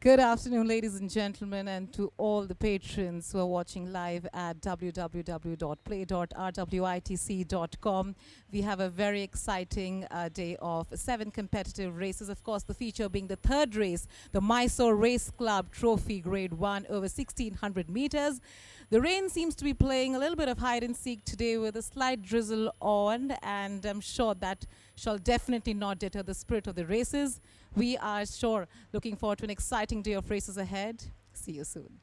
Good afternoon, ladies and gentlemen, and to all the patrons who are watching live at www.play.rwitc.com. We have a very exciting day of 7 competitive races. Of course, the feature being the third race, the Mysore Race Club Trophy Grade 1 over 1600 meters. The rain seems to be playing a little bit of hide and seek today with a slight drizzle on, and I'm sure that shall definitely not deter the spirit of the races. We are sure looking forward to an exciting day of races ahead. See you soon.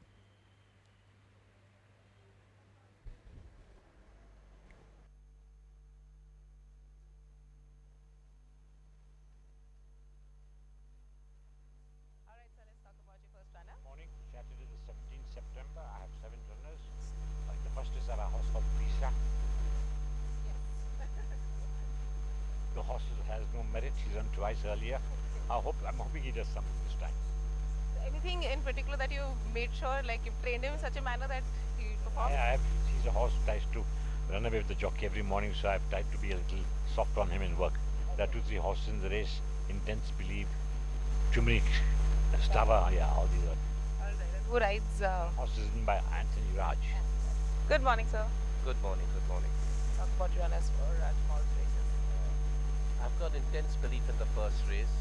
All right, so let's talk about your first runner. Morning, Saturday the 17th September. I have 7 runners. The first is at a horse called Pisa. The horse has no merit. He's run twice earlier. I'm hoping he does something this time. Anything in particular that you made sure, like you've trained him in such a manner that he performs? He's a horse who tries to run away with the jockey every morning, so I've tried to be a little soft on him in work. There are 2-3 horses in the race. Intense Believe, Turmeric, Stava, all these are. All right. And who rides? Horses ridden by Anthony Raj. Good morning, sir. Good morning, good morning. Talk about your runners for tomorrow's races. I've got intense belief in the first race.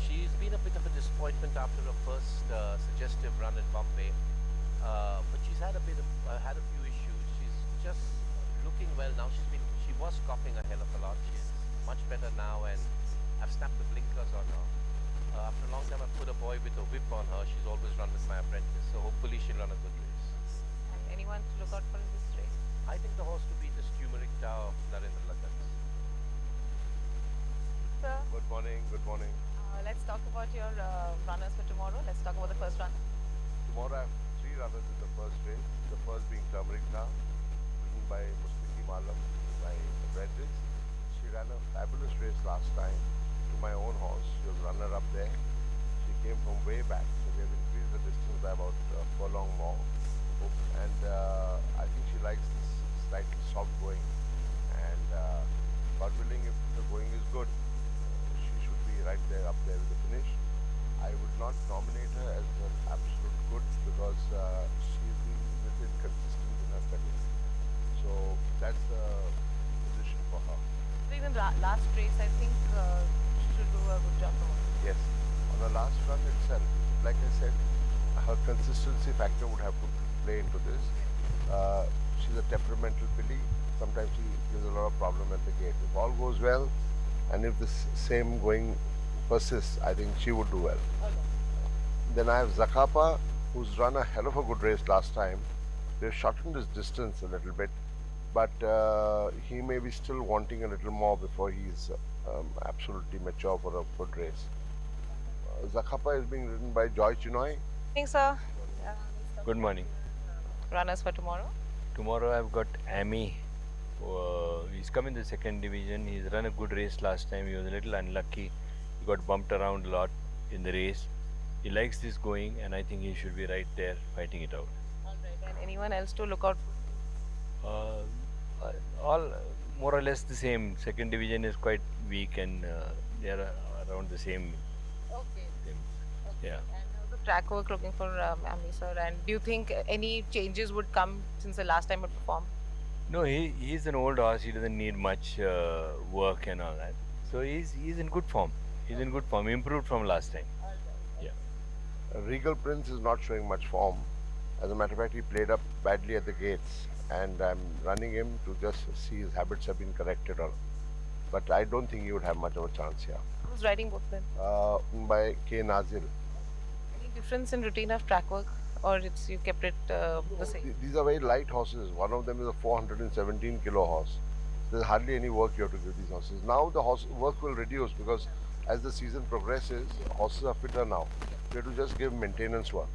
She's been a bit of a disappointment after her first suggestive run at Bombay, but she's had a few issues. She's just looking well now. She was coughing a hell of a lot. She's much better now, and I've snapped the blinkers on her. After a long time, I've put a boy with a whip on her. She's always run with my apprentice, so hopefully she'll run a good race. And anyone to look out for in this race? I think the horse to beat is Turmeric Tower of Narendra Lagat. Sir, Good morning, good morning. let's talk about your runners for tomorrow. Let's talk about the first runner. Tomorrow I have 3 runners in the first race. The first being Turmeric now, ridden by Mustaki Malam, my apprentice. She ran a fabulous race last time to my own horse. She was runner-up there. She came from way back, so we have increased the distance by about a furlong more. And I think she likes this slightly soft going. And God willing, if the going is good, she should be right there up there with the finish. I would not nominate her as an absolute good because she's been a little inconsistent in her betting. So that's the position for her. Even last race, I think she should do a good job tomorrow. Yes. On the last run itself, like I said, her consistency factor would have to play into this. She's a temperamental filly. Sometimes she gives a lot of problem at the gate. If all goes well, and if this same going persists, I think she would do well. Then I have Zakapa, who's run a hell of a good race last time. They've shortened his distance a little bit, but he may be still wanting a little more before he's absolutely mature for a good race. Zakapa is being ridden by Joy Chinoy. Thanks, sir. Good morning. Runners for tomorrow. Tomorrow I've got Amy. He's come in the second division. He's run a good race last time. He was a little unlucky. He got bumped around a lot in the race. He likes this going, and I think he should be right there fighting it out. All right. And anyone else to look out for? All more or less the same. Second division is quite weak, and they are around the same. Okay. same. Yeah. And how's the track work looking for Ami, sir? And do you think any changes would come since the last time it performed? No, he's an old horse. He doesn't need much work and all that. So he's in good form. He's in good form. Improved from last time. Yeah. Regal Prince is not showing much form. As a matter of fact, he played up badly at the gates, and I'm running him to just see his habits have been corrected or. But I don't think he would have much of a chance here. Who's riding both of them? By K. Nazil. Any difference in routine of track work, or you kept it the same? These are very light horses. One of them is a 417 kilo horse. There's hardly any work you have to give these horses. Now the horse work will reduce because as the season progresses, horses are fitter now. You have to just give maintenance work.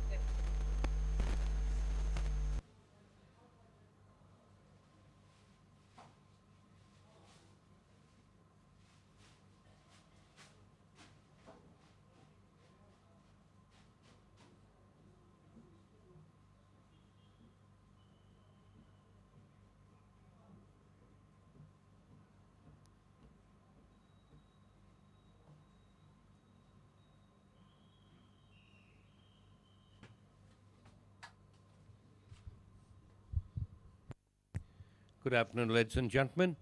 Good afternoon, ladies and gentlemen.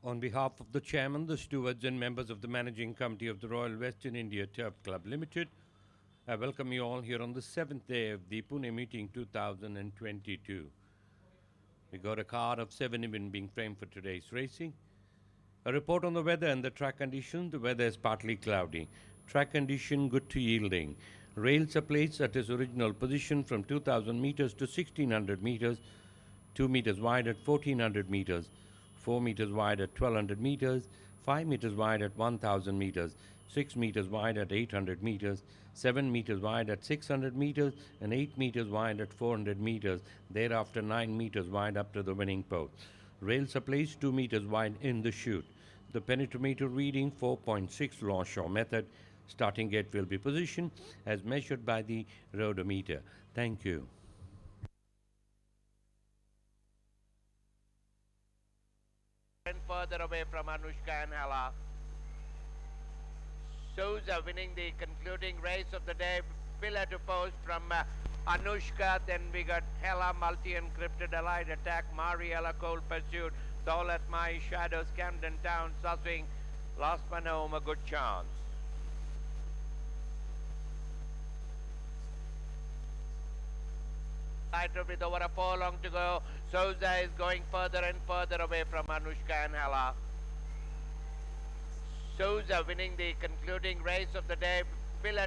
On behalf of the chairman, the stewards, and members of the managing committee of the Royal Western India Turf Club Limited, I welcome you all here on the seventh day of the Pune meeting 2022. We got a card of 7 events being framed for today's racing. A report on the weather and the track condition. The weather is partly cloudy. Track condition good to yielding. Rails are placed at its original position from 2000 meters to 1600 meters, 2 meters wide at 1400 meters, 4 meters wide at 1200 meters, 5 meters wide at 1000 meters, 6 meters wide at 800 meters, 7 meters wide at 600 meters, and 8 meters wide at 400 meters. Thereafter, 9 meters wide up to the winning post. Rails are placed 2 meters wide in the chute. The penetrometer reading 4.6 Longshore method. Starting gate will be positioned as measured by the rodometer. Thank you. And further away from Anushka and Hela. Souza winning the concluding race of the day. Pillar to post from Anushka. Then we got Hela, multi-encrypted allied attack. Mariella Cole pursued. Daulat Mai, Shadows, Camden Town, Suswing. Last one home, a good chance. Tighter with over a furlong to go. Souza is going further and further away from Anushka and Hela. Souza winning the concluding race of the day. Pillar.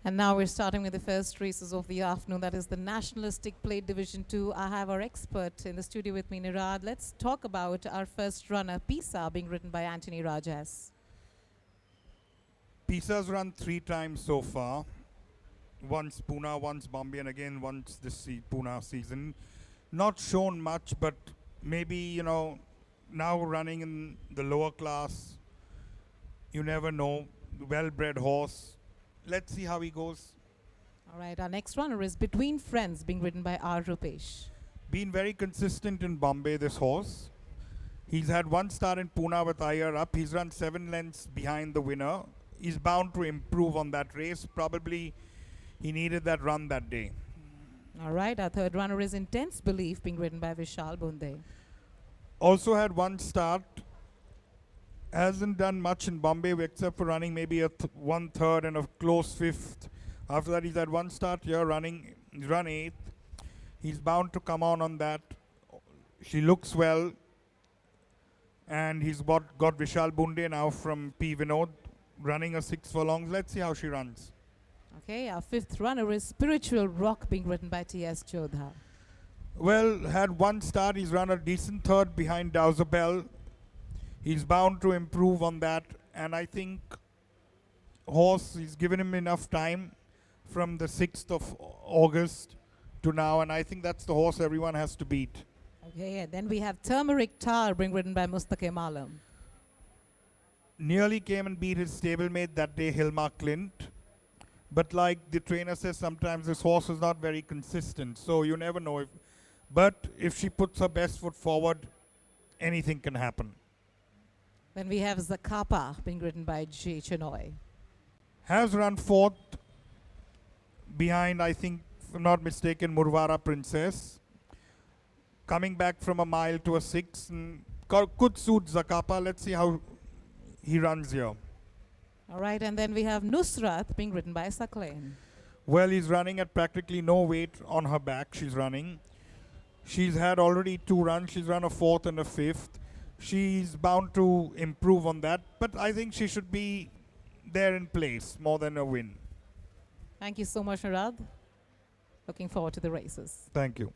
And now we're starting with the first races of the afternoon. That is the Nationalistic Plate Division 2. I have our expert in the studio with me, Nirad. Let's talk about our first runner, Pisa, being ridden by Anthony Rajas. Pisa's run 3 times so far. Once Pune, once Bombay, and again once this Pune season. Not shown much, but maybe, now running in the lower class, you never know. Well-bred horse. Let's see how he goes. All right, our next runner is Between Friends, being ridden by R. Rupesh. Been very consistent in Bombay, this horse. He's had one start in Pune with IR up. He's run 7 lengths behind the winner. He's bound to improve on that race. Probably he needed that run that day. All right, our third runner is Intense Belief, being ridden by Vishal Bunde. Also had one start. Hasn't done much in Bombay except for running maybe a 1/3 and a close 5th. After that, he's had one start here running, run 8th. He's bound to come on that. She looks well. And he's got Vishal Bunde now from P. Vinod, running a 6 furlongs. Let's see how she runs. Okay, our fifth runner is Spiritual Rock, being ridden by T.S. Chodha. Well, had one start. He's run a decent 3rd behind Dowsabell. He's bound to improve on that. And I think horse, he's given him enough time from the 6th of August to now. And I think that's the horse everyone has to beat. Okay, and then we have Turmeric Tar, being ridden by Mustaqim Alam. Nearly came and beat his stablemate that day, Hilma Clint. But like the trainer says, sometimes this horse is not very consistent. So you never know. But if she puts her best foot forward, anything can happen. Then we have Zakapa, being ridden by J. Chenoy. Has run 4th behind, I think, if I'm not mistaken, Murvara Princess. Coming back from a mile to a 6. And could suit Zakapa. Let's see how he runs here. All right, and then we have Nusrat, being ridden by Saklain. Well, he's running at practically no weight on her back. She's running. She's had already 2 runs. She's run a 4th and a 5th. She's bound to improve on that. But I think she should be there in place more than a win. Thank you so much, Nirad. Looking forward to the races. Thank you.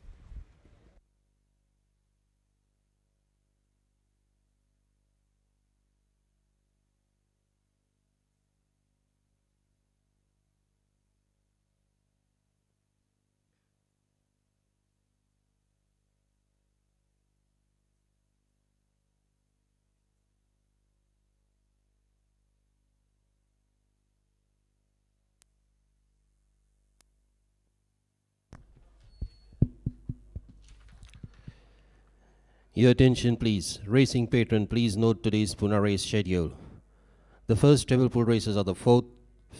Your attention please. Racing patron, please note today's Pune race schedule. The first treble pool races are the 4th,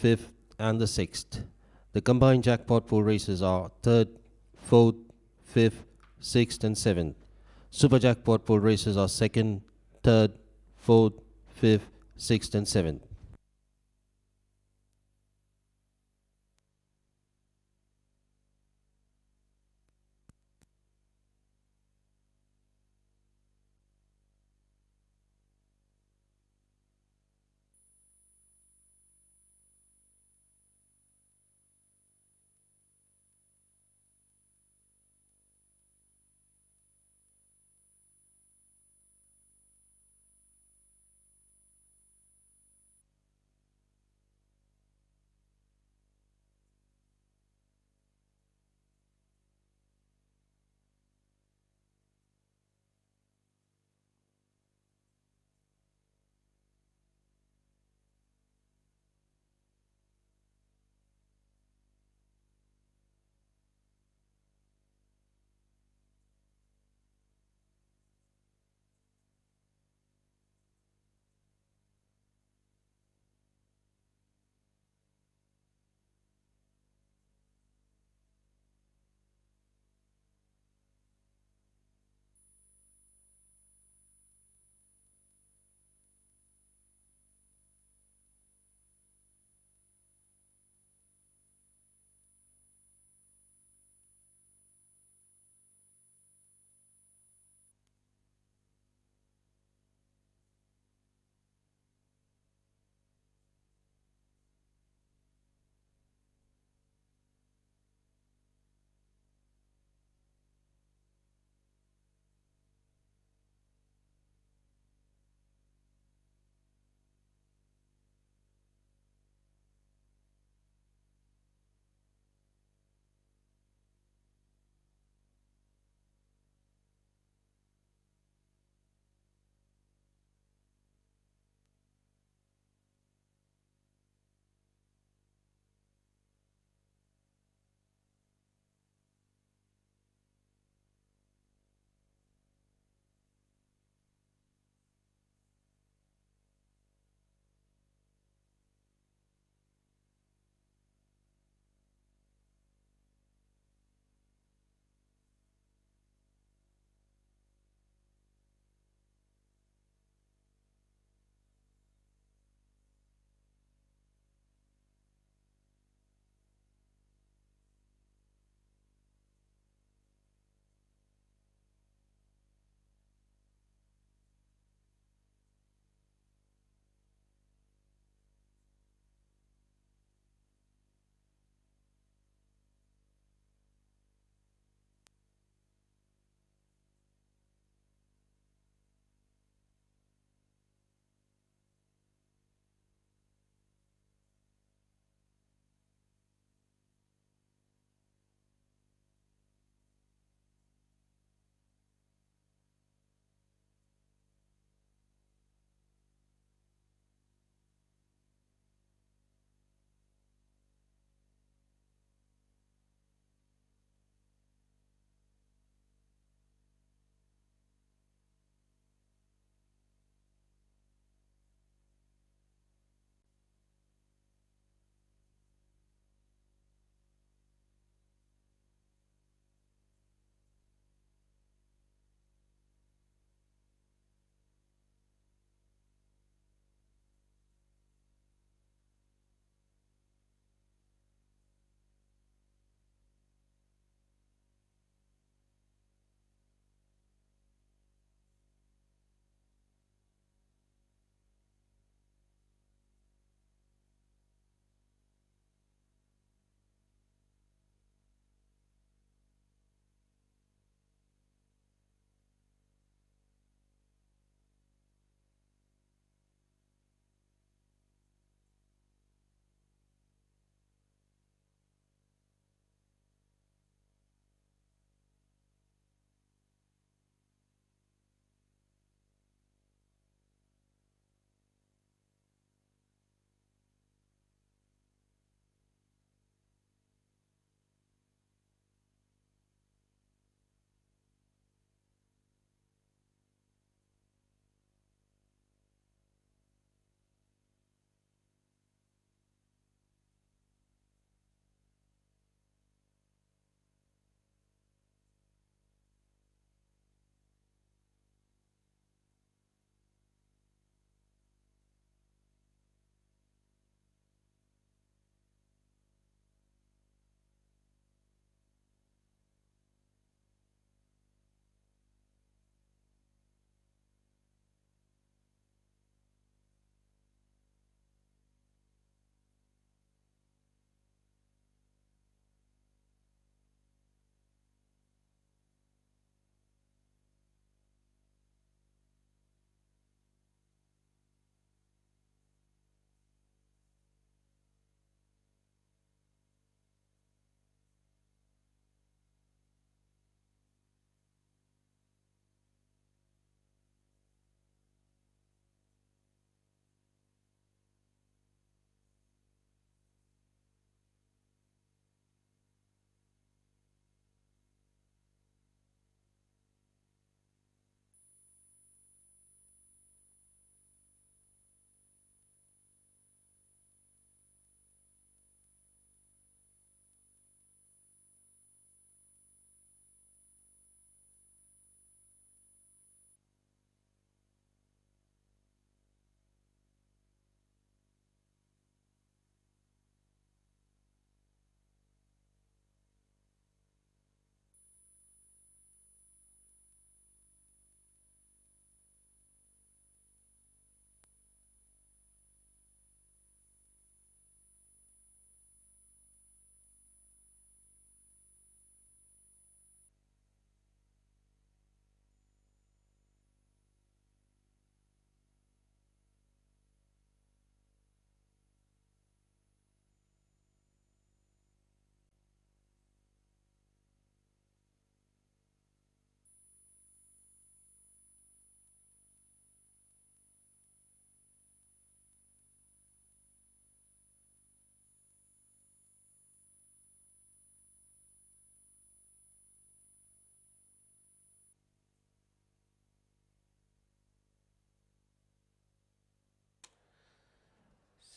5th and the 6th. The combined jackpot pool races are 3rd, 4th, 5th, 6th and 7th. Super jackpot pool races are 2nd, 3rd, 4th, 5th, 6th and 7th.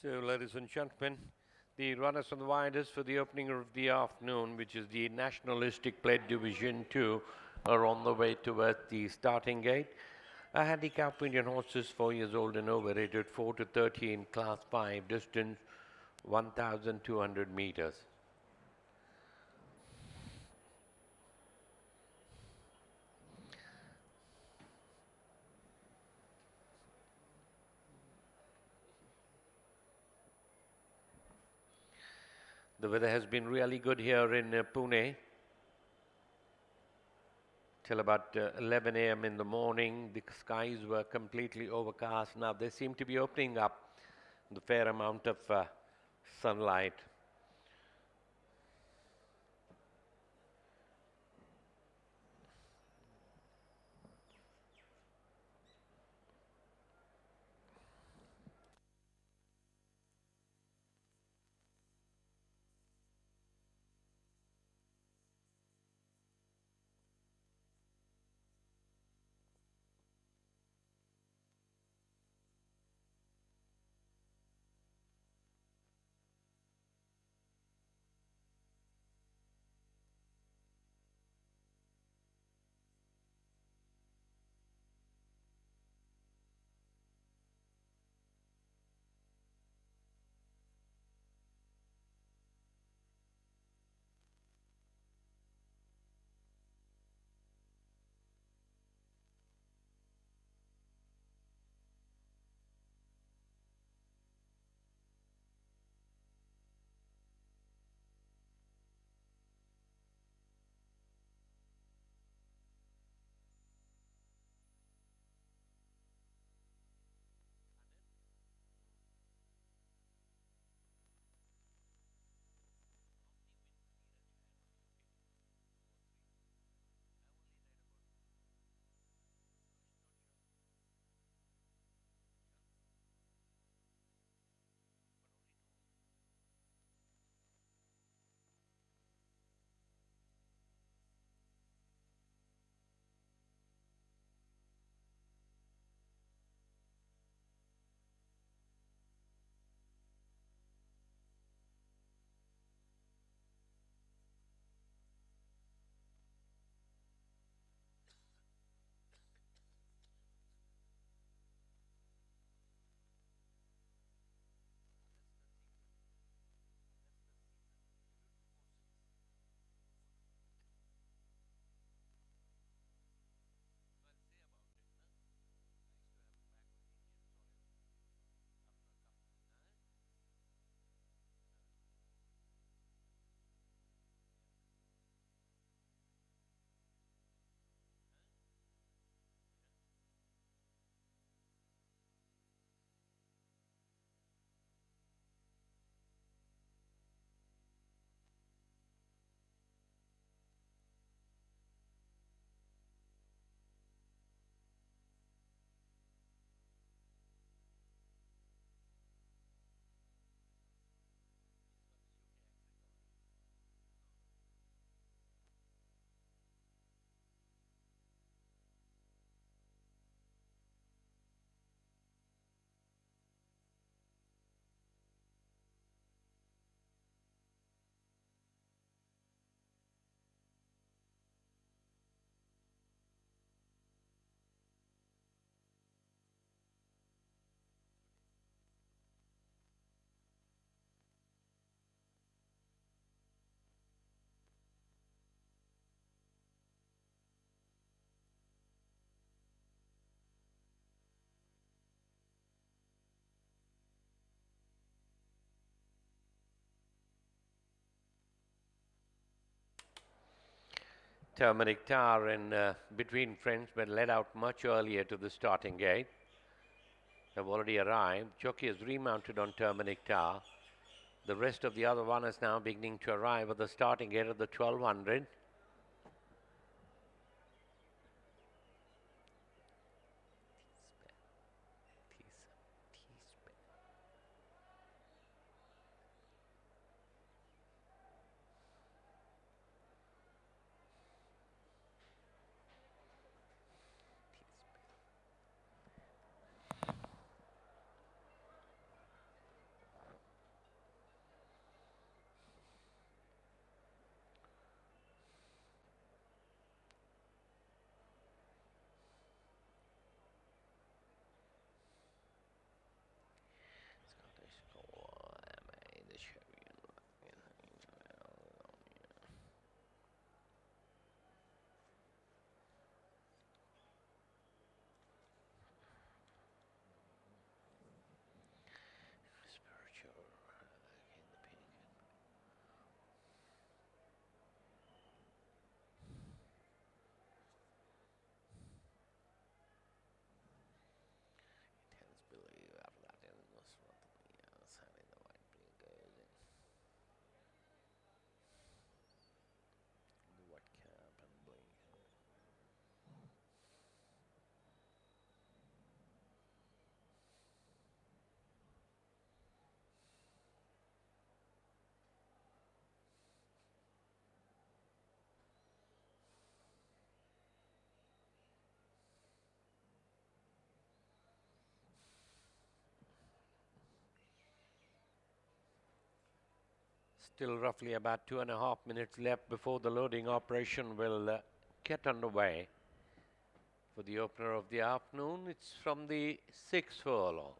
So, ladies and gentlemen, the runners on the wires for the opening of the afternoon, which is the Nationalistic Plate Division 2, are on the way towards the starting gate. A handicap Indian horses 4 years old and over, rated 4 to 30 in class 5, distance 1,200 meters. The weather has been really good here in Pune. Till about 11 a.m. in the morning, the skies were completely overcast. Now they seem to be opening up the fair amount of sunlight. Turmeric Tower and Between Friends were led out much earlier to the starting gate. Have already arrived. Jockey is remounted on Turmeric Tower. The rest of the other one is now beginning to arrive at the starting gate of the 1200. Still roughly about 2.5 minutes left before the loading operation will get underway. For the opener of the afternoon, it's from the 6th furlong.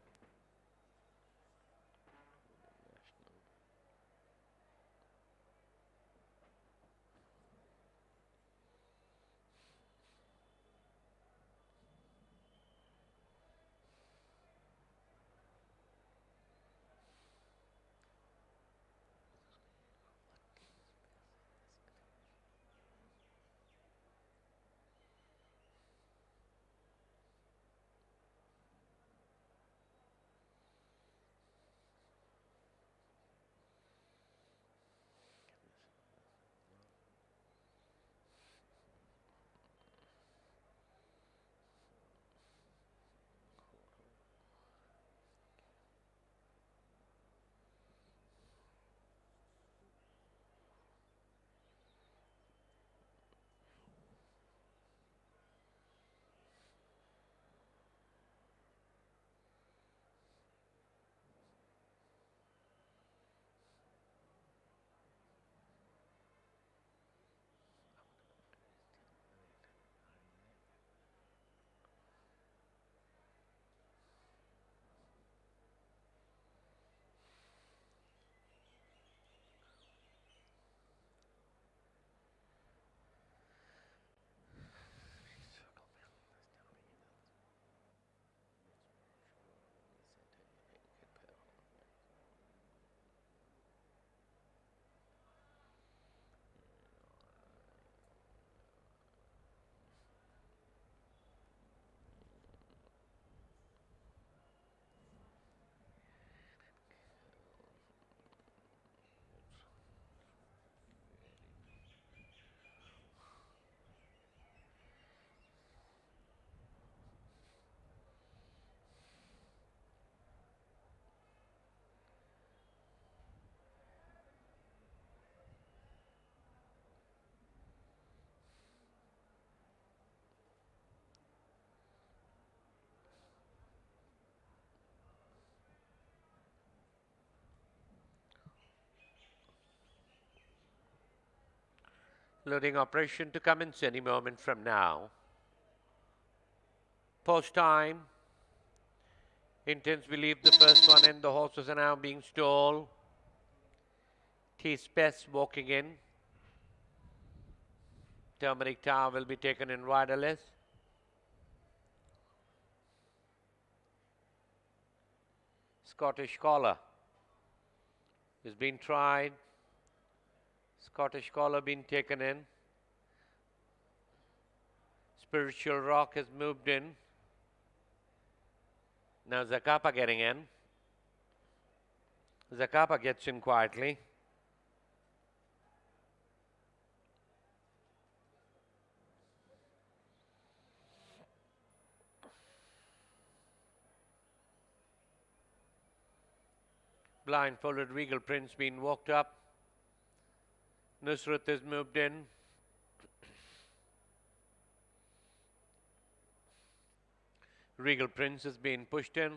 Loading operation to commence any moment from now. Post time. Intense belief the first one and the horses are now being stalled. T-Spess walking in. Turmeric Tower will be taken in riderless. Scottish Collar is being tried. Scottish Collar being taken in. Spiritual Rock has moved in. Now Zacapa getting in. Zacapa gets in quietly. Blindfolded Regal Prince being walked up. Nusrat has moved in. Regal Prince has been pushed in.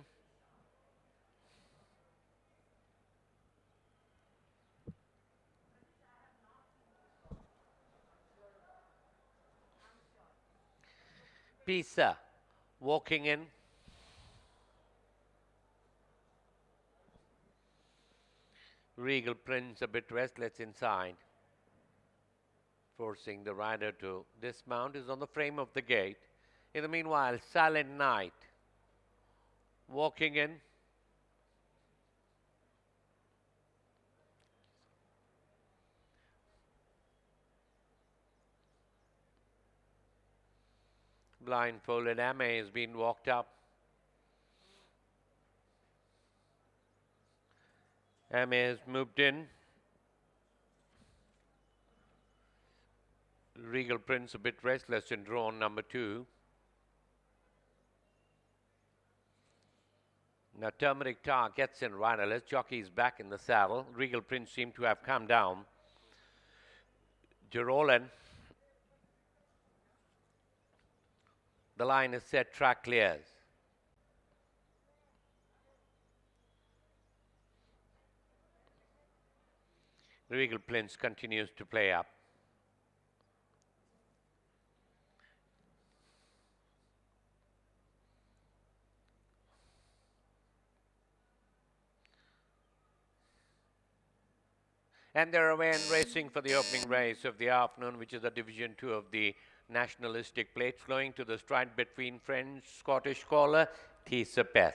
Pisa walking in. Regal Prince a bit restless inside. Forcing the rider to dismount is on the frame of the gate. In the meanwhile, Silent Night walking in. Blindfolded Ame has been walked up. Ame has moved in. Regal Prince a bit restless in drawn number 2. Now Turmeric Tar gets in riderless. Jockey is back in the saddle. Regal Prince seemed to have come down. Gerolan. The line is set, track clears. Regal Prince continues to play up. And they're away and racing for the opening race of the afternoon, which is the Division 2 of the Nationalistic Plate, flowing to the stride between French Scottish caller Tisapeth.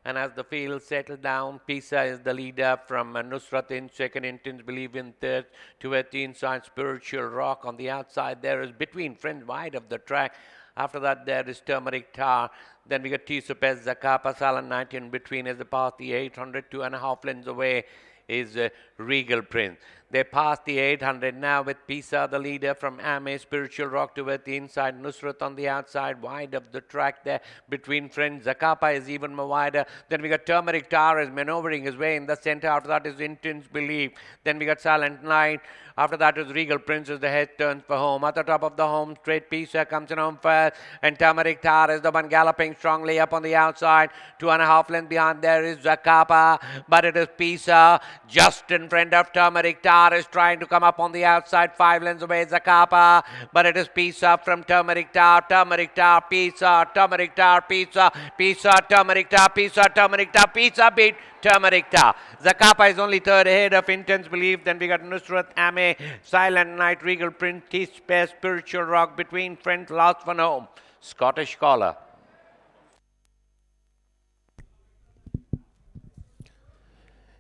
And as the field settled down, Pisa is the leader from Nusrat in second, Intense Belief in third, towards the inside Spiritual Rock. On the outside there is Between Friends wide of the track. After that there is Turmeric Tar. Then we got Tisapeth, Zakapa, Silent Night in between as they pass the 800, 2.5 lengths away is Regal Prince. They passed the 800 now with Pisa, the leader from Ame, Spiritual Rock toward the inside, Nusrat on the outside, wide of the track there between Friends. Zakapa is even more wider. Then we got Turmeric Tar is maneuvering his way in the center. After that is Intense Belief. Then we got Silent Night. After that is Regal Prince as the head turns for home. At the top of the home straight, Pisa comes in home first. And Turmeric Tar is the one galloping strongly up on the outside. 2.5 lengths behind there is Zakapa. But it is Pisa just in front of Turmeric Tar is trying to come up on the outside. 5 lengths away Zakapa. But it is Pisa from Turmeric Tar. Turmeric Tar, Pisa, Turmeric Tar, Pisa, Pisa, Turmeric Tar, Pisa, Turmeric Tar, Pisa beat Turmeric Tar. Zakapa is only third ahead of Intense Belief. Then we got Nusrat, Ame, Silent Night, Regal Prince, Tisapeth, Spiritual Rock, Between Friends, Last One Home, Scottish Caller.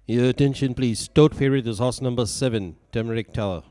Your attention, please. Stout favorite is horse number 7, Turmeric Tower.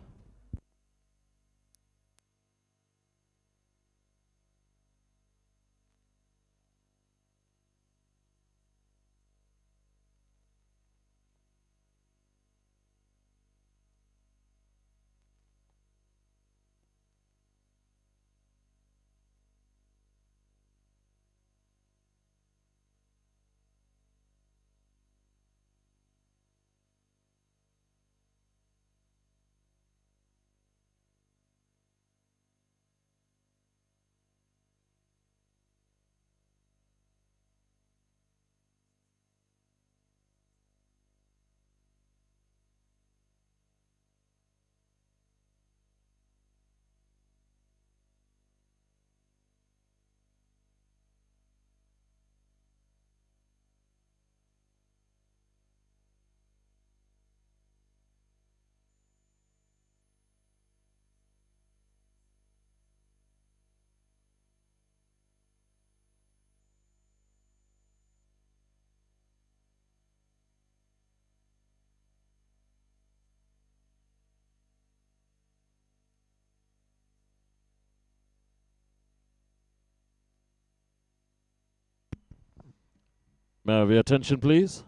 May I have your attention, please?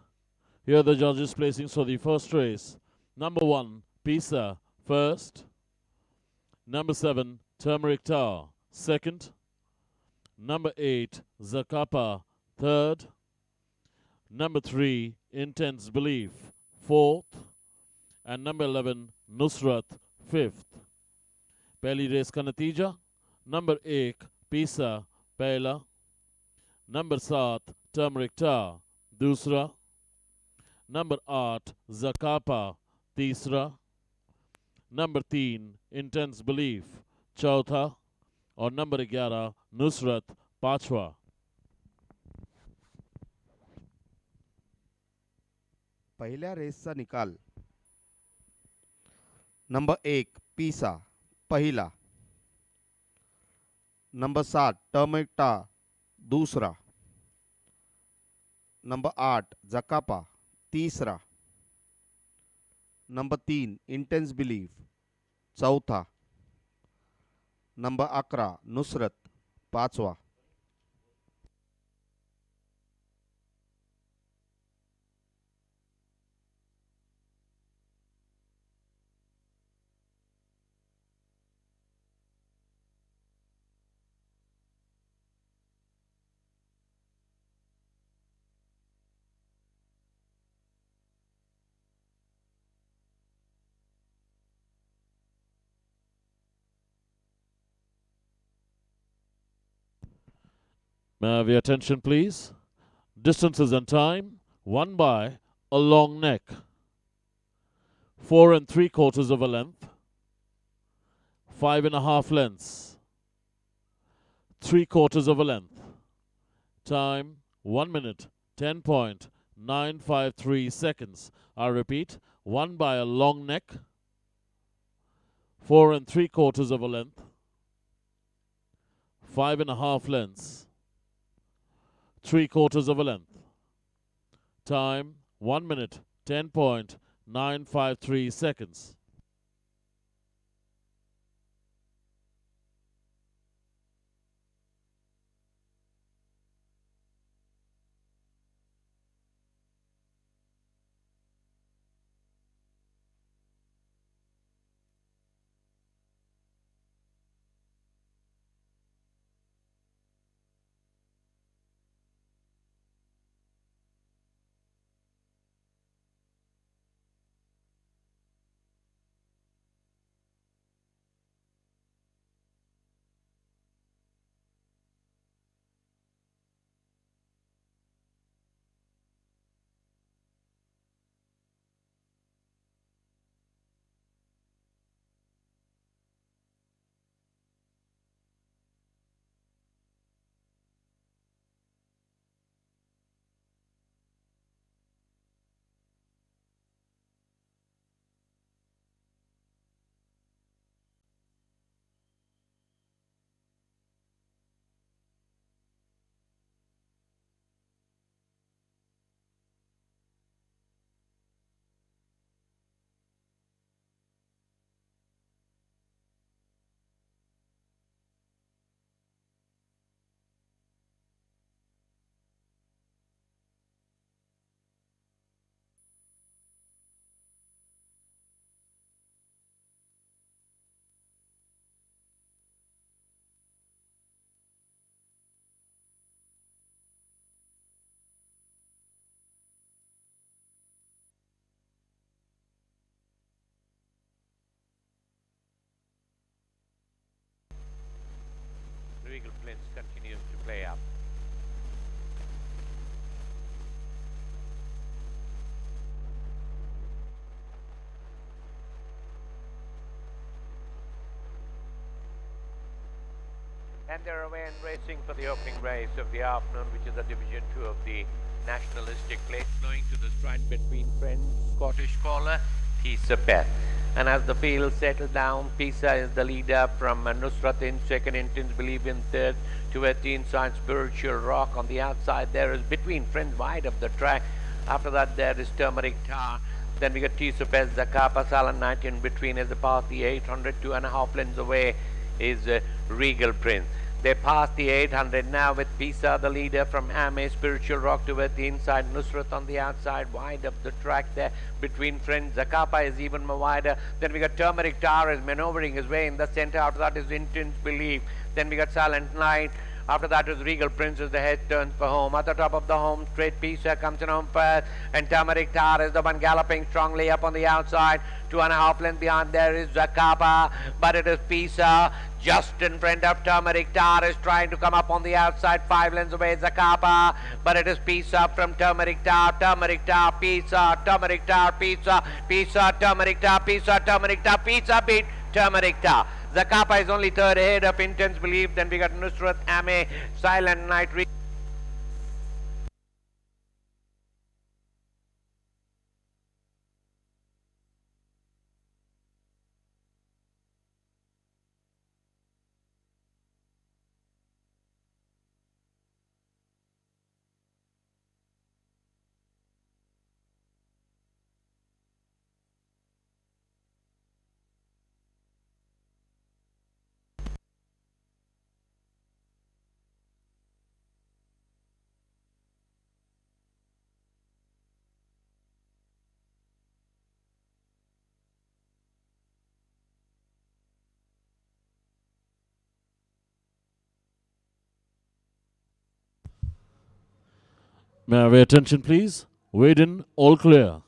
Here are the judges' placings for the first race. Number 1, Pisa, first. Number 7, Turmeric Tar, second. Number 8, Zakapa, third. Number 3, Intense Belief, fourth. And number 11, Nusrat, fifth. पहली race का नतीजा number 1 पीसा पहला, number 7 turmeric tar दूसरा, number 8 ज़कापा तीसरा, number 3 intense belief चौथा और number 11 Nusrat पांचवा। पहिल्या रेसचा निकाल नंबर 1 पीसा पहिला, नंबर 7 टर्मरिक tar दूसरा, नंबर 8 ज़कापा तीसरा, नंबर 3 इंटेंस बिलीफ चौथा, नंबर 11 नुसरत पाचवा। May I have your attention, please? Distances and time, won by a long neck. 4 3/4 of a length. 5.5 lengths. 3/4 of a length. Time 1 minute 10.953 seconds. I repeat, won by a long neck. 4 3/4 of a length. 5.5 lengths. 3/4 of a length. Time 1 minute 10.953 seconds. Regal Prince continues to play up. And they're away and racing for the opening race of the afternoon, which is the Division 2 of the Nationalistic Plate, flowing to the stride between friends, Scottish caller, Tisa Beth. And as the field settled down, Pisa is the leader from Nusrat in second, Intins Believe in third, towards the inside Spiritual Rock. On the outside there is Between Friends wide of the track. After that there is Turmeric Tar. Then we got Tisa Beth, Zakapa, Silent Night in between as they pass the 800, 2.5 lengths away is Regal Prince. They passed the 800 now with Pisa, the leader from Ame, Spiritual Rock toward the inside, Nusrat on the outside, wide of the track there, Between Friends. Zakapa is even more wider. Then we got Turmeric Tar is maneuvering his way in the center. After that is Intense Belief. Then we got Silent Night. After that is Regal Prince as the head turns for home. At the top of the home straight, Pisa comes in home first, and Turmeric Tar is the one galloping strongly up on the outside. 2.5 lengths behind there is Zakapa, but it is Pisa just in front of Turmeric Tar is trying to come up on the outside. 5 lengths away Zakapa, but it is Pisa from Turmeric Tar, Pisa, Turmeric Tar, Pisa, Turmeric Tar, Pisa beat Turmeric Tar. Zakapa is only third ahead of Intense Belief. Then we got Nusrat, Ame, Silent Night. May I have your attention, please? Weighed in, all clear.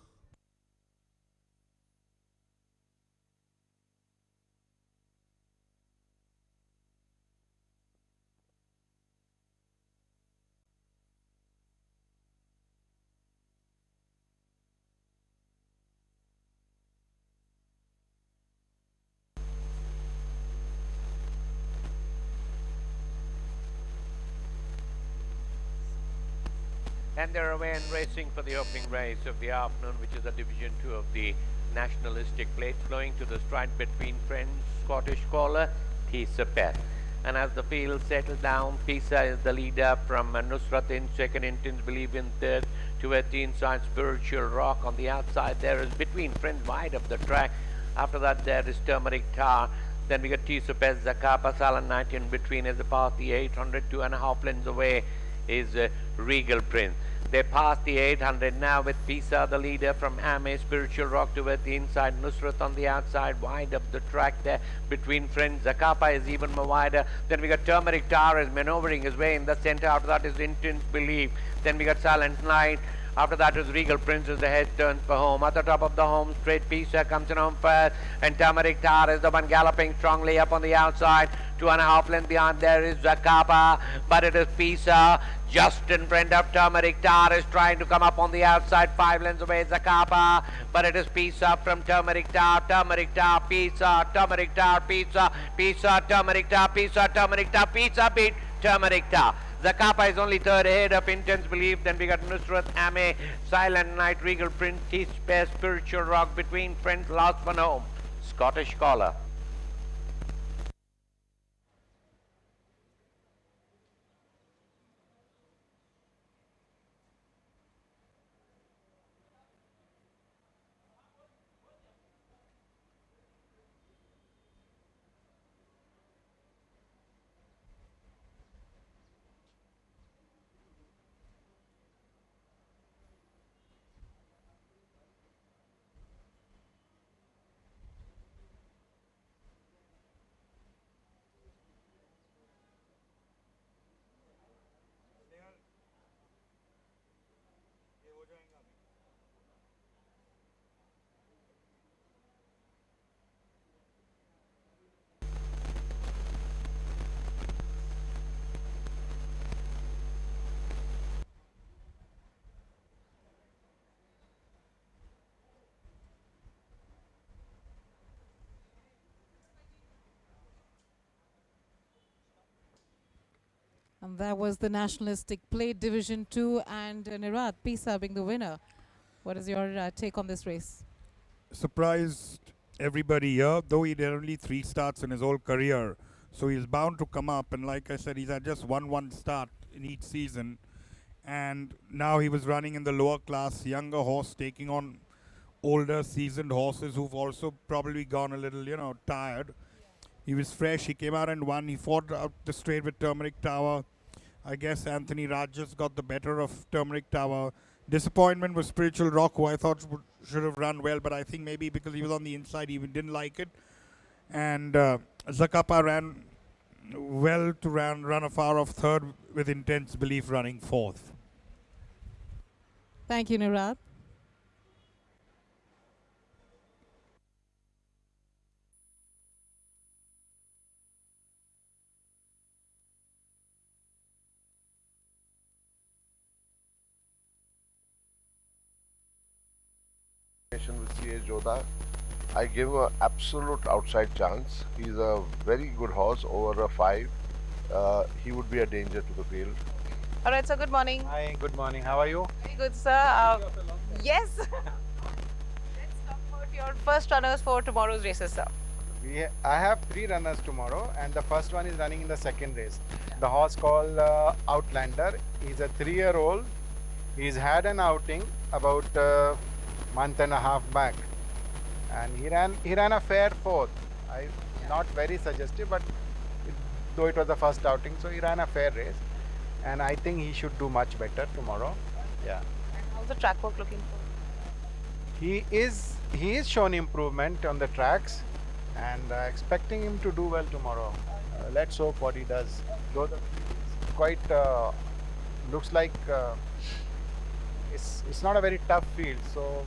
And they're away and racing for the opening race of the afternoon, which is the Division 2 of the nationalistic plate, flowing to the stride between French, Scottish caller, Peth. And as the field settled down, Pisa is the leader from Nusrat in second, Intense Believe in third, towards the inside Spiritual Rock. On the outside there is Between Friends wide of the track. After that there is Turmeric Tar. Then we got Peth, Zakapa, Silent Night in between as they pass the 800, 2.5 lengths away is Regal Prince. They pass the 800 now with Pisa, the leader from Ame, Spiritual Rock toward the inside, Nusrat on the outside, wide of the track there, Between Friends, Zakapa is even more wider. Then we got Turmeric Tar is maneuvering his way in the center. After that is Intense Belief. Then we got Silent Night. After that is Regal Prince as the head turns for home. At the top of the home straight, Pisa comes in home first, and Turmeric Tar is the one galloping strongly up on the outside. 2.5 lengths behind there is Zakapa, but it is Pisa just in front of Turmeric Tar is trying to come up on the outside. 5 lengths away Zakapa, but it is Pisa from Turmeric Tar, Pisa, Turmeric Tar, Pisa, Turmeric Tar, Pisa beat Turmeric Tar. Zakapa is only third ahead of Intense Belief. Then we got Nusrat, Ame, Silent Night, Regal Prince, Peth, Spiritual Rock, Between Friends, Last One Home, Scottish Caller. And that was the nationalistic plate Division 2, and Nirat, Pisa being the winner. What is your take on this race? Surprised everybody here, though he did only 3 starts in his whole career. So he's bound to come up. And like I said, he's had just one start in each season. And now he was running in the lower class, younger horse taking on older seasoned horses who've also probably gone a little, tired. He was fresh. He came out and won. He fought out the straight with Turmeric Tower. I guess Anthony Rajas got the better of Turmeric Tower. Disappointment was Spiritual Rock, who I thought should have run well, but I think maybe because he was on the inside, he didn't like it. And Zakapa ran well to run afar of third with Intense Belief running fourth. Thank you, Nirat. With C.A. Jodha, I give him an absolute outside chance. He's a very good horse over a 5. He would be a danger to the field. All right, sir. Good morning. Hi, good morning. How are you? Very good, sir. Yes. Let's talk about your first runners for tomorrow's races, sir. I have 3 runners tomorrow, and the first one is running in the second race. The horse called Outlander. He's a 3-year-old. He's had an outing about month and a half back, and he ran a fair 4th. Not very suggestive, but though it was the first outing, so he ran a fair race, and I think he should do much better tomorrow. Yeah. And how's the track work looking for? He is shown improvement on the tracks, and expecting him to do well tomorrow. Let's hope what he does. Though the quite looks like it's not a very tough field, so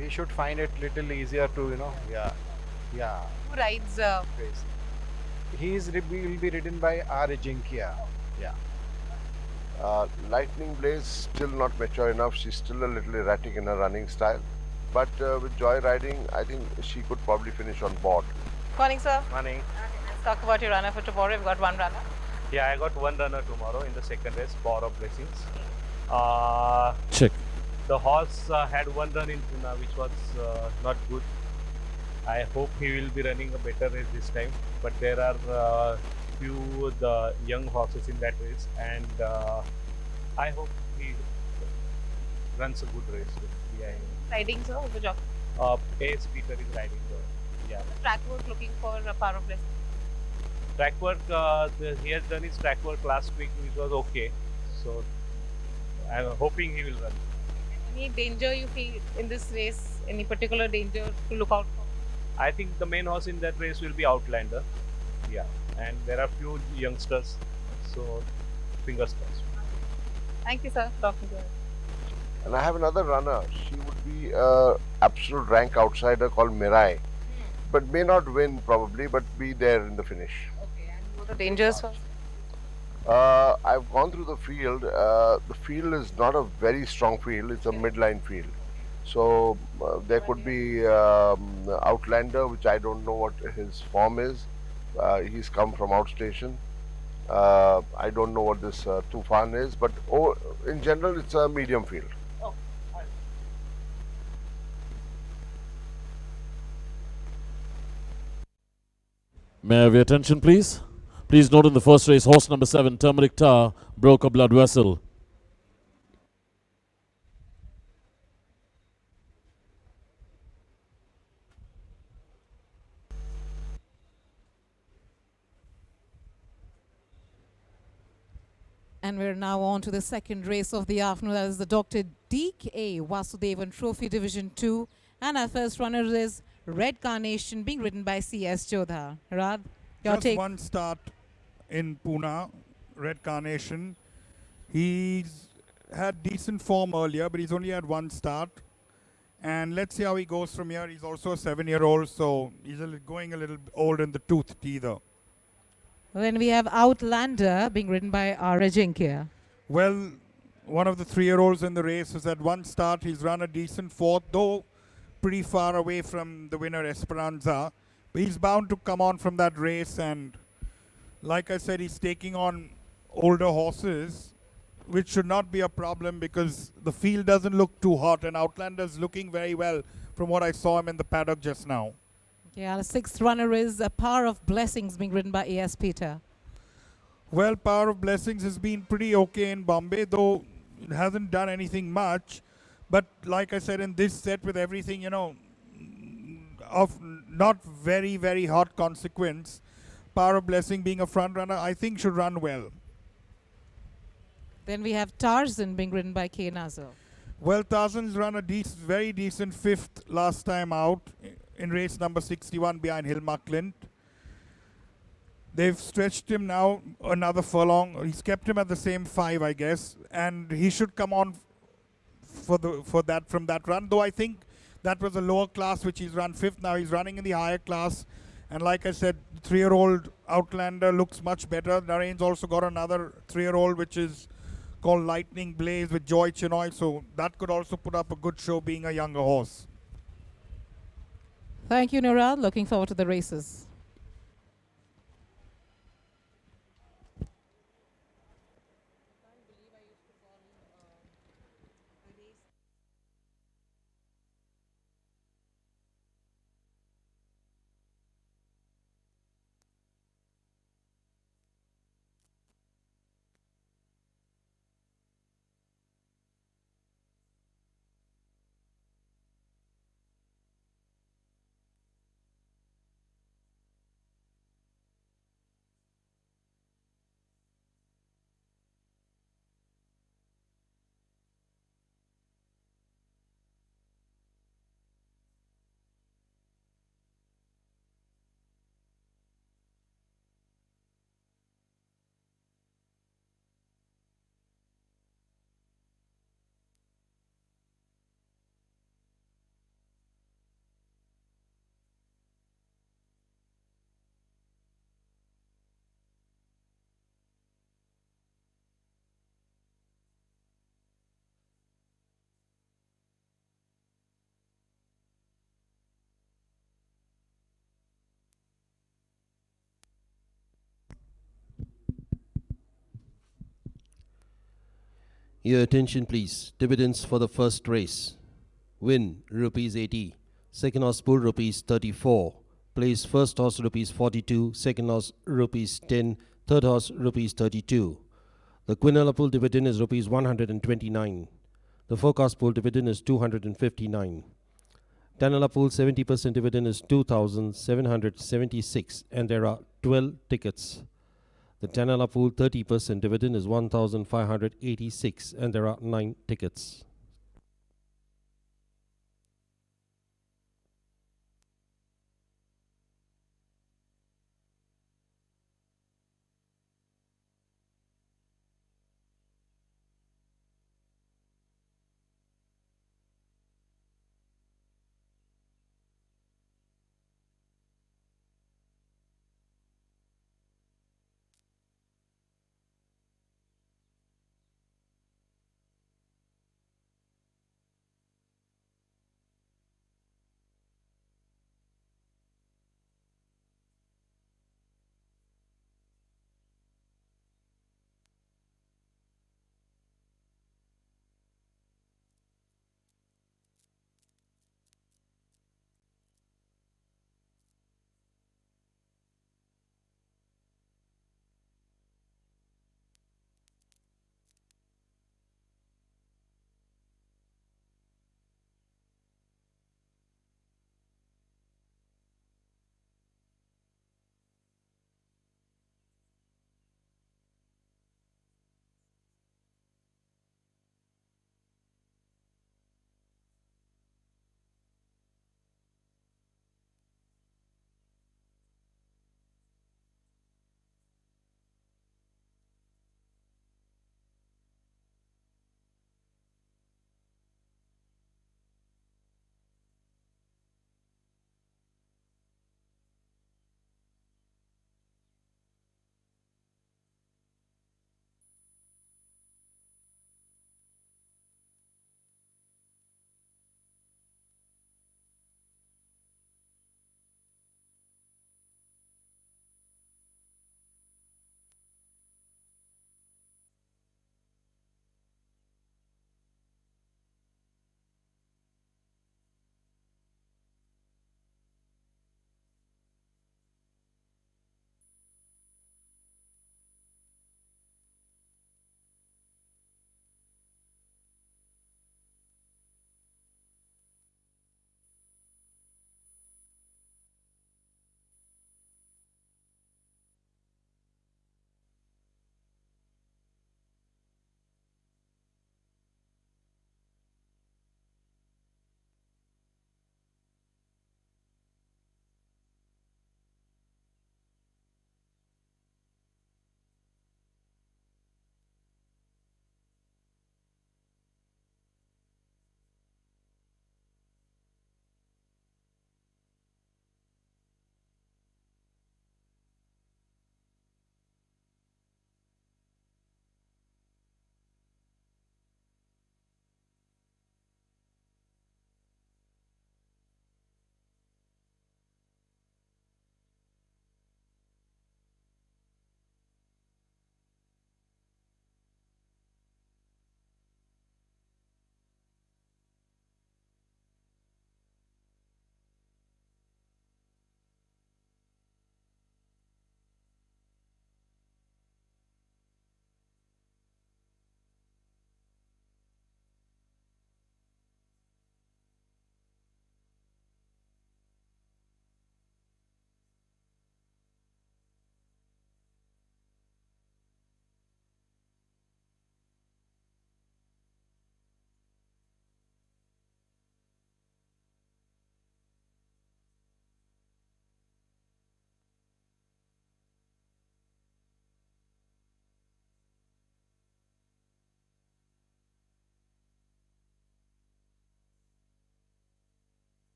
he should find it little easier to yeah. Who rides? Race. Will be ridden by R. Jinkia. Yeah. Lightning Blaze still not mature enough. She's still a little erratic in her running style. But with Joy Riding, I think she could probably finish on board. Morning, sir. Morning. Okay, let's talk about your runner for tomorrow. You've got 1 runner. Yeah, I got 1 runner tomorrow in the second race, Power of Blessings. Check. The horse had one run in Pune, which was not good. I hope he will be running a better race this time. But there are few the young horses in that race, and I hope he runs a good race. Yeah. Riding, sir, over jockey. A.S. Peter is riding. Yeah. Track work looking for a power of blessing. Track work. He has done his track work last week, which was okay. So I'm hoping he will run. Any danger you feel in this race? Any particular danger to look out for? I think the main horse in that race will be Outlander. Yeah, and there are few youngsters, so fingers crossed. Thank you, sir. Talking to you. And I have another runner. She would be a absolute rank outsider called Mirai, but may not win probably, but be there in the finish. Okay, and what are dangers for? I've gone through the field. The field is not a very strong field. It's a midline field. So there could be Outlander, which I don't know what his form is. He's come from outstation. I don't know what this Tufan is, but in general, it's a medium field. May I have your attention, please? Please note in the first race, horse number 7, Turmeric Tar, broke a blood vessel. And we're now on to the second race of the afternoon. That is the Dr. D.K. Vasudevan Trophy Division 2. And our first runner is Red Carnation, being ridden by C.S. Jodha. Rad, your Just take? one start in Pune, Red Carnation. He's had decent form earlier, but he's only had one start. And let's see how he goes from here. He's also a 7-year-old, so he's going a little old in the tooth either. Then we have Outlander, being ridden by R. Ajinkya. Well, one of the 3-year-olds in the race has had one start. He's run a decent fourth, though pretty far away from the winner, Esperanza. But he's bound to come on from that race, and like I said, he's taking on older horses, which should not be a problem because the field doesn't look too hot, and Outlander's looking very well from what I saw him in the paddock just now. Yeah, the sixth runner is a Power of Blessings, being ridden by A.S. Peter. Well, Power of Blessings has been pretty okay in Bombay, though it hasn't done anything much. But like I said, in this set with everything, you know, of not very, very hot consequence, Power of Blessing being a front runner, I think should run well. Then we have Tarzan, being ridden by K. Nazar. Well, Tarzan's run a very decent fifth last time out in race number 61 behind Hilma Clint. They've stretched him now another furlong. He's kept him at the same 5, I guess, and he should come on from that run. Though I think that was a lower class which he's run 5th. Now he's running in the higher class, and like I said, 3-year-old Outlander looks much better. Narain's also got another 3-year-old which is called Lightning Blaze with Joy Chinoy, so that could also put up a good show being a younger horse. Thank you, Nirad. Looking forward to the races. Your attention please. Dividends for the first race. Win rupees 80. Second horse pool rupees 34. Place first horse rupees 42. Second horse rupees 10. Third horse rupees 32. The Quinella pool dividend is rupees 129. The forecast pool dividend is 259. Tanala pool 70% dividend is 2,776 and there are 12 tickets. The Tanala pool 30% dividend is 1,586 and there are 9 tickets.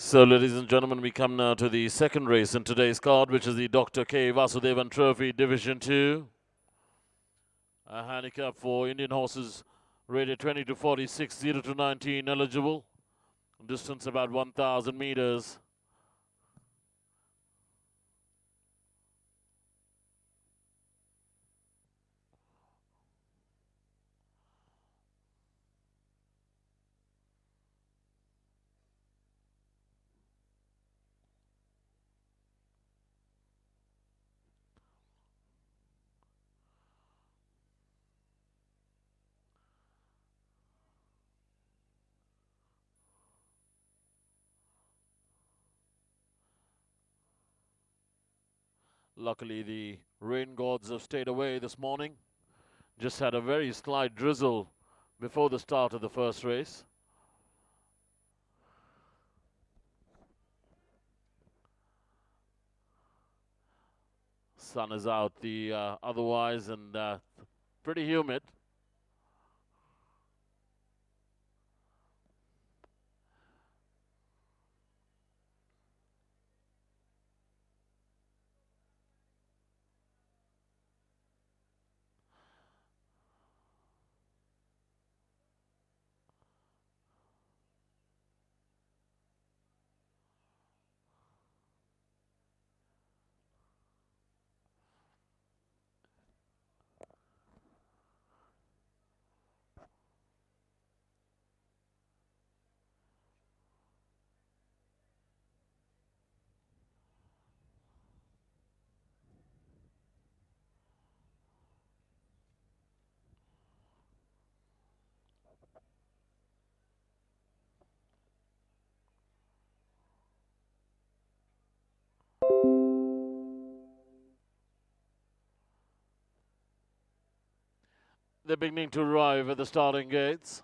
So, ladies and gentlemen, we come now to the second race in today's card, which is the Dr. K. Vasudevan Trophy Division 2. A handicap for Indian horses rated 20 to 46, 0 to 19 eligible. Distance about 1,000 meters. Luckily, the rain gods have stayed away this morning. Just had a very slight drizzle before the start of the first race. Sun is out otherwise and pretty humid. They're beginning to arrive at the starting gates.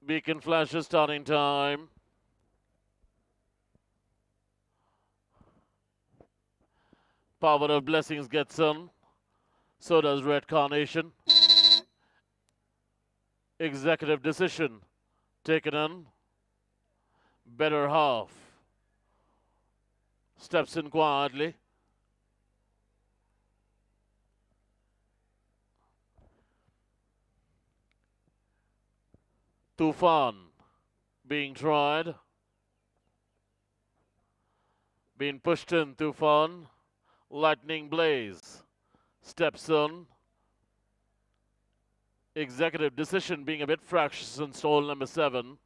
Beacon flashes starting time. Power of Blessings gets on. So does Red Carnation. Executive decision taken on. Better half. Steps in quietly. Tufan being tried. Being pushed in, Tufan. Lightning Blaze steps in. Executive decision being a bit fractious in stall number 7.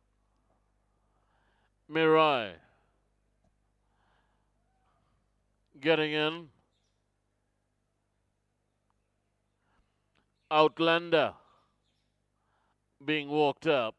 Mirai getting in. Outlander being walked up.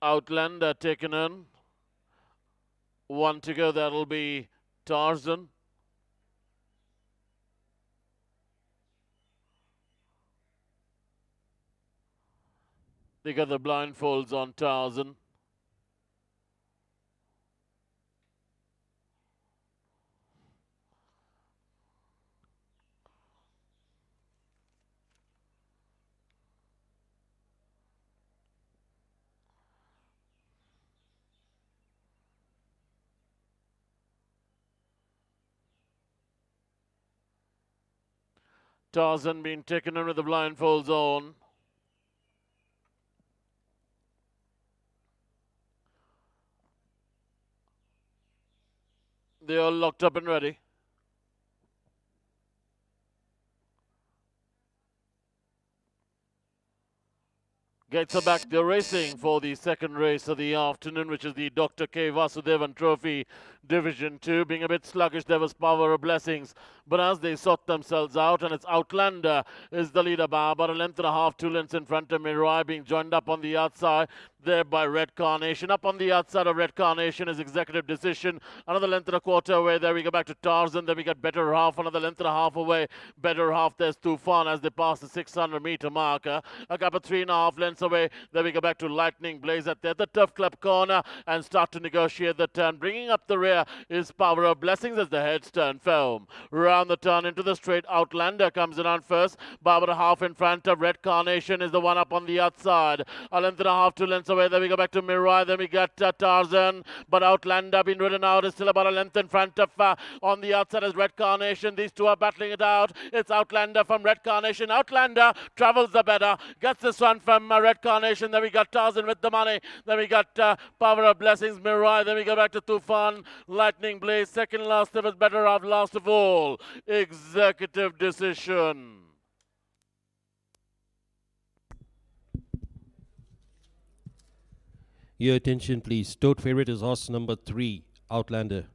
Outlander taken in. One to go, that'll be Tarzan. They got the blindfolds on Tarzan. Tarzan being taken in with the blindfolds on. They are locked up and ready. Gets her back. They're racing for the second race of the afternoon, which is the Dr. K. Vasudevan Trophy Division 2. Being a bit sluggish, there was Power of Blessings. But as they sort themselves out, and it's Outlander is the leader by about a length and a half, 2 lengths in front of Mirai, being joined up on the outside there by Red Carnation. Up on the outside of Red Carnation is Executive Decision. Another length and a quarter away. There we go back to Tarzan. Then we got Better Half. Another length and a half away. Better Half. There's Tufan as they pass the 600-meter marker. A couple of 3.5 lengths away. Then we go back to Lightning Blaze at the Turf Club corner and start to negotiate the turn. Bringing up the rear is Power of Blessings as the heads turn film. Round the turn into the straight. Outlander comes in on first. By about a half in front of Red Carnation is the one up on the outside. A length and a half, 2 lengths away. Then we go back to Mirai. Then we got Tarzan. But Outlander been ridden out is still about a length in front of on the outside is Red Carnation. These two are battling it out. It's Outlander from Red Carnation. Outlander travels the better. Gets this one from Red Carnation. Then we got Tarzan with the money. Then we got Power of Blessings, Mirai. Then we go back to Tufan, Lightning Blaze. Second last, it was Better Off last of all. Executive Decision. Your attention, please. Tote favorite is horse number 3, Outlander.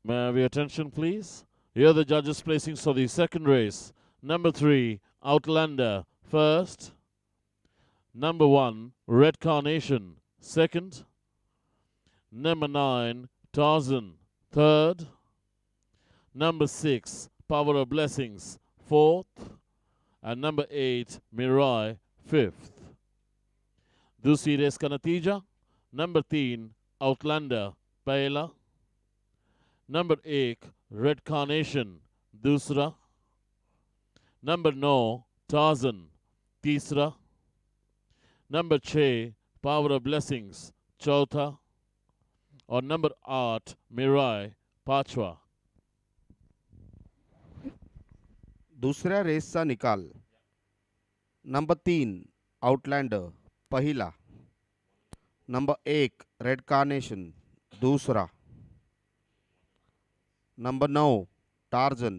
May I have your attention, please? Here are the judges' placings for the second race. Number 3, Outlander, first. Number 1, Red Carnation, second. Number 9, Tarzan, third. Number 6, Power of Blessings, fourth. And number 8, Mirai, fifth. दूसरी race का नतीजा number 3, Outlander, पहला. Number 1, Red Carnation, दूसरा. Number 9, Tarzan, तीसरा. Number 6, Power of Blessings, चौथा. और number 8, Mirai, पांचवा. दुसऱ्या रेसचा निकाल. नंबर 3 आउटलँडर पहिला. नंबर 1 रेड कार्नेशन दूसरा. नंबर 9 टार्जन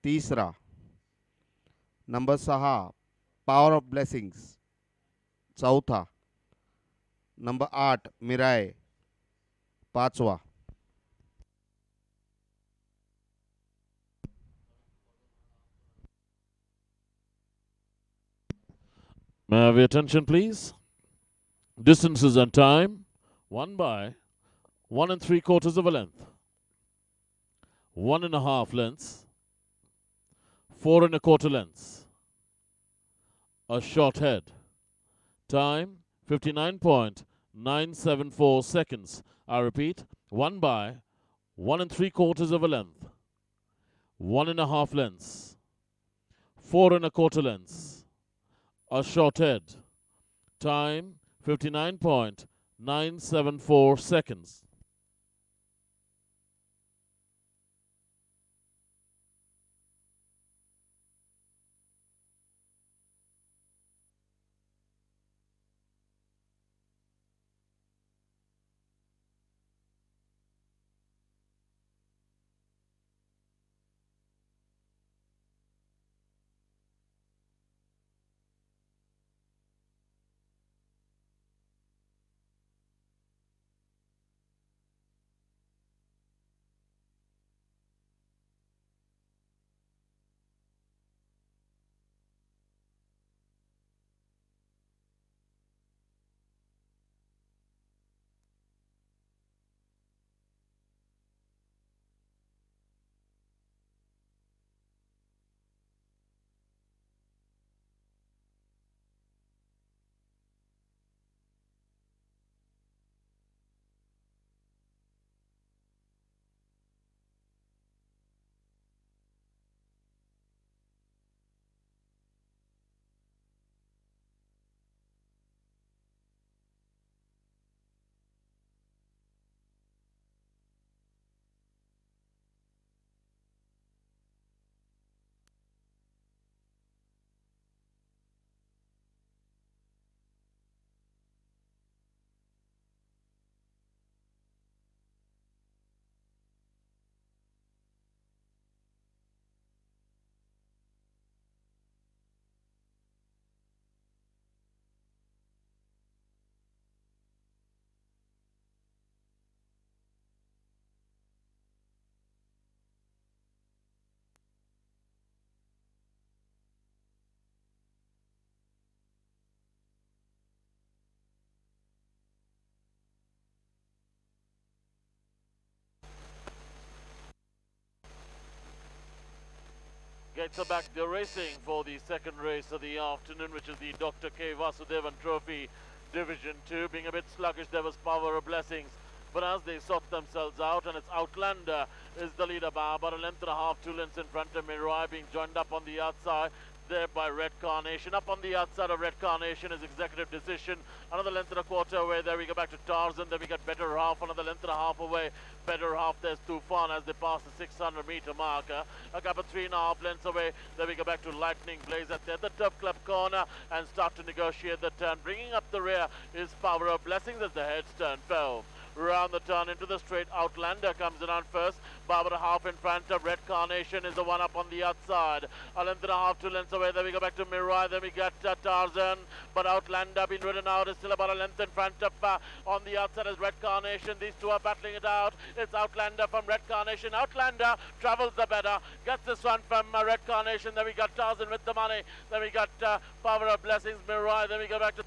तीसरा. नंबर 6 पॉवर ऑफ ब्लेसिंग्स चौथा. Number 8 मिराय 5वा. May I have your attention, please? Distances and time. 1 by 1 3/4 of a length. 1.5 lengths. 4 1/4 lengths. A short head. Time 59.974 seconds. I repeat, 1 by 1 3/4 of a length. 1.5 lengths. 4 1/4 lengths. A short head. Time 59.974 seconds. Gets her back to racing for the second race of the afternoon, which is the Dr. K. Vasudevan Trophy Division 2. Being a bit sluggish, there was Power of Blessings. But as they sort themselves out, and it's Outlander is the leader by about a length and a half, 2 lengths in front of Mirai, being joined up on the outside there by Red Carnation. Up on the outside of Red Carnation is Executive Decision. Another length and a quarter away. There we go back to Tarzan. Then we got Better Half. Another length and a half away. Better Half. There's Tufan as they pass the 600-meter marker. A couple of 3.5 lengths away. Then we go back to Lightning Blaze at the Turf Club corner and start to negotiate the turn. Bringing up the rear is Power of Blessings as the heads turn fell. Round the turn into the straight, Outlander comes in on first. Barbara half in front of Red Carnation is the one up on the outside. A length and a half, 2 lengths away. Then we go back to Mirai. Then we got Tarzan. But Outlander been ridden out is still about a length in front of on the outside is Red Carnation. These two are battling it out. It's Outlander from Red Carnation. Outlander travels the better. Gets this one from Red Carnation. Then we got Tarzan with the money. Then we got Power of Blessings, Mirai. Then we go back to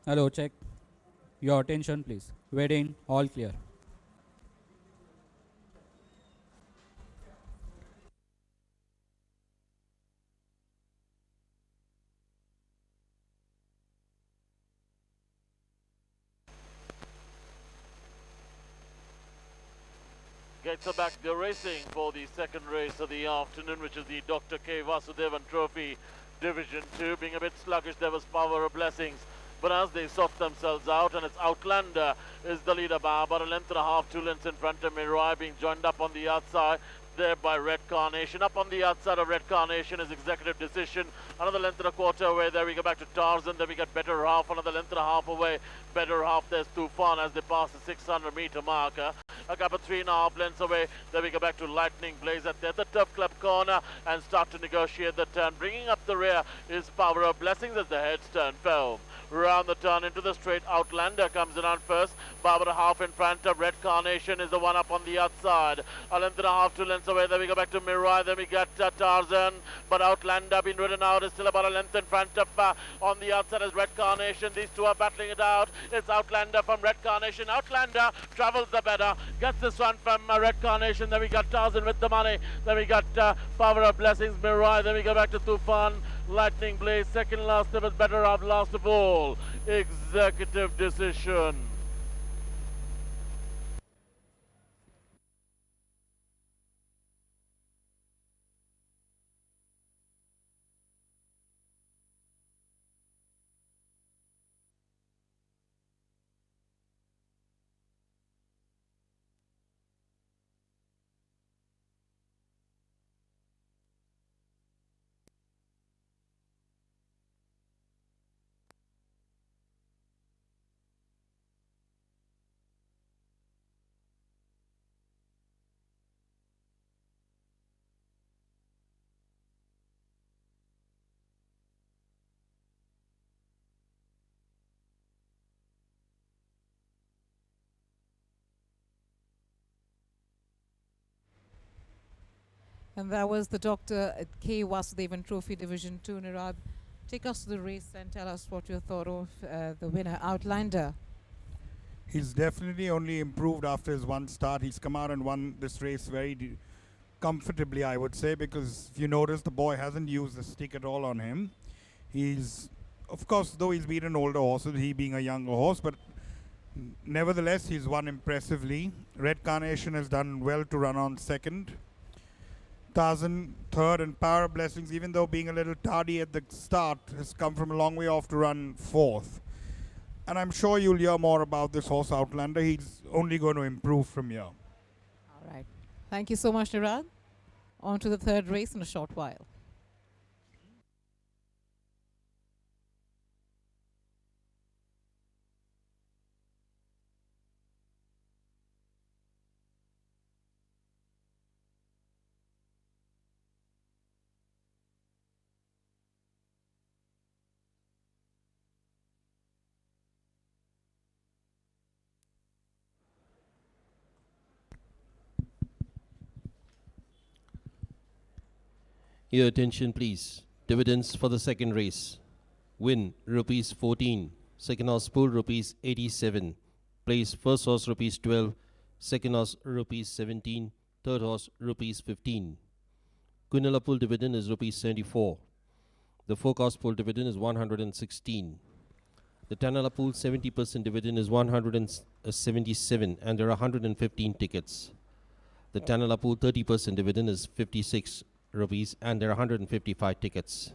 Hello, check. Your attention, please. Wedding, all clear. Gets her back to racing for the second race of the afternoon, which is the Dr. K. Vasudevan Trophy Division 2. Being a bit sluggish, there was Power of Blessings. But as they sort themselves out, and it's Outlander is the leader by about a length and a half, 2 lengths in front of Mirai, being joined up on the outside there by Red Carnation. Up on the outside of Red Carnation is Executive Decision. Another length and a quarter away. There we go back to Tarzan. Then we got Better Half. Another length and a half away. Better Half. There's Tufan as they pass the 600-meter marker. A gap of 3.5 lengths away. Then we go back to Lightning Blaze at the Turf Club corner and start to negotiate the turn. Bringing up the rear is Power of Blessings as the heads turn film. Round the turn into the straight, Outlander comes in on first. Barbara half in front of Red Carnation is the one up on the outside. A length and a half, 2 lengths away. Then we go back to Mirai. Then we got Tarzan. But Outlander being ridden out is still about a length in front of on the outside is Red Carnation. These two are battling it out. It's Outlander from Red Carnation. Outlander travels the better. Gets this one from Red Carnation. Then we got Tarzan with the money. Then we got Power of Blessings, Mirai. Then we go back to Tufan. Lightning Blaze, second last, it was Better Half last of all. Executive Decision. And that was the Dr. K. Vasudevan Trophy Division 2. Nirad, take us to the race and tell us what you thought of the winner, Outlander. He's definitely only improved after his one start. He's come out and won this race very comfortably, I would say, because if you notice, the boy hasn't used the stick at all on him. He's, of course, though he's beaten older horses, he being a younger horse, but nevertheless, he's won impressively. Red Carnation has done well to run on second. Tarzan third, and Power of Blessings, even though being a little tardy at the start, has come from a long way off to run fourth. And I'm sure you'll hear more about this horse, Outlander. He's only going to improve from here. All right. Thank you so much, Nirad. On to the third race in a short while. Your attention, please. Dividends for the second race. Win, rupees 14. Second horse pool, rupees 87. Place, first horse, rupees 12. Second horse, rupees 17. Third horse, rupees 15. Quinella pool dividend is rupees 74. The forecast pool dividend is 116. The Tanala pool 70% dividend is 177, and there are 115 tickets. The Tanala pool 30% dividend is 56 rupees, and there are 155 tickets.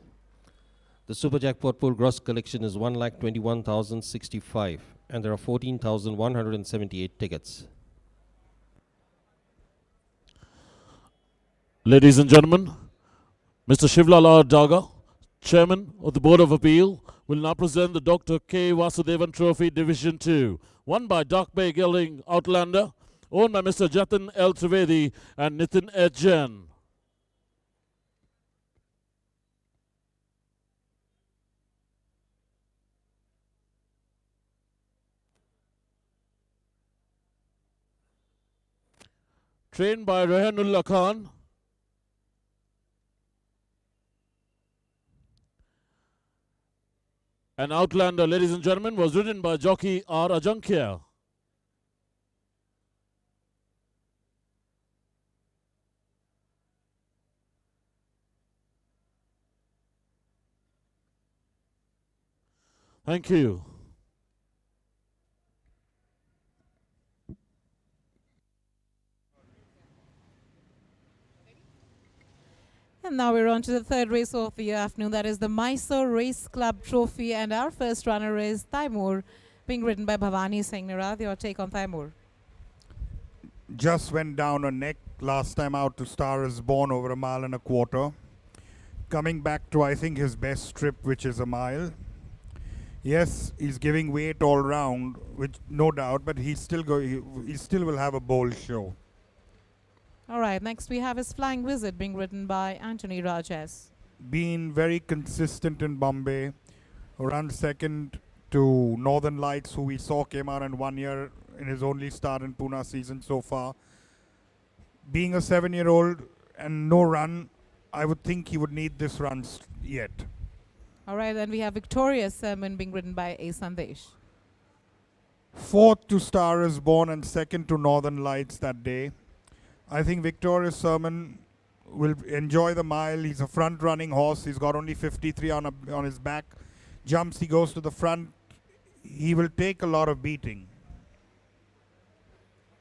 The Super Jackpot pool gross collection is 1,21,065, and there are 14,178 tickets. Ladies and gentlemen, Mr. Shivlal Daga, Chairman of the Board of Appeal, will now present the Dr. K. Vasudevan Trophy Division 2, won by Dark Bay Gelding Outlander, owned by Mr. Jatin L. Trivedi and Nitin H. Jain. Trained by Rehanullah Khan. And Outlander, ladies and gentlemen, was ridden by jockey R. Ajankya. Thank you. And now we're on to the third race of the afternoon. That is the Mysore Race Club Trophy. And our first runner is Taimur, being ridden by Bhavani Singh. Nirad, your take on Taimur? Just went down a neck last time out to Star is Born over a mile and a quarter. Coming back to, I think, his best strip, which is a mile. Yes, he's giving weight all round, which no doubt, but he still will have a bold show. All right, next we have his Flying Wizard, being ridden by Anthony Rajas. Been very consistent in Bombay. Run second to Northern Lights, who we saw came out in 1 year in his only start in Pune season so far. Being a 7-year-old and no run, I would think he would need this run yet. All right, then we have Victorious Sermon, being ridden by A. Sandesh. Fourth to Star is Born and second to Northern Lights that day. I think Victorious Sermon will enjoy the mile. He's a front-running horse. He's got only 53 on his back. Jumps, he goes to the front. He will take a lot of beating.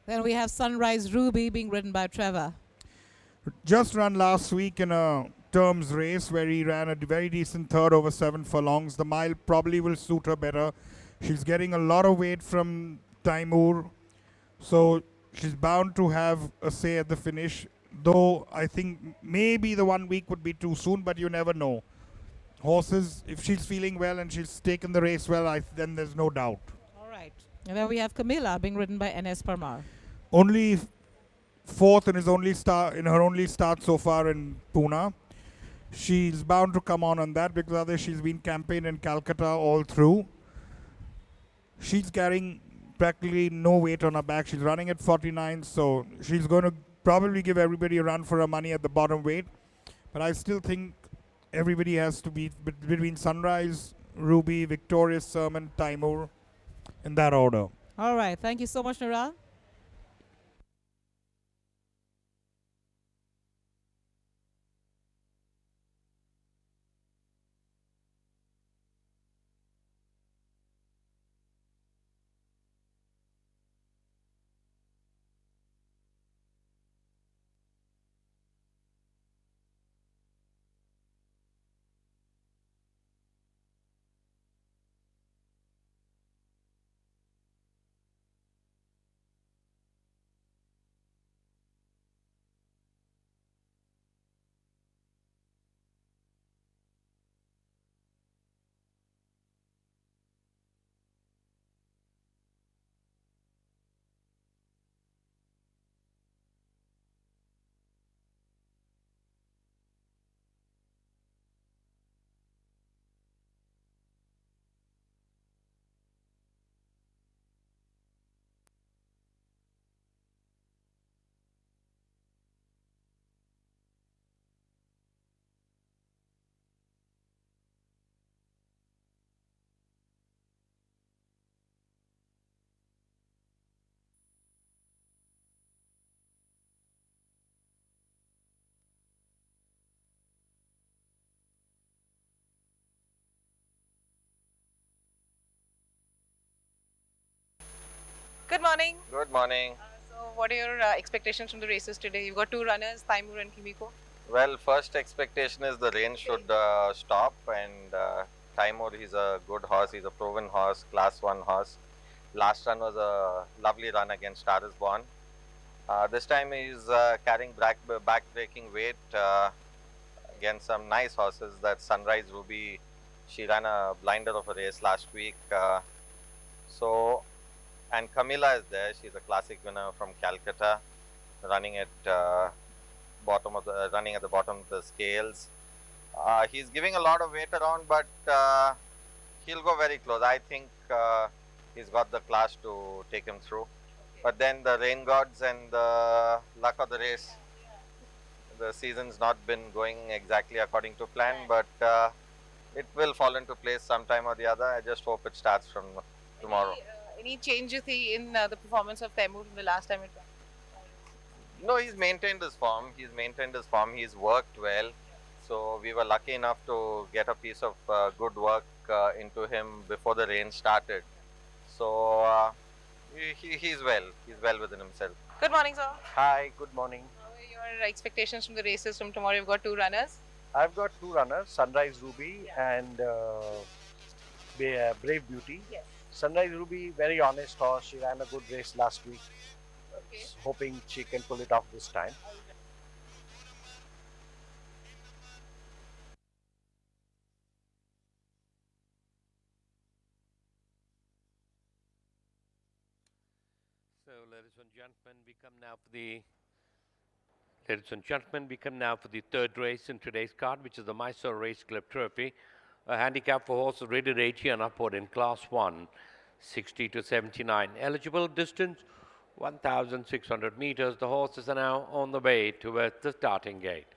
Then we have Sunrise Ruby, being ridden by Trevor. Just ran last week in a terms race where he ran a very decent third over 7 furlongs. The mile probably will suit her better. She's getting a lot of weight from Taimur, so she's bound to have a say at the finish, though I think maybe the 1 week would be too soon, but you never know. Horses, if she's feeling well and she's taken the race well, then there's no doubt. All right. And then we have Camilla, being ridden by N.S. Parmar. Only fourth in her only start so far in Pune. She's bound to come on that because otherwise she's been campaigned in Calcutta all through. She's carrying practically no weight on her back. She's running at 49, so she's going to probably give everybody a run for her money at the bottom weight. But I still think everybody has to be between Sunrise, Ruby, Victorious Sermon, Taimur, in that order. All right. Thank you so much, Nirad. Good morning. Good morning. So, what are your expectations from the races today? You've got two runners, Taimur and Kimiko. Well, first expectation is the rain should stop, and Taimur, he's a good horse. He's a proven horse, class 1 horse. Last run was a lovely run against Star is Born. This time he's carrying back-breaking weight against some nice horses. That Sunrise Ruby, she ran a blinder of a race last week. And Camilla is there. She's a classic winner from Calcutta, running at the bottom of the scales. He's giving a lot of weight around, but he'll go very close. I think he's got the class to take him through. But then the rain gods and the luck of the race, the season's not been going exactly according to plan. But it will fall into place sometime or the other. I just hope it starts from tomorrow. Any change you see in the performance of Taimur from the last time it ran? No, he's maintained his form. He's worked well. So we were lucky enough to get a piece of good work into him before the rain started. So he's well. He's well within himself. Good morning, sir. Hi, good morning. How are your expectations from the races from tomorrow? You've got two runners. I've got two runners, Sunrise Ruby and Brave Beauty. Yes. Sunrise Ruby, very honest horse. She ran a good race last week. Okay. Hoping she can pull it off this time. So, ladies and gentlemen, we come now for the third race in today's card, which is the Mysore Race Club Trophy. A handicap for horses rated 80 and upward in Class 1, 60 to 79. Eligible distance, 1,600 meters. The horses are now on the way towards the starting gate.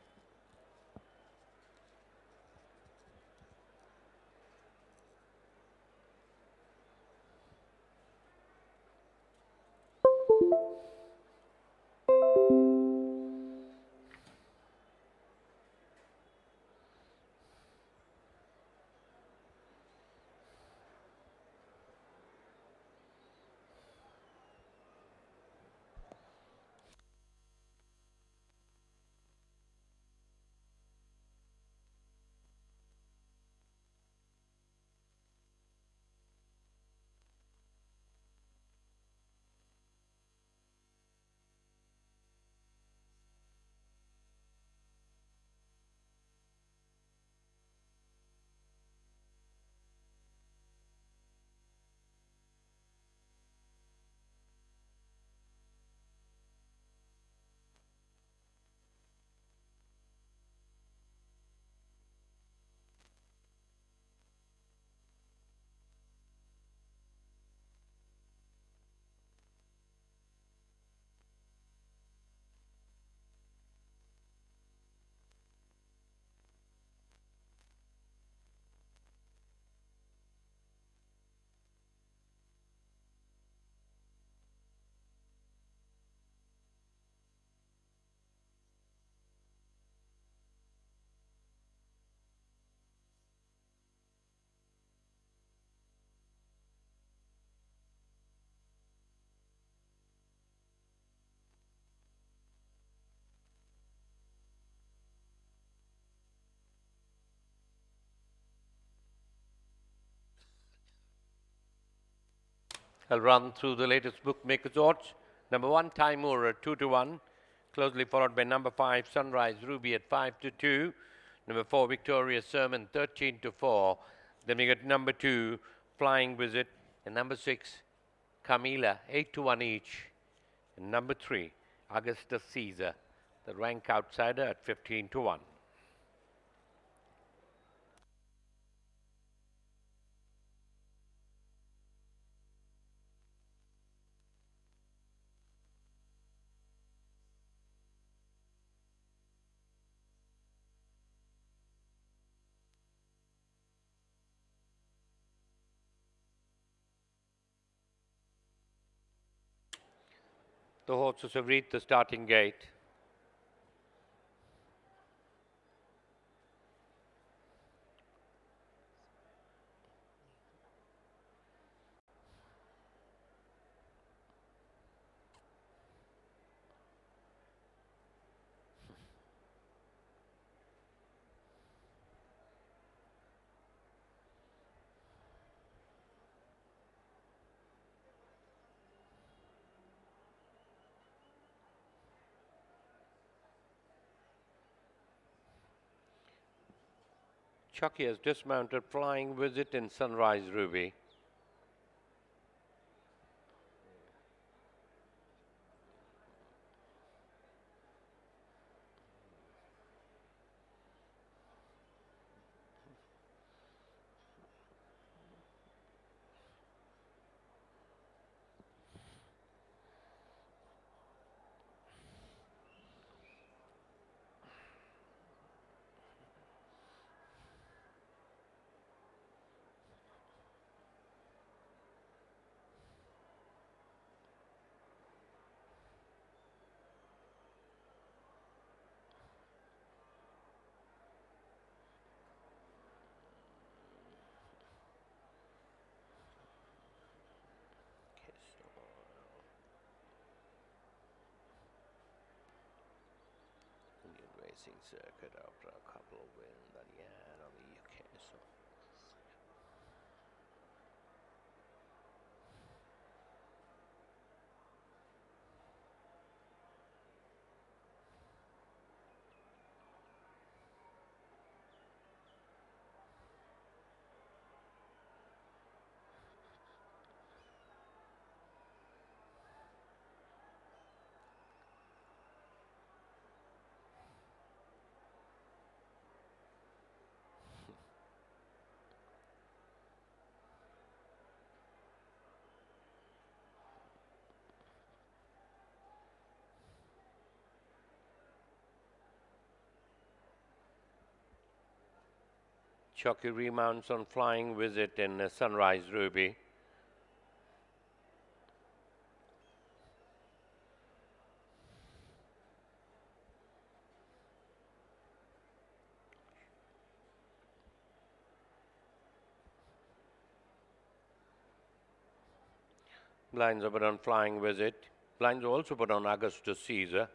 I'll run through the latest bookmakers' odds. Number 1, Timur at 2 to 1, closely followed by number 5, Sunrise Ruby at 5 to 2. Number 4, Victoria Sermon 13 to 4. Then we get number 2, Flying Visit, and number 6, Camila 8 to 1 each. And number 3, Augustus Caesar, the rank outsider at 15 to 1. The horses have reached the starting gate. Chucky has dismounted Flying Visit in Sunrise Ruby. racing circuit after a couple of wins that he had on the UK. So Chucky remounts on Flying Visit in Sunrise Ruby. Blinds are put on Flying Visit. Blinds are also put on Augustus Caesar.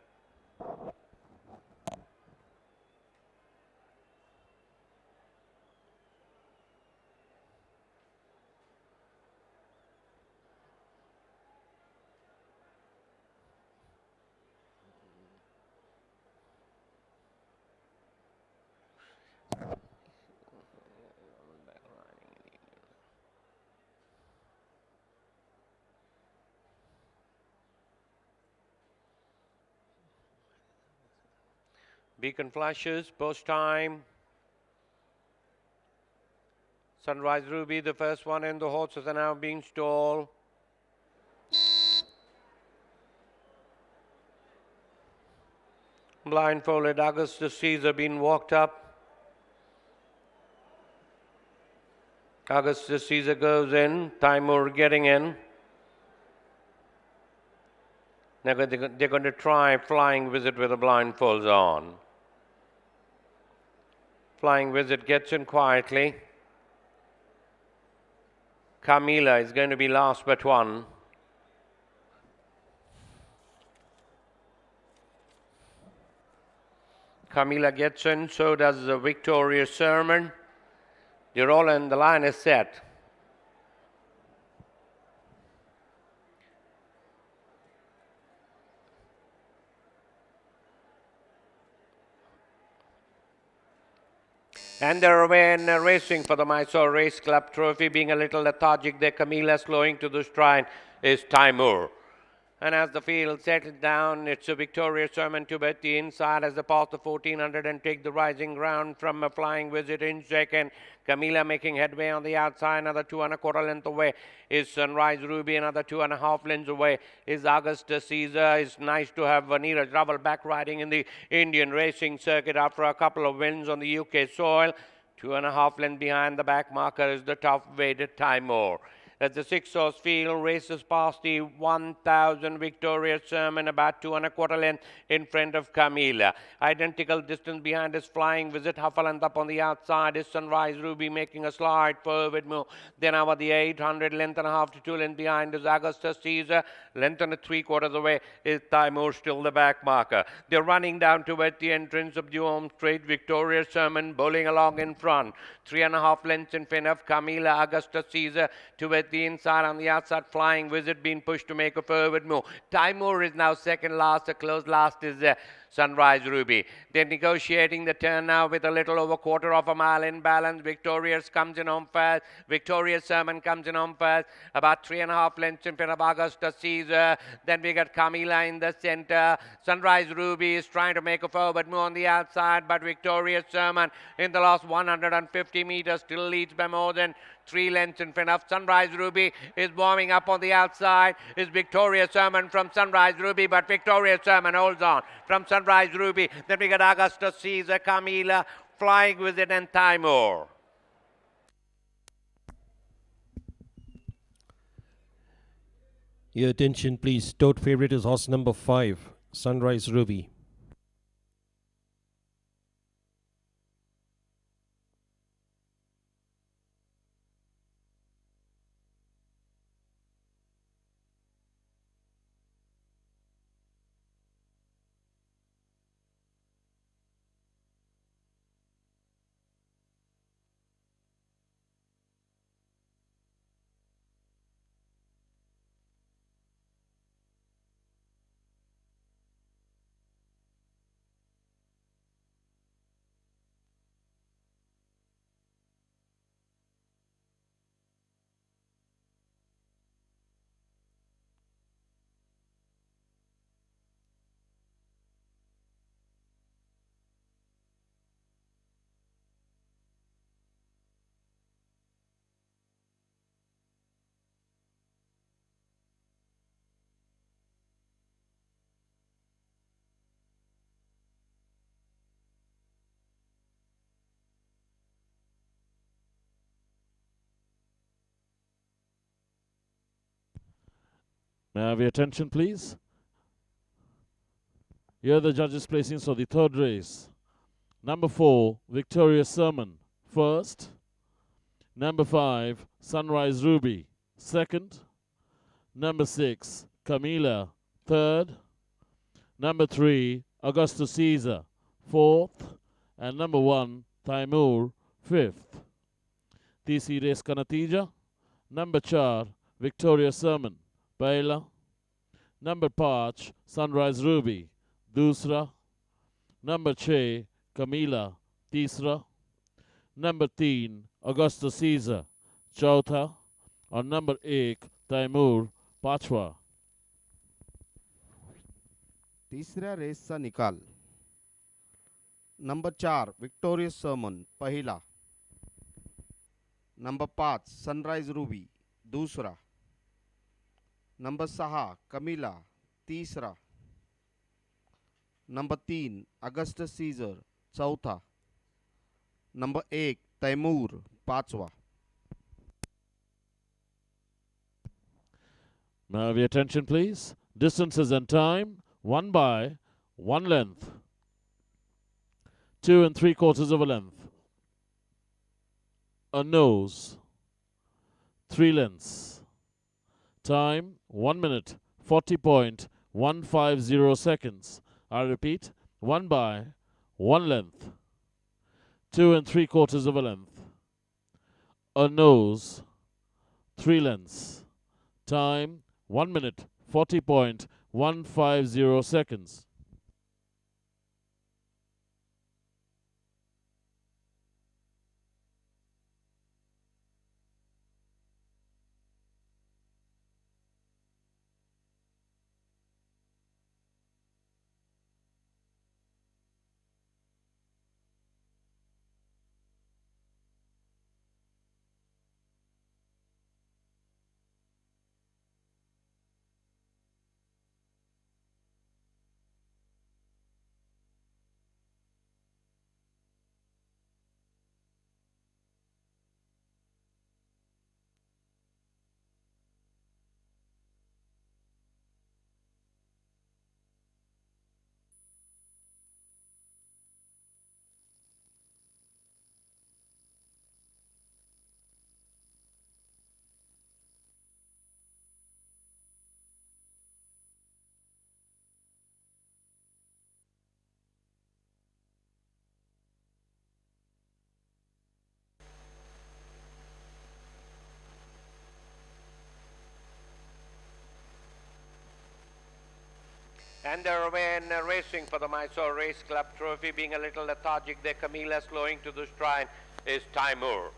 Beacon flashes, post time. Sunrise Ruby, the first one, and the horses are now being stalled. Blindfolded Augustus Caesar being walked up. Augustus Caesar goes in, Timur getting in. They're going to try Flying Visit with the blindfolds on. Flying Visit gets in quietly. Camila is going to be last but one. Camila gets in, so does the Victorious Sermon. They're all in, the line is set. And they're away and racing for the Mysore Race Club trophy, being a little lethargic there. Camila slowing to the stride is Timur. And as the field settles down, it's a Victorious Sermon to bet the inside as they pass the 1400 and take the rising ground from a Flying Visit in second. Camila making headway on the outside, another 2 1/4 length away is Sunrise Ruby, another 2 1/2 lengths away is Augustus Caesar. It's nice to have Neeraj Raval back riding in the Indian racing circuit after a couple of wins on the UK soil. 2 1/2 lengths behind the back marker is the tough weighted Timor. As the 6-horse field races past the 1000 Victorious Sermon, about 2 1/4 length in front of Camila. Identical distance behind is Flying Visit. Half a length up on the outside is Sunrise Ruby making a slide forward move. Then over the 800, length and a half to 2 lengths behind is Augustus Caesar. Length and a 3/4 away is Timur, still the back marker. They're running down toward the entrance of the home straight. Victorious Sermon bowling along in front. 3 1/2 lengths in front of Camila. Augustus Caesar toward the inside, on the outside Flying Visit being pushed to make a forward move. Timur is now second last. A close last is Sunrise Ruby. They're negotiating the turn now with a little over 1/4 mile in balance. Victorious comes in on first. Victorious Sermon comes in on first. About 3 1/2 lengths in front of Augustus Caesar. Then we got Camila in the center. Sunrise Ruby is trying to make a forward move on the outside, but Victorious Sermon in the last 150 meters still leads by more than 3 lengths in front of Sunrise Ruby. Is warming up on the outside is Victorious Sermon from Sunrise Ruby, but Victorious Sermon holds on from Sunrise Ruby. Then we got Augustus Caesar, Camila, Flying Visit and Timur. Your attention please. Tote favorite is horse number 5, Sunrise Ruby. May I have your attention, please? Here are the judges' placings for the third race. Number 4, Victoria Sermon, first. Number 5, Sunrise Ruby, second. Number 6, Camila, third. Number 3, Augusta Caesar, fourth. And number 1, Taimur, fifth. तीसरी race का नतीजा number 4 Victoria sermon पहला, number 5 sunrise Ruby दूसरा, number 6 कमीला तीसरा, number 3 Agusta scissor चौथा और number 1 Taimur पांचवा। तीसरा रेसचा निकाल नंबर 4 विक्टोरियस सर्मन पहिला, नंबर 5 सनराइज रूबी दूसरा, नंबर 6 कमीला तीसरा, नंबर 3 अगस्ट सीजर चौथा, नंबर 1 तैमूर पांचवा। May I have your attention, please? Distances and time, 1 by 1 length. 2 3/4 of a length. A nose, 3 lengths. Time, 1 minute, 40.150 seconds. I repeat, 1 by 1 length. 2 3/4 of a length. A nose, 3 lengths. Time, 1 minute, 40.150 seconds. And they're away and racing for the Mysore Race Club trophy, being a little lethargic there. Camila slowing to the stride is Taimur.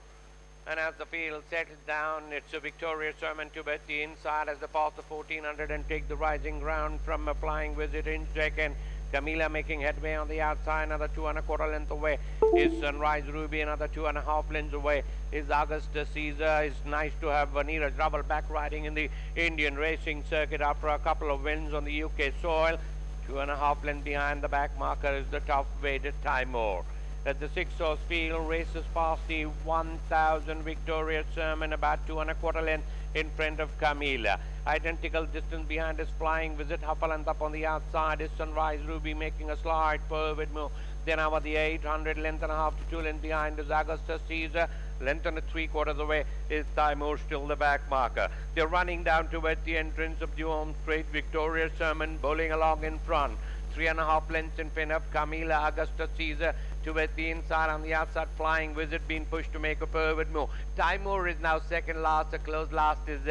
And as the field settles down, it's a victorious Sermon to bet the inside as they pass the 1400 and take the rising ground from a flying visit in second. Camila making headway on the outside, another 2 1/4 length away is Sunrise Ruby, another 2 1/2 lengths away is Augusta Caesar. It's nice to have Vanira double back riding in the Indian racing circuit after a couple of wins on the UK soil. 2 1/2 lengths behind the back marker is the tough weighted Timor. At the 6-horse field, races past the 1000 Victoria Sermon, about 2 1/4 lengths in front of Camila. Identical distance behind is Flying Visit. Half a length up on the outside is Sunrise Ruby making a slight forward move. Then over the 800, length and a half to 2 lengths behind is Augusta Caesar. Length and a 3/4 away is Timor, still the back marker. They're running down towards the entrance of the home straight. Victoria Sermon bowling along in front. 3 1/2 lengths in front of Camila. Augusta Caesar towards the inside, on the outside Flying Visit being pushed to make a forward move. Timor is now second last. The close last is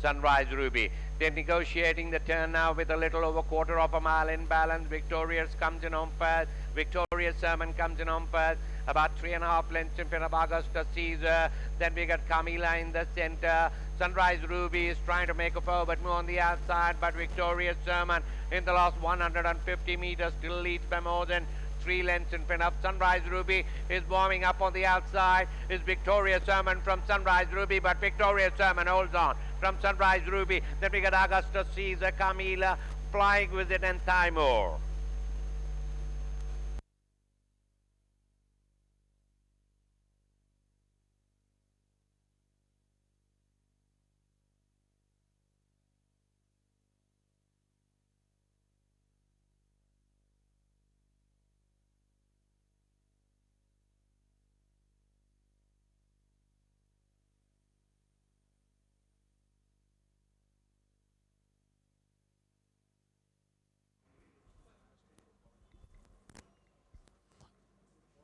Sunrise Ruby. They're negotiating the turn now with a little over 1/4 of a mile in balance. Victorious comes in on first. Victoria Sermon comes in on first. About 3 1/2 lengths in front of Augusta Caesar. Then we got Camila in the center. Sunrise Ruby is trying to make a forward move on the outside, but Victoria Sermon in the last 150 meters still leads by more than 3 lengths in front of Sunrise Ruby. Is warming up on the outside is Victoria Sermon from Sunrise Ruby, but Victoria Sermon holds on from Sunrise Ruby. Then we got Augusta Caesar, Camila, Flying Visit and Timor.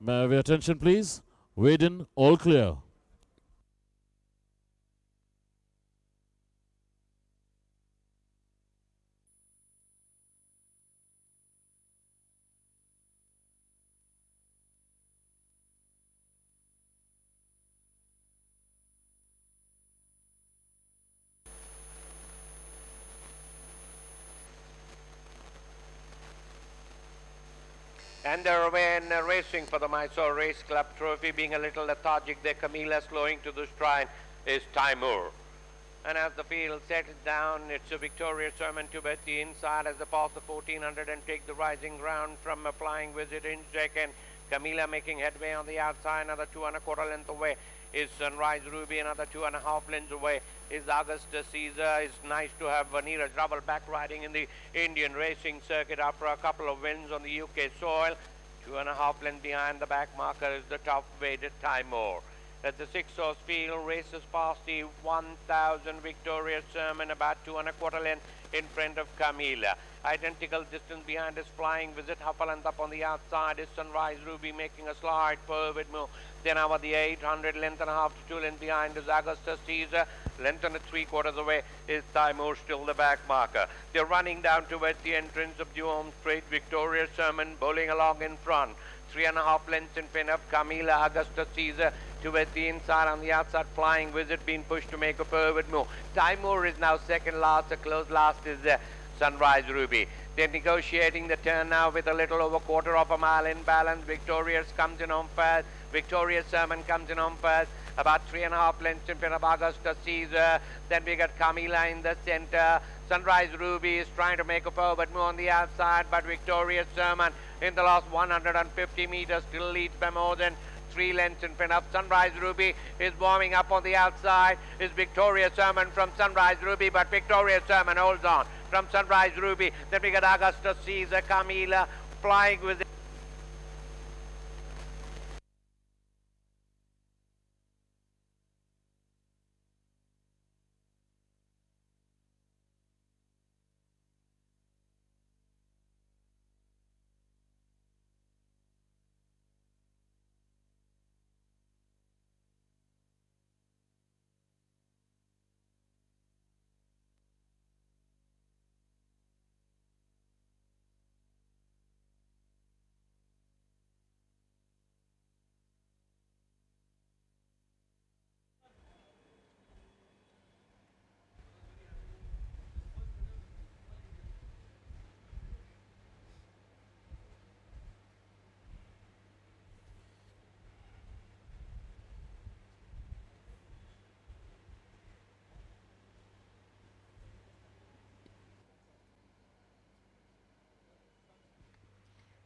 May I have your attention, please? Weighed in, all clear. And they're away and racing for the Mysore Race Club trophy, being a little lethargic there. Camila slowing to the stride is Timur. And as the field settles down, it's a victorious Sermon Tibet the inside as they pass the 1400 and take the rising ground from a flying visit in second. Camila making headway on the outside, another 2¼ length away is Sunrise Ruby, another 2½ lengths away is Augusta Caesar. It's nice to have Neeraj Raval back riding in the Indian racing circuit after a couple of wins on the UK soil. 2½ lengths behind the back marker is the top weighted Timor. At the 6-horse field, races past the 1000 victorious Sermon, about 2¼ lengths in front of Camila. Identical distance behind is Flying Visit, half a length up on the outside is Sunrise Ruby making a slight forward move. Then over the 800, length and a half to 2 lengths behind is Augusta Caesar. Length and 3/4 away is Timur, still the back marker. They're running down towards the entrance of the home straight. Victorious Sermon bowling along in front. 3½ lengths in front of Camila. Augusta Caesar towards the inside, on the outside Flying Visit being pushed to make a forward move. Timur is now second last, a close last is Sunrise Ruby. They're negotiating the turn now with a little over 1/4 mile in balance. Victorious comes in on first. Victorious Sermon comes in on first. About 3½ lengths in front of Augusta Caesar. Then we got Camila in the center. Sunrise Ruby is trying to make a forward move on the outside, but Victorious Sermon in the last 150 meters still leads by more than 3 lengths in front of Sunrise Ruby. Is warming up on the outside is Victorious Sermon from Sunrise Ruby, but Victorious Sermon holds on from Sunrise Ruby. Then we got Augusta Caesar, Camila Flying with it.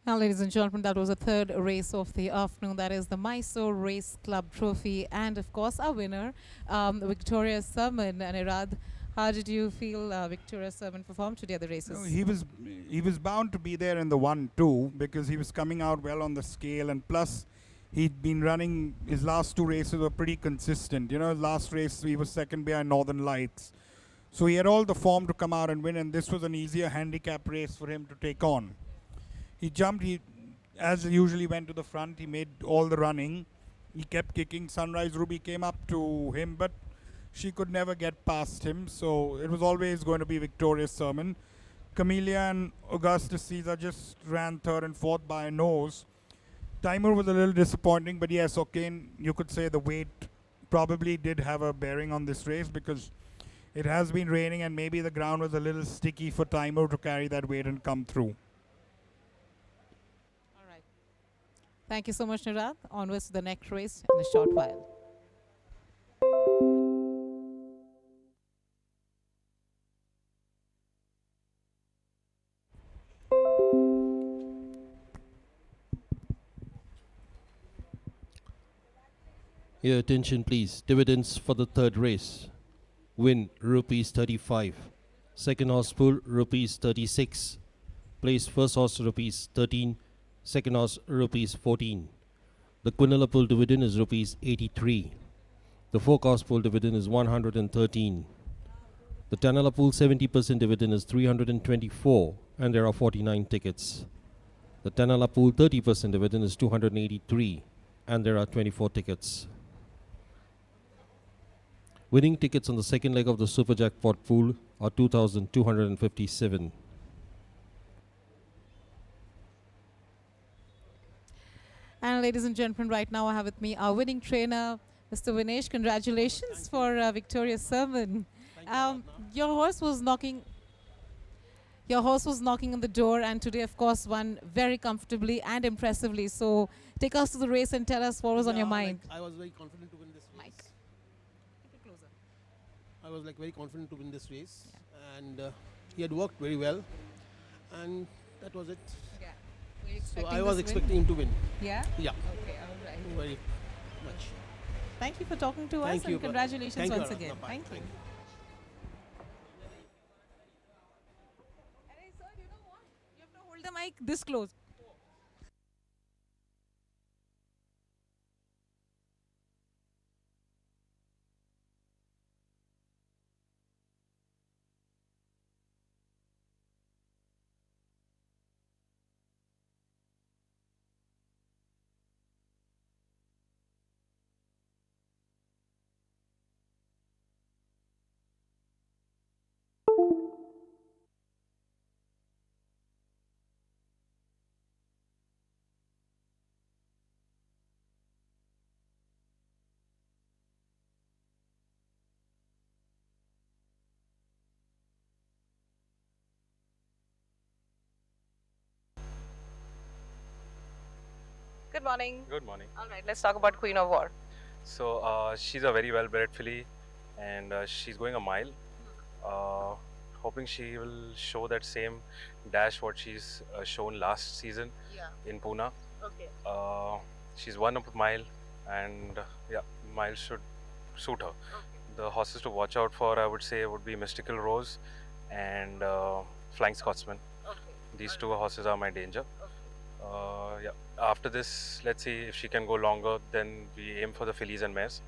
Now, ladies and gentlemen, that was the third race of the afternoon. That is the Mysore Race Club Trophy. And, of course, our winner, Victoria Sermon. And Irad, how did you feel Victoria Sermon performed today at the races? No, he was bound to be there in the 1-2 because he was coming out well on the scale, and plus he'd been running, his last 2 races were pretty consistent. You know, his last race he was second behind Northern Lights. So he had all the form to come out and win, and this was an easier handicap race for him to take on. He jumped, as usually went to the front, he made all the running. He kept kicking. Sunrise Ruby came up to him, but she could never get past him, so it was always going to be Victorious Sermon. Camellia and Augusta Caesar just ran third and fourth by a nose. Timur was a little disappointing, but yes, okay, you could say the weight probably did have a bearing on this race because it has been raining and maybe the ground was a little sticky for Timur to carry that weight and come through. Thank you so much, Nirad. Onwards to the next race in a short while. Your attention, please. Dividends for the third race. Win, rupees 35. Second horse pool, rupees 36. Place first horse, rupees 13. Second horse, rupees 14. The Quinella pool dividend is rupees 83. The forecast pool dividend is 113. The Tanala pool 70% dividend is 324, and there are 49 tickets. The Tanala pool 30% dividend is 283, and there are 24 tickets. Winning tickets on the second leg of the Super Jackpot pool are 2,257. And ladies and gentlemen, right now I have with me our winning trainer, Mr. Vinesh. Congratulations for victorious sermon. Your horse was knocking. Your horse was knocking on the door, and today, of course, won very comfortably and impressively. So, take us to the race and tell us what was on your mind. I was very confident to win this race. Mike, keep it closer. I was very confident to win this race, and he had worked very well, and that was it. Yeah. So I was expecting him to win. Yeah? Yeah. Okay, all right. Very much. Thank you for talking to Thank us, you, and congratulations thank you, once Aradhana. again. Bye. Thank you. Hold the mic this close. Good morning. Good morning. All right, let's talk about Queen of War. So she's a very well-bred filly, and she's going a mile. Hoping she will show that same dash what she's shown last season in Pune. Okay. She's won up a mile, and yeah, mile should suit her. The horses to watch out for, I would say, would be Mystical Rose and Flying Scotsman. These two horses are my danger. Yeah. After this, let's see if she can go longer. Then we aim for the fillies and mares,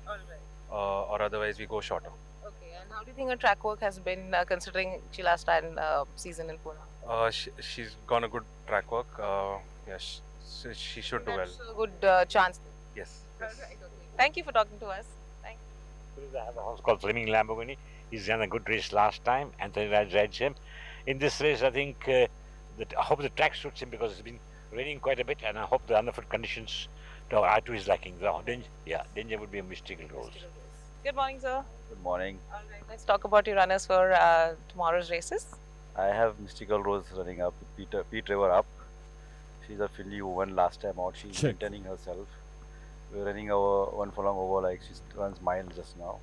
or otherwise we go shorter. Okay, and how do you think her track work has been considering she last ran season in Pune? She's gone a good track work. Yes, she should do well. That's a good chance. Yes. All right, okay. Thank you for talking to us. Thank you. I have a horse called Flaming Lamborghini. He's run a good race last time. Anthony rides him. In this race, I think I hope the track suits him because it's been raining quite a bit, and I hope the underfoot conditions are to his liking. Danger would be a Mystical Rose. Good morning, sir. Good morning. All right, let's talk about your runners for tomorrow's races. I have Mystical Rose running up, Pete River up. She's a filly who won last time out. She's maintaining herself. We're running our 1 furlong over, like she runs miles just now.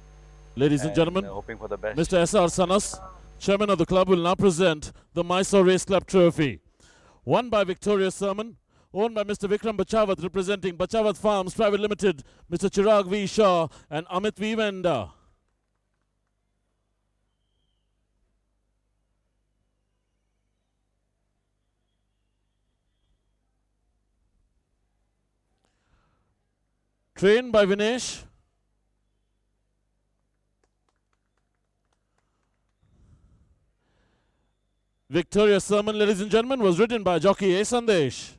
Ladies and gentlemen, hoping for the best. Mr. S.R. Sanas, chairman of the club, will now present the Mysore Race Club Trophy. Won by Victorious Sermon, owned by Mr. Vikram Bachawat, representing Bachawat Farms Private Limited, Mr. Chirag V. Shah and Amit V. Venda. Trained by Vinesh. Victorious Sermon, ladies and gentlemen, was written by jockey A. Sandesh.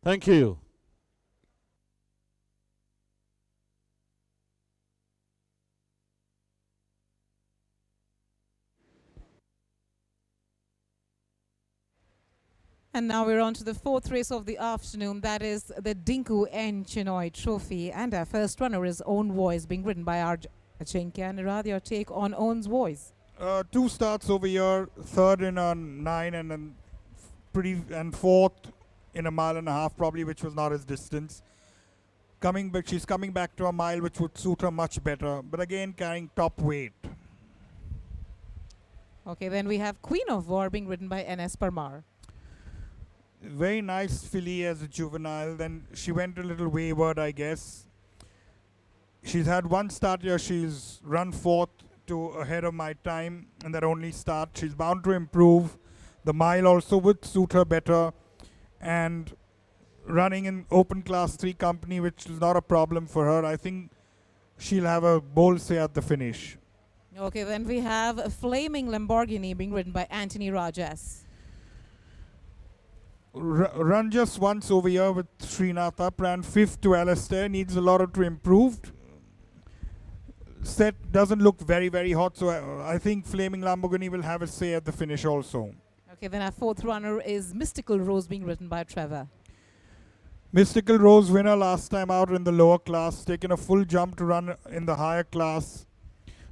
Thank you. And now we're on to the fourth race of the afternoon. That is the Dinku N. Chinoy Trophy. And our first runner is Own Voice, being ridden by our Ajinkya. And Rad, your take on Own's Voice? 2 starts over here, third in a 9 and then fourth in a mile and a half probably, which was not his distance. She's coming back to a mile which would suit her much better, but again carrying top weight. Okay, then we have Queen of War, being ridden by N.S. Parmar. Very nice filly as a juvenile. Then she went a little wayward, I guess. She's had 1 start here. She's run 4th to ahead of my time in that only start. She's bound to improve. The mile also would suit her better. And running in open class 3 company, which is not a problem for her. I think she'll have a bold say at the finish. Okay, then we have a Flaming Lamborghini being ridden by Anthony Rajas. Run just once over here with Srinath up, ran 5th to Alistair, needs a lot to improve. Set doesn't look very hot, so I think Flaming Lamborghini will have a say at the finish also. Okay, then our 4th runner is Mystical Rose being ridden by Trevor. Mystical Rose winner last time out in the lower class, taken a full jump to run in the higher class.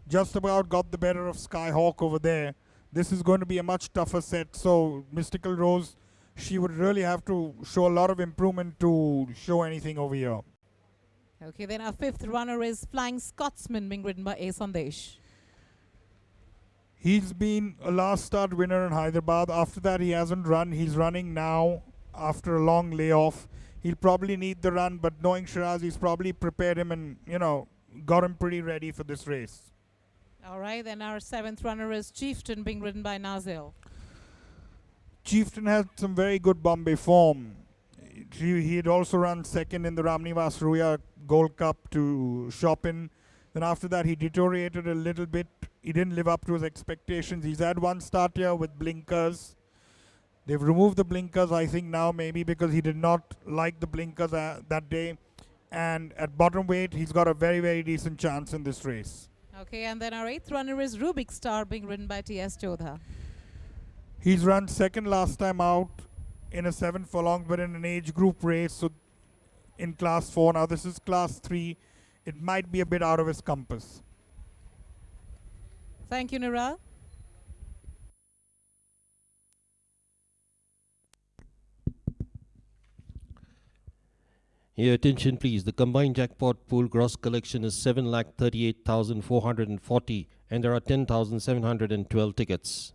Just about got the better of Skyhawk over there. This is going to be a much tougher set, so Mystical Rose, she would really have to show a lot of improvement to show anything over here. Okay, then our 5th runner is Flying Scotsman being ridden by A. Sandesh. He's been a last start winner in Hyderabad. After that, he hasn't run. He's running now after a long layoff. He'll probably need the run, but knowing Shiraz, he's probably prepared him and, got him pretty ready for this race. All right, then our 7th runner is Chieftain being ridden by Nazil. Chieftain had some very good Bombay form. He had also run 2nd in the Ramnivas Ruya Gold Cup to Chopin. Then after that, he deteriorated a little bit. He didn't live up to his expectations. He's had one start here with blinkers. They've removed the blinkers, I think, now maybe because he did not like the blinkers that day. And at bottom weight, he's got a very decent chance in this race. Okay, and then our 8th runner is Rubik Star being ridden by T.S. Jodha. He's run 2nd last time out in a 7 furlong, but in an age group race, so in class 4. Now this is class 3. It might be a bit out of his compass. Thank you, Niral. Your attention please, the combined jackpot pool gross collection is 7,38,440 and there are 10,712 tickets.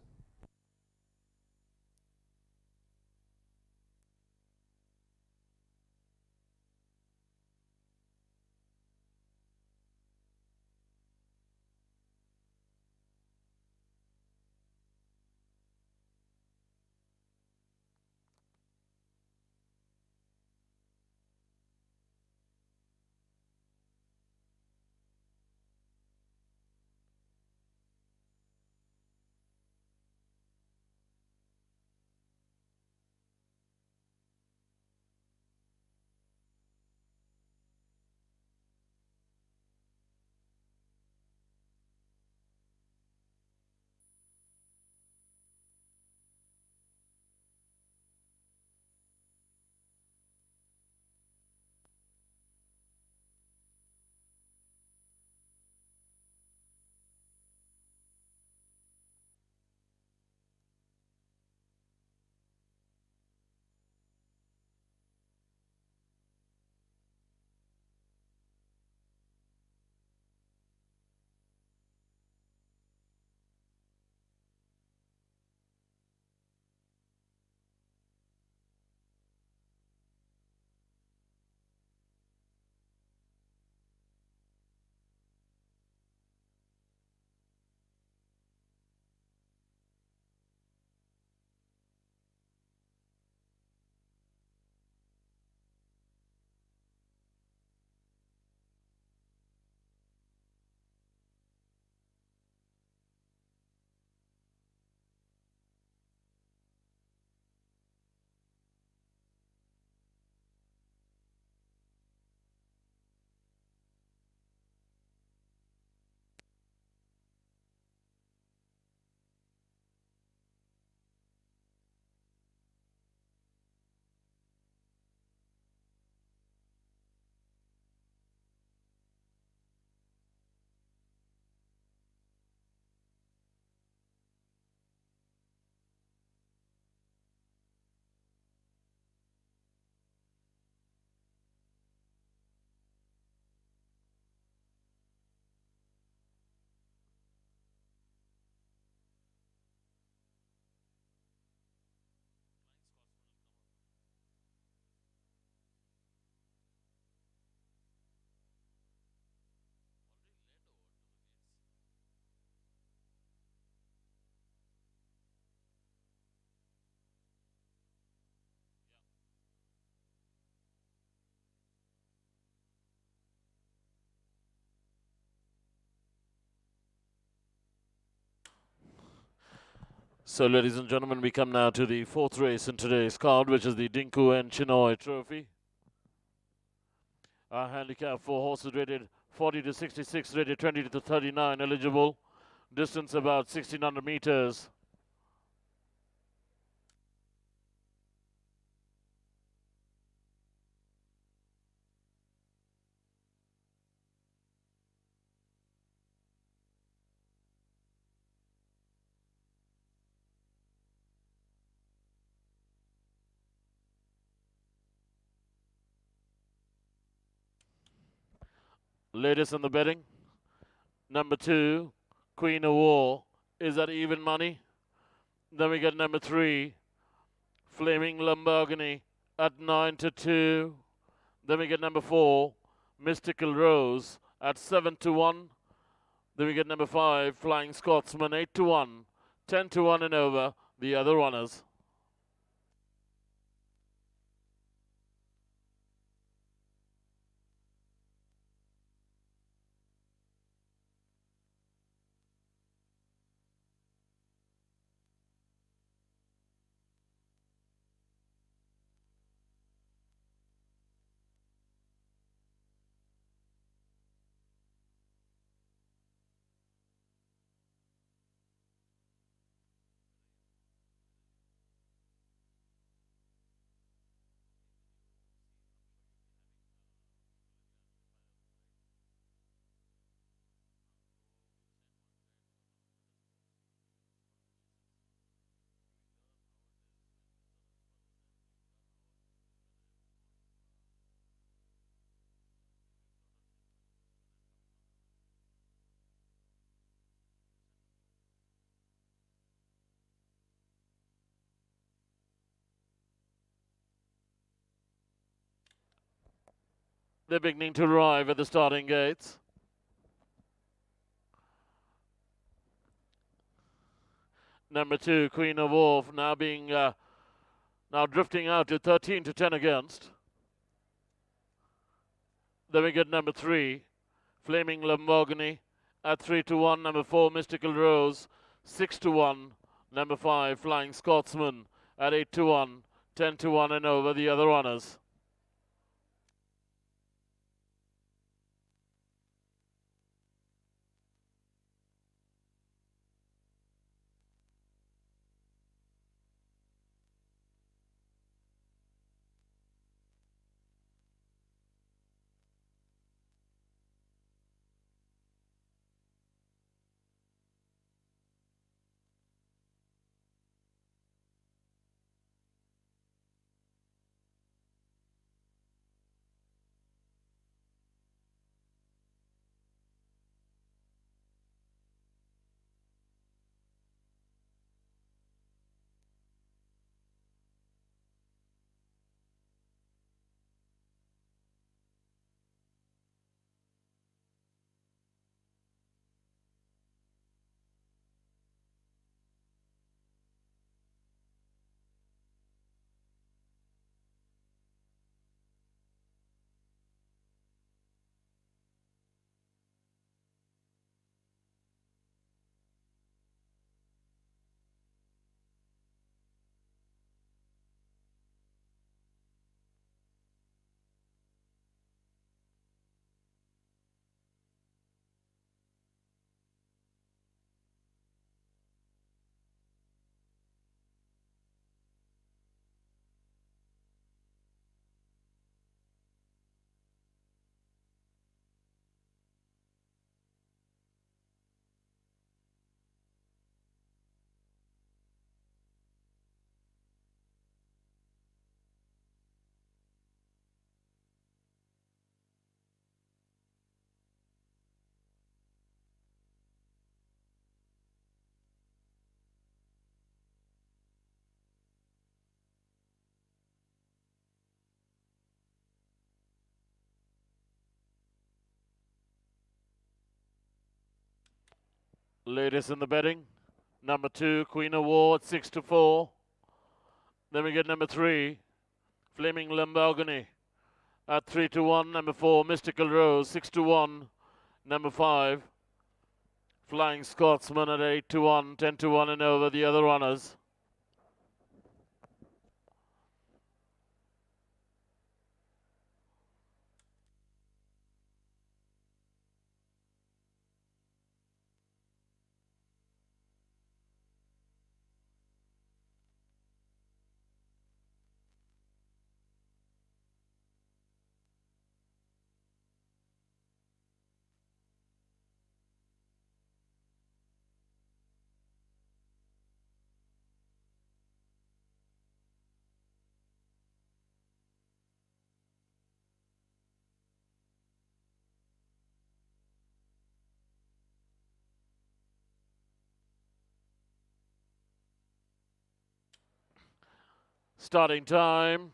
So, ladies and gentlemen, we come now to the fourth race in today's card, which is the Dinku and Chinoy Trophy. Our handicap for horses rated 40 to 66, rated 20 to 39, eligible. Distance about 1600 meters. Latest in the betting. Number 2, Queen of War, is at even money. Then we get number 3, Flaming Lamborghini, at 9 to 2. Then we get number 4, Mystical Rose, at 7 to 1. Then we get number 5, Flying Scotsman, 8 to 1. 10 to 1 and over, the other runners. They're beginning to arrive at the starting gates. Number 2, Queen of War, now being now drifting out to 13 to 10 against. Then we get number 3, Flaming Lamborghini, at 3 to 1. Number 4, Mystical Rose, 6 to 1. Number 5, Flying Scotsman, at 8 to 1. 10 to 1 and over, the other runners. Latest in the betting. Number 2, Queen of War, at 6 to 4. Then we get number 3, Flaming Lamborghini, at 3 to 1. Number 4, Mystical Rose, 6 to 1. Number 5, Flying Scotsman at 8-1, 10-1 and over the other runners. Starting time.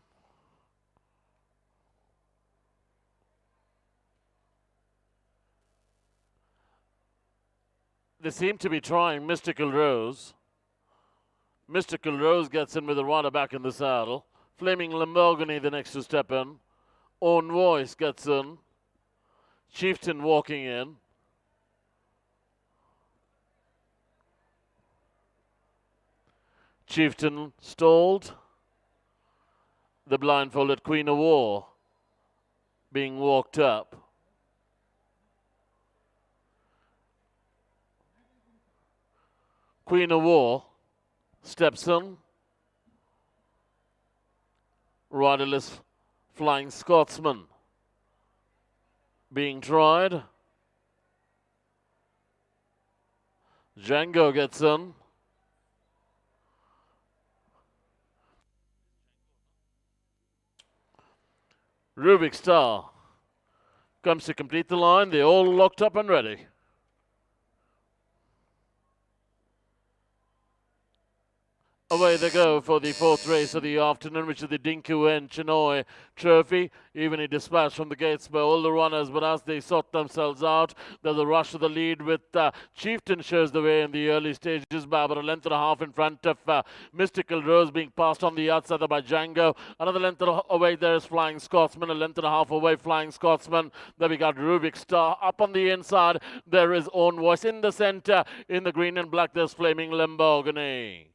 They seem to be trying Mystical Rose. Mystical Rose gets in with a rider back in the saddle. Flaming Lamborghini the next to step in. Own Voice gets in. Chieftain walking in. Chieftain stalled. The blindfolded Queen of War being walked up. Queen of War steps in. Riderless Flying Scotsman being tried. Django gets in. Rubik Star comes to complete the line. They're all locked up and ready. Away they go for the fourth race of the afternoon, which is the Dinku and Chinoy Trophy. Evenly dispatched from the gates by all the runners, but as they sort themselves out, there's a rush to the lead with Chieftain shows the way in the early stages by about a length and a half in front of Mystical Rose, being passed on the outside by Django. Another length away there is Flying Scotsman, a length and a half away Flying Scotsman. Then we got Rubik Star up on the inside. There is Own Voice in the center. In the green and black, there's Flaming Lamborghini.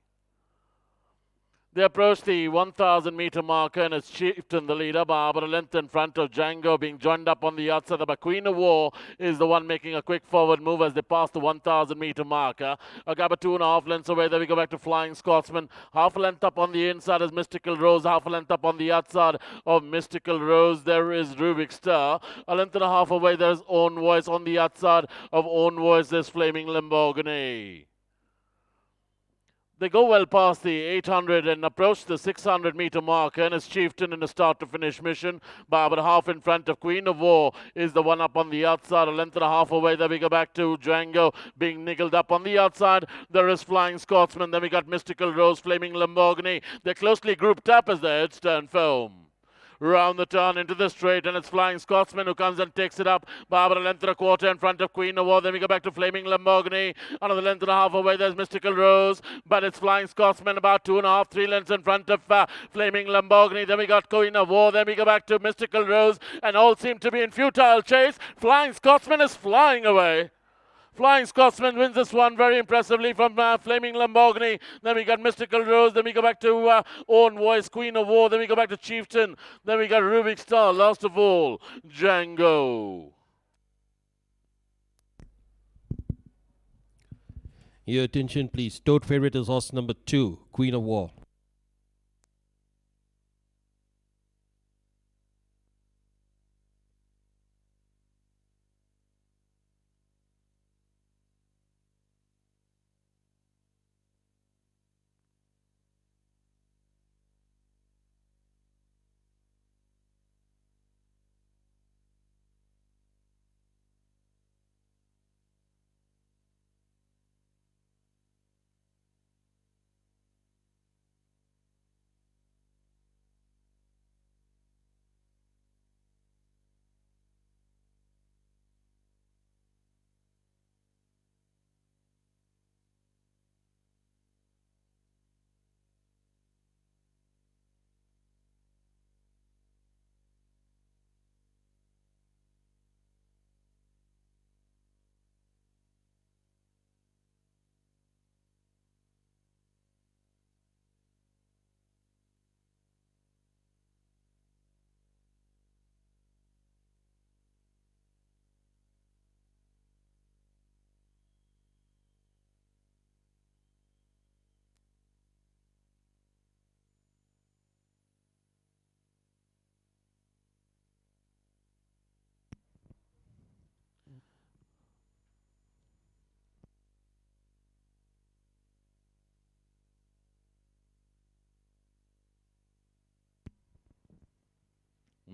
They approach the 1,000 meter marker and it's Chieftain, the leader, by about a length in front of Django, being joined up on the outside. The Queen of War is the one making a quick forward move as they pass the 1,000 meter marker. A gap of 2.5 lengths away. There we go back to Flying Scotsman. Half a length up on the inside is Mystical Rose. Half a length up on the outside of Mystical Rose. There is Rubik Star. A length and a half away. There's Own Voice. On the outside of Own Voice, there's Flaming Lamborghini. They go well past the 800 and approach the 600 meter marker, and it's Chieftain in a start to finish mission by about half in front of Queen of War is the one up on the outside, a length and a half away. Then we go back to Django being niggled up on the outside. There is Flying Scotsman. Then we got Mystical Rose, Flaming Lamborghini. They're closely grouped up as their heads turn foam. Round the turn into the straight, and it's Flying Scotsman who comes and takes it up by about a length and a quarter in front of Queen of War. Then we go back to Flaming Lamborghini. Another length and a half away, there's Mystical Rose, but it's Flying Scotsman about 2.5, 3 lengths in front of Flaming Lamborghini. Then we got Queen of War. Then we go back to Mystical Rose, and all seem to be in futile chase. Flying Scotsman is flying away. Flying Scotsman wins this one very impressively from Flaming Lamborghini. Then we got Mystical Rose. Then we go back to Own Voice, Queen of War. Then we go back to Chieftain. Then we got Rubik Star. Last of all, Django. Your attention, please. Tote favorite is horse number 2, Queen of War.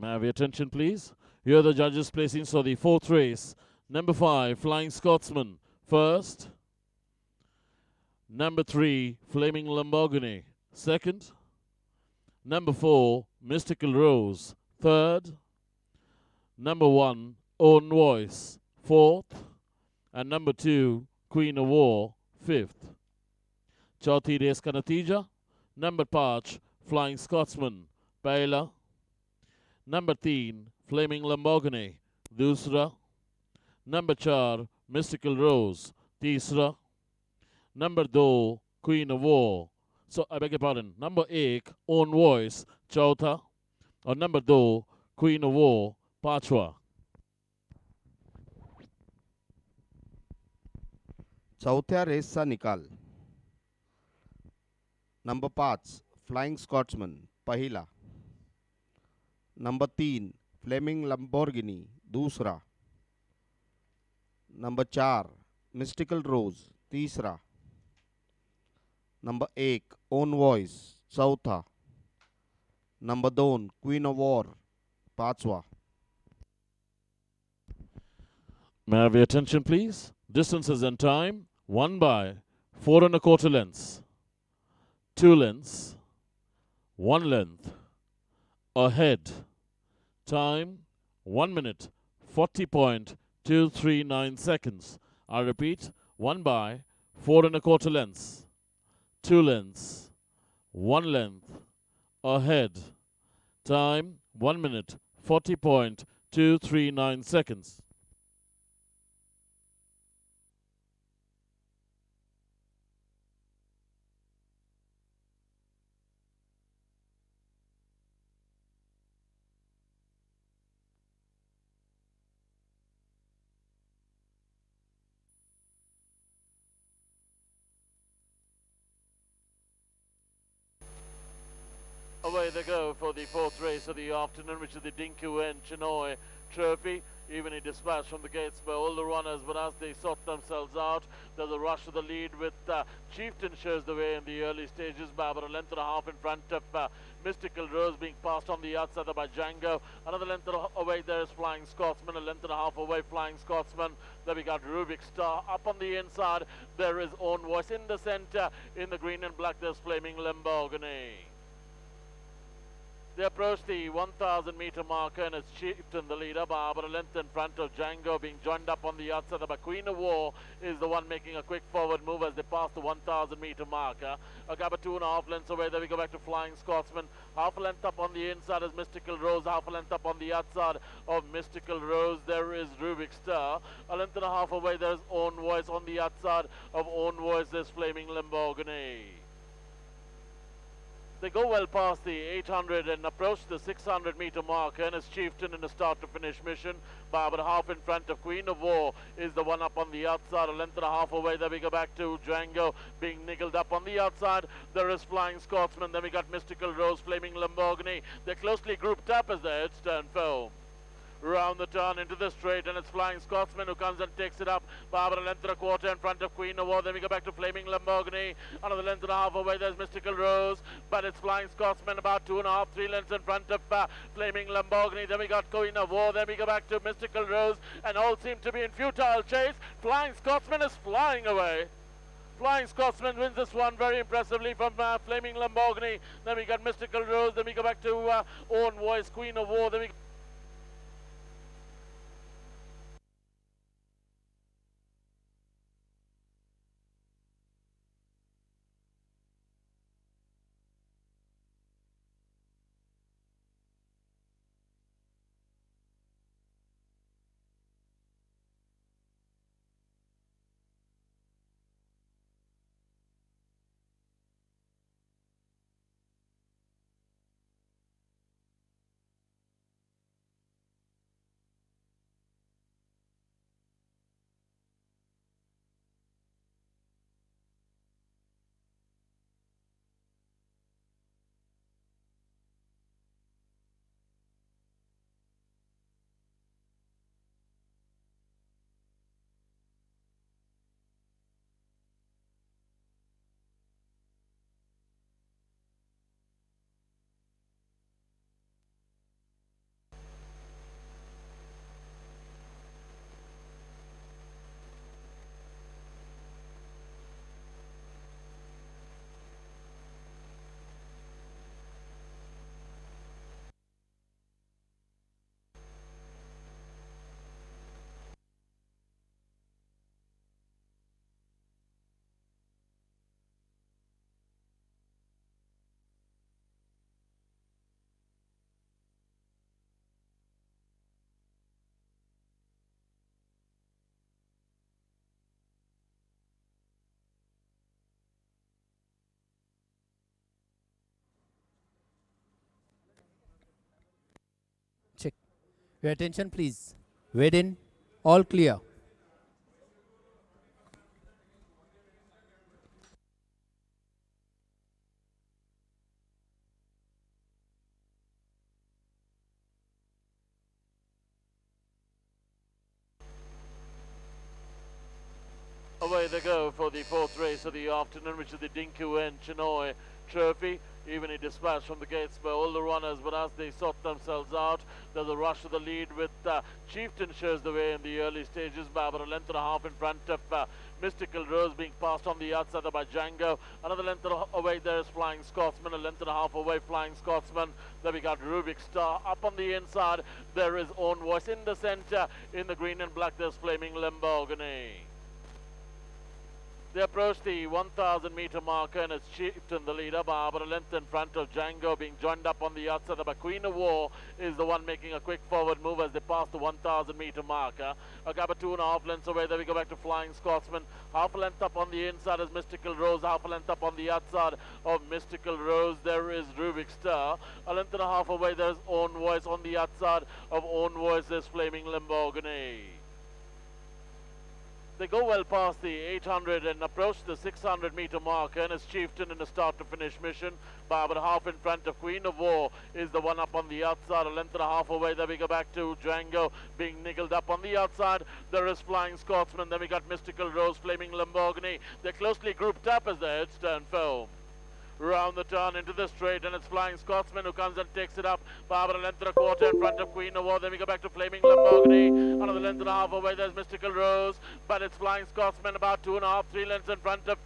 May I have your attention, please? Here are the judges' placings for the fourth race. Number 5, Flying Scotsman, first. Number 3, Flaming Lamborghini, second. Number 4, Mystical Rose, third. Number 1, Own Voice, fourth. And number 2, Queen of War, fifth. चौथी race का नतीजा number 5 flying Scotsman पहला, number 3 Fleming Lamborghini दूसरा, number 4 mystical रोज तीसरा, number 2 queen of war, so I beg your pardon, number 1 own voice चौथा और number 2 queen of war पांचवा. चौथ्या रेसचा निकाल. नंबर 5 फ्लाइंग स्कॉट्समन पहिला, नंबर 3 फ्लेमिंग लंबोर्गिनी दूसरा, नंबर 4 मिस्टिकल रोज तीसरा, नंबर 1 ओन वॉइस चौथा, नंबर 2 क्वीन ऑफ वॉर पाचवा. May I have your attention, please? Distances and time, 1 by 4 1/4 lengths, 2 lengths, 1 length, ahead. Time, 1 minute, 40.239 seconds. I repeat, 1 by 4 1/4 lengths, 2 lengths, 1 length, ahead. Time, 1 minute, 40.239 seconds. Away they go for the fourth race of the afternoon, which is the Dinku and Chinoy Trophy. Evenly dispatched from the gates by all the runners, but as they sort themselves out, there's a rush to the lead with Chieftain shows the way in the early stages by about a length and a half in front of Mystical Rose, being passed on the outside by Django. Another length away there is Flying Scotsman, a length and a half away Flying Scotsman. Then we got Rubik Star. Up on the inside, there is Own Voice. In the center, in the green and black, there's Flaming Lamborghini. They approach the 1,000 meter marker and it's Chieftain the leader by about a length in front of Django, being joined up on the outside by Queen of War is the one making a quick forward move as they pass the 1,000 meter marker. About 2.5 lengths away, then we go back to Flying Scotsman. Half a length up on the inside is Mystical Rose, half a length up on the outside of Mystical Rose there is Rubik Star. A length and a half away there is Own Voice, on the outside of Own Voice there's Flaming Lamborghini. They go well past the 800 and approach the 600 meter marker, and it's Chieftain in a start to finish mission by about half in front of Queen of War is the one up on the outside, a length and a half away. Then we go back to Django being niggled up on the outside. There is Flying Scotsman. Then we got Mystical Rose, Flaming Lamborghini. They're closely grouped up as the heads turn film. Round the turn into the straight, and it's Flying Scotsman who comes and takes it up by about a length and a quarter in front of Queen of War. Then we go back to Flaming Lamborghini. Another length and a half away, there's Mystical Rose, but it's Flying Scotsman about 2.5, 3 lengths in front of Flaming Lamborghini. Then we got Queen of War. Then we go back to Mystical Rose, and all seem to be in futile chase. Flying Scotsman is flying away. Flying Scotsman wins this one very impressively from Flaming Lamborghini. Then we got Mystical Rose. Then we go back to Own Voice, Queen of War. Then we Your attention, please. Wade in. All clear. Away they go for the fourth race of the afternoon, which is the Dinku and Chinoy Trophy. Evenly dispatched from the gates by all the runners, but as they sort themselves out, there's a rush to the lead with Chieftain shows the way in the early stages by about a length and a half in front of Mystical Rose, being passed on the outside by Django. Another length away there is Flying Scotsman, a length and a half away Flying Scotsman. Then we got Rubik Star up on the inside. There is Own Voice in the center. In the green and black there's Flaming Lamborghini. They approach the 1,000 meter marker and it's Chieftain the leader by about a length in front of Django, being joined up on the outside by Queen of War is the one making a quick forward move as they pass the 1,000 meter marker. About 2.5 lengths away, then we go back to Flying Scotsman. Half a length up on the inside is Mystical Rose, half a length up on the outside of Mystical Rose there is Rubik Star. A length and a half away there's Own Voice, on the outside of Own Voice is Flaming Lamborghini. They go well past the 800 and approach the 600 meter marker, and it's Chieftain in a start to finish mission by about half in front of Queen of War is the one up on the outside, a length and a half away. Then we go back to Django being niggled up on the outside. There is Flying Scotsman, then we got Mystical Rose, Flaming Lamborghini. They're closely grouped up as the heads turn film. Round the turn into the straight, and it's Flying Scotsman who comes and takes it up by about a length and a quarter in front of Queen of War. Then we go back to Flaming Lamborghini, another length and a half away there's Mystical Rose, but it's Flying Scotsman about 2.5, 3 lengths in front of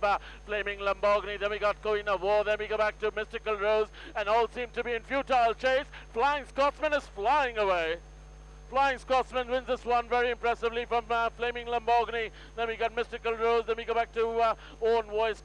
Flaming Lamborghini. Then we got Queen of War, then we go back to Mystical Rose, and all seem to be in futile chase. Flying Scotsman is flying away. Flying Scotsman wins this one very impressively from Flaming Lamborghini. Then we got Mystical Rose, then we go back to Own Voice.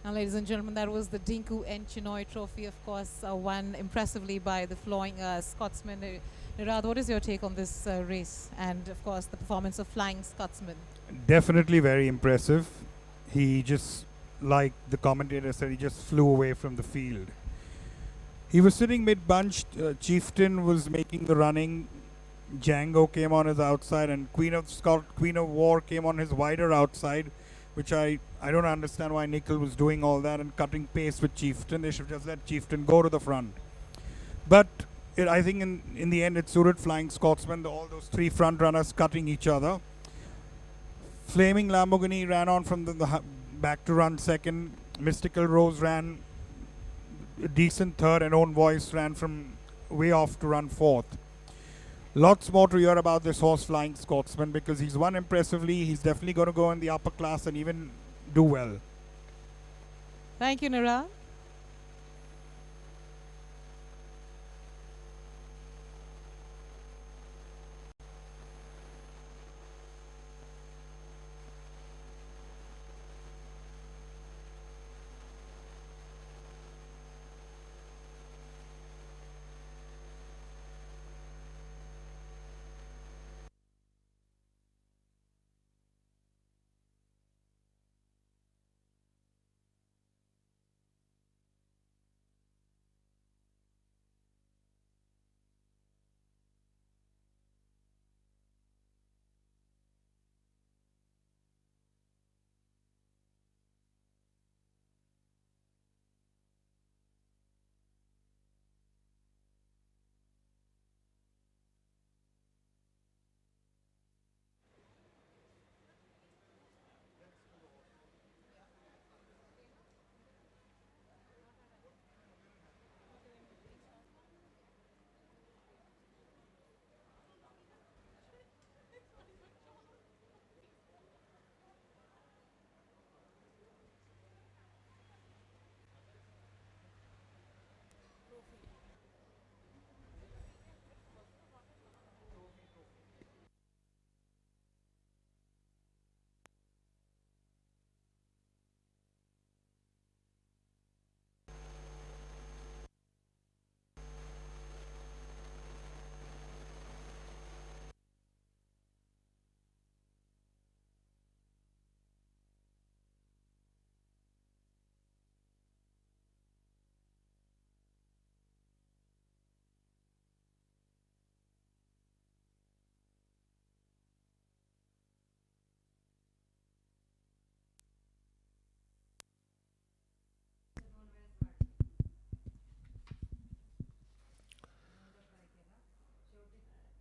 Now, ladies and gentlemen, that was the Dinku and Chinoy Trophy, of course, won impressively by the Flying Scotsman. Nirad, what is your take on this race and, of course, the performance of Flying Scotsman? Definitely very impressive. He just, like the commentator said, he just flew away from the field. He was sitting mid-bunch. Chieftain was making the running. Django came on his outside, and Queen of War came on his wider outside, which I don't understand why Nickel was doing all that and cutting pace with Chieftain. They should just let Chieftain go to the front. But I think in the end it suited Flying Scotsman, all those three front runners cutting each other. Flaming Lamborghini ran on from the back to run second. Mystical Rose ran a decent third, and Own Voice ran from way off to run fourth. Lots more to hear about this horse, Flying Scotsman, because he's won impressively. He's definitely going to go in the upper class and even do well. Thank you, Nira.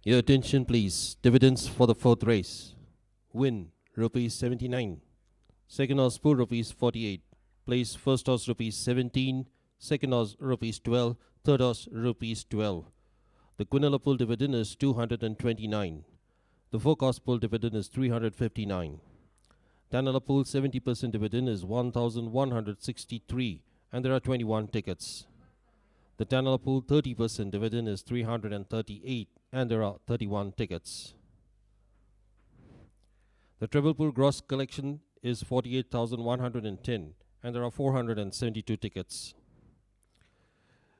Your attention, please. Dividends for the fourth race. Win, rupees 79. Second horse, pool, rupees 48. Place first horse, rupees 17. Second horse, rupees 12. Third horse, rupees 12. The Quinella pool dividend is 229. The forecast pool dividend is 359. Tanala pool 70% dividend is 1,163, and there are 21 tickets. The Tanala pool 30% dividend is 338, and there are 31 tickets. The treble pool gross collection is 48,110, and there are 472 tickets.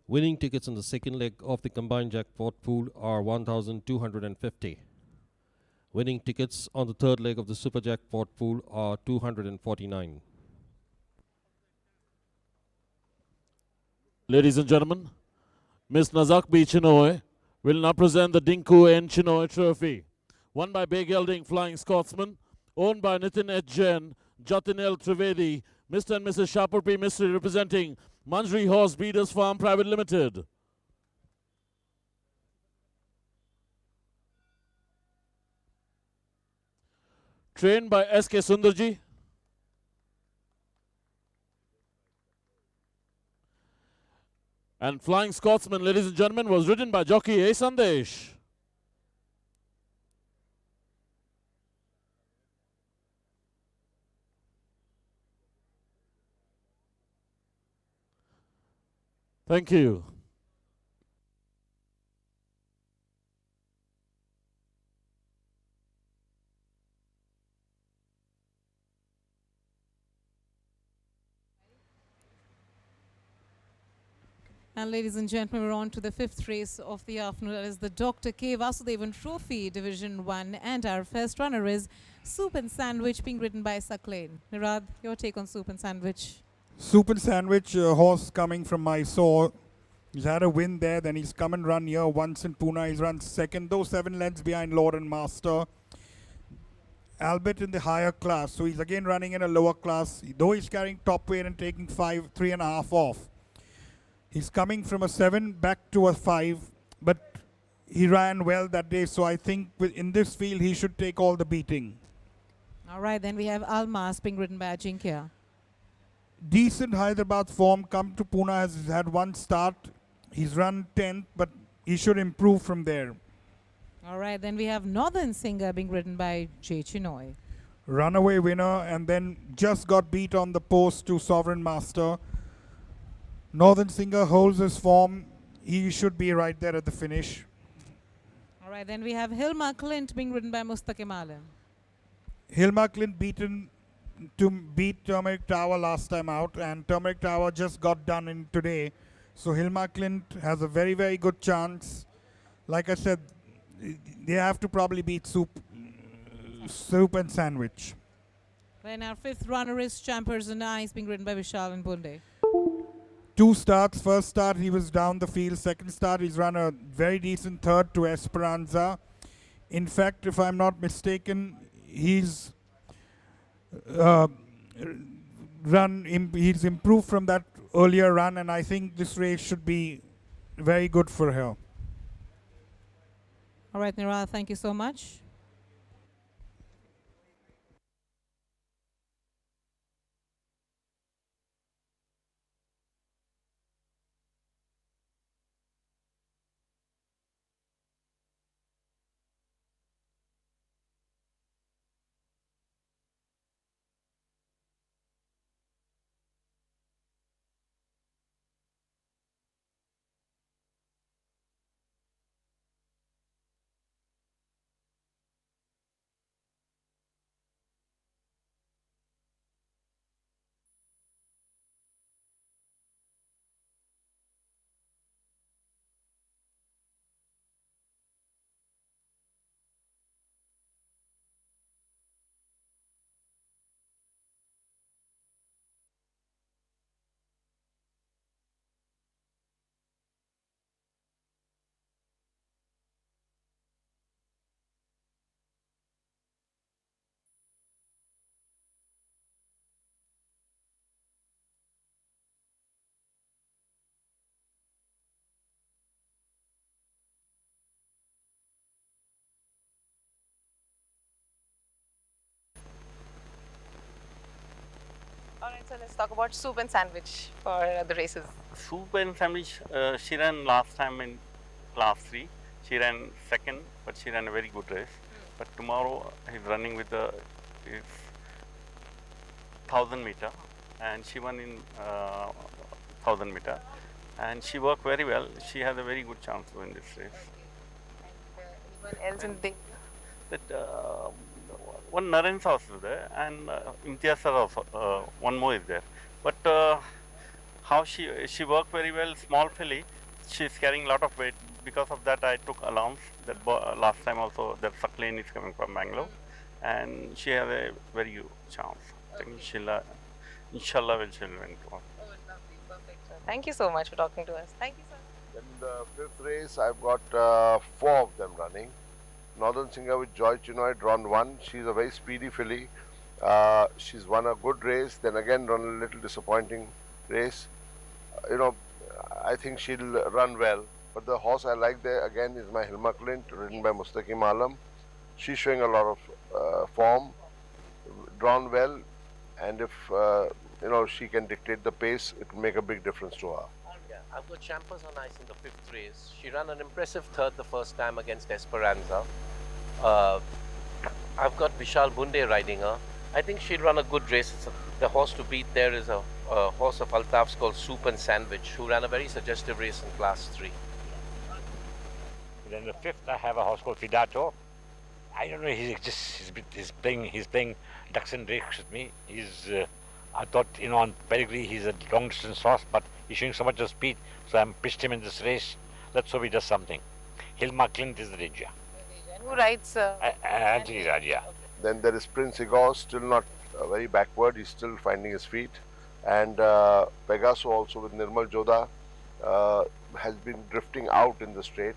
Winning tickets in the second leg of the combined jackpot pool are 1,250. Winning tickets on the third leg of the super jackpot pool are 249. Ladies and gentlemen, Miss Nazak B. Chinoy will now present the Dinku N. Chinoy Trophy, won by Bay Gelding Flying Scotsman, owned by Nitin H. Jain, Jatin L. Trivedi, Mr. and Mrs. Shapur P. Mystery, representing Manjri Horse Breeders Farm Private Limited. Trained by S.K. Sundarji. And Flying Scotsman, ladies and gentlemen, was ridden by jockey A. Sandesh. Thank you. And ladies and gentlemen, we're on to the fifth race of the afternoon. That is the Dr. K. Vasudevan Trophy, Division 1. And our first runner is Soup and Sandwich, being ridden by Saklain. Nirad, your take on Soup and Sandwich? Soup and Sandwich, horse coming from Mysore. He's had a win there, then he's come and run here once in Pune. He's run second, though 7 lengths behind Lord and Master, albeit in the higher class. So he's again running in a lower class, though he's carrying top weight and taking 3.5 off. He's coming from a 7 back to a 5, but he ran well that day, so I think in this field he should take all the beating. All right, then we have Almas, being ridden by Ajinkya. Decent Hyderabad form, come to Pune, has had one start. He's run 10th, but he should improve from there. All right, then we have Northern Singer, being ridden by J. Chinoy. Runaway winner, and then just got beat on the post to Sovereign Master. Northern Singer holds his form. He should be right there at the finish. All right, then we have Hilma Clint, being ridden by Mustaqim Alam. Hilma Clint beaten to beat Turmeric Tower last time out, and Turmeric Tower just got done in today. So Hilma Clint has a very, very good chance. Like I said, they have to probably beat Soup and Sandwich. Then our fifth runner is Champers and Ice, being ridden by Vishal and Bunde. 2 starts. First start he was down the field. Second start he's run a very decent third to Esperanza. In fact, if I'm not mistaken, he's he's improved from that earlier run, and I think this race should be very good for her. All right, Nirad, thank you so much. Right, so let's talk about soup and sandwich for the races. Soup and sandwich, she ran last time in class 3. She ran second, but she ran a very good race. But tomorrow he's running with his 1000 meter, and she won in 1000 meter. And she worked very well. She has a very good chance to win this race. Anyone else in the That one Naren's house is there, and Imtiaz sir also, one more is there. But how she worked very well, small filly. She's carrying a lot of weight. Because of that, I took allowance. That last time also, that Saklane is coming from Bangalore, and she has a very good chance. I think inshallah, she'll win tomorrow. Thank you so much for talking to us. Thank you, sir. In the fifth race, I've got 4 of them running. Northern Singer with Joy Chinoy, drawn 1. She's a very speedy filly. She's won a good race, then again run a little disappointing race. I think she'll run well. But the horse I like there again is my Hilma Clint, ridden by Mustaqim Alam. She's showing a lot of form, drawn well, and if she can dictate the pace, it will make a big difference to her. Yeah, I've got Champers on ice in the 5th race. She ran an impressive third the first time against Esperanza. I've got Vishal Bunde riding her. I think she'll run a good race. The horse to beat there is a horse of Altaf's called Soup and Sandwich, who ran a very suggestive race in class 3. Then the 5th, I have a horse called Fidato. I don't know. He's playing ducks and drakes with me. I thought on pedigree he's a long distance horse, but he's showing so much of speed. So I pitched him in this race. Let's hope he does something. Hilma Clint is the danger. And who rides? Anthony Raja. Then there is Prince Igor, still not very backward. He's still finding his feet. And Pegaso also with Nirmal Jodha has been drifting out in the straight.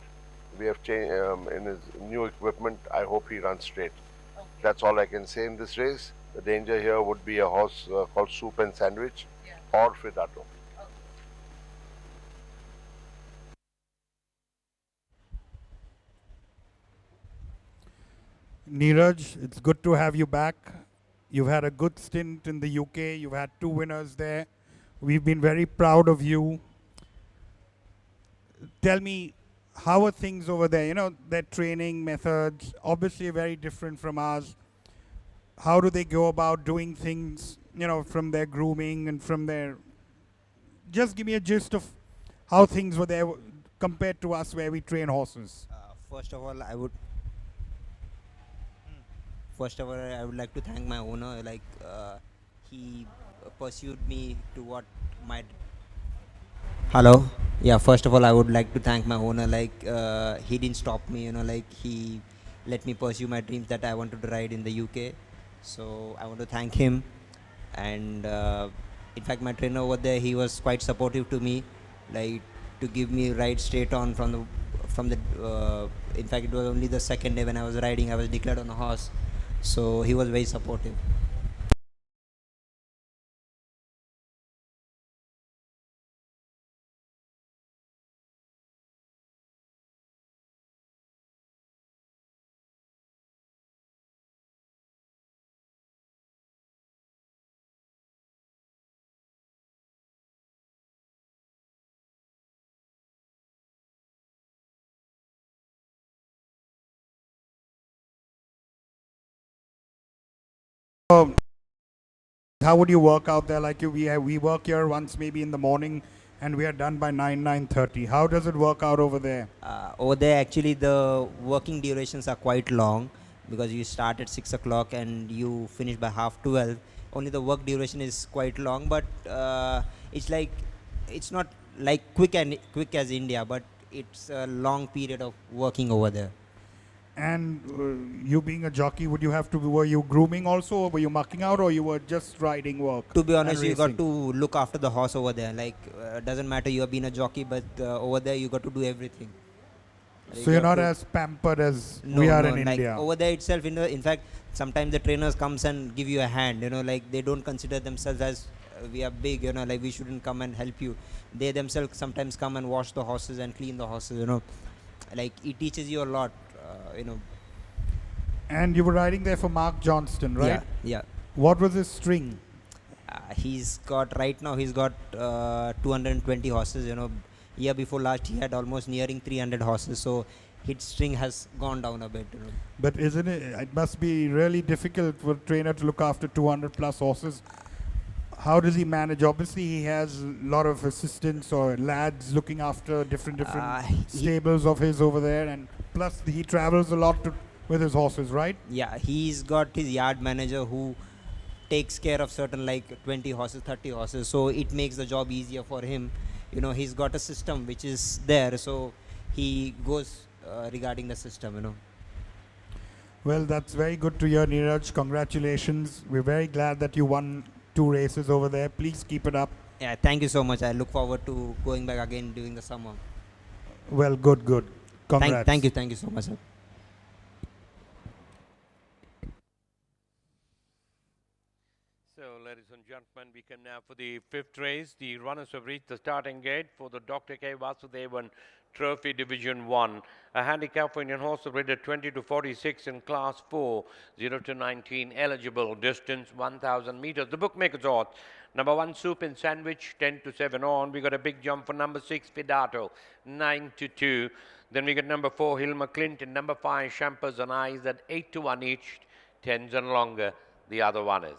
We have changed in his new equipment. I hope he runs straight. Okay. That's all I can say in this race. The danger here would be a horse called Soup and Sandwich or Fidato. Neeraj, it's good to have you back. You've had a good stint in the UK. You've had 2 winners there. We've been very proud of you. Tell me, how are things over there? Their training methods, obviously very different from ours. How do they go about doing things, from their grooming and from their... Just give me a gist of how things were there compared to us where we train horses. First of all, I would like to thank my owner. He pursued me to what my... Hello? Yeah, first of all, I would like to thank my owner. He didn't stop me, he let me pursue my dreams that I wanted to ride in the UK. So I want to thank him. And in fact, my trainer over there, he was quite supportive to me, to give me ride straight on from the. In fact, it was only the second day when I was riding. I was declared on the horse, so he was very supportive. How would you work out there? We work here once maybe in the morning and we are done by 9:30. How does it work out over there? Over there, actually, the working durations are quite long because you start at 6 o'clock and you finish by 11:30. Only the work duration is quite long, but it's not like quick as India, but it's a long period of working over there. And you being a jockey, were you grooming also, or were you mucking out, or you were just riding work? To be honest, you got to look after the horse over there. Doesn't matter you have been a jockey, but over there you got to do everything. So you're not as pampered as we are in India. Over there itself, in fact, sometimes the trainers comes and give you a hand. They don't consider themselves as we are big. We shouldn't come and help you. They themselves sometimes come and wash the horses and clean the horses. It teaches you a lot. And you were riding there for Mark Johnston, right? Yeah. What was his string? He's got right now. He's got 220 horses. Year before last he had almost nearing 300 horses. So hit string has gone down a bit. But isn't it? It must be really difficult for a trainer to look after 200 plus horses. How does he manage? Obviously, he has a lot of assistants or lads looking after different stables of his over there, and plus he travels a lot with his horses, right? Yeah, he's got his yard manager who takes care of certain like 20 horses, 30 horses. So it makes the job easier for him. He's got a system which is there. So he goes regarding the system. Well, that's very good to hear, Neeraj. Congratulations. We're very glad that you won 2 races over there. Please keep it up. Yeah, thank you so much. I look forward to going back again during the summer. Well, good. Congrats. Thank you so much, sir. So, ladies and gentlemen, we come now for the 5th race. The runners have reached the starting gate for the Dr. K. Vasudevan Trophy Division 1. A handicap for Indian horse rated 20 to 46 in Class 4, 0 to 19, eligible distance 1,000 meters. The bookmaker's odds. Number 1, Soup and Sandwich, 10 to 7 on. We got a big jump for number 6, Fidato, 9 to 2. Then we got number 4, Hilma Clint, and number 5, Champers and Eyes at 8 to 1 each, 10s and longer, the other one is.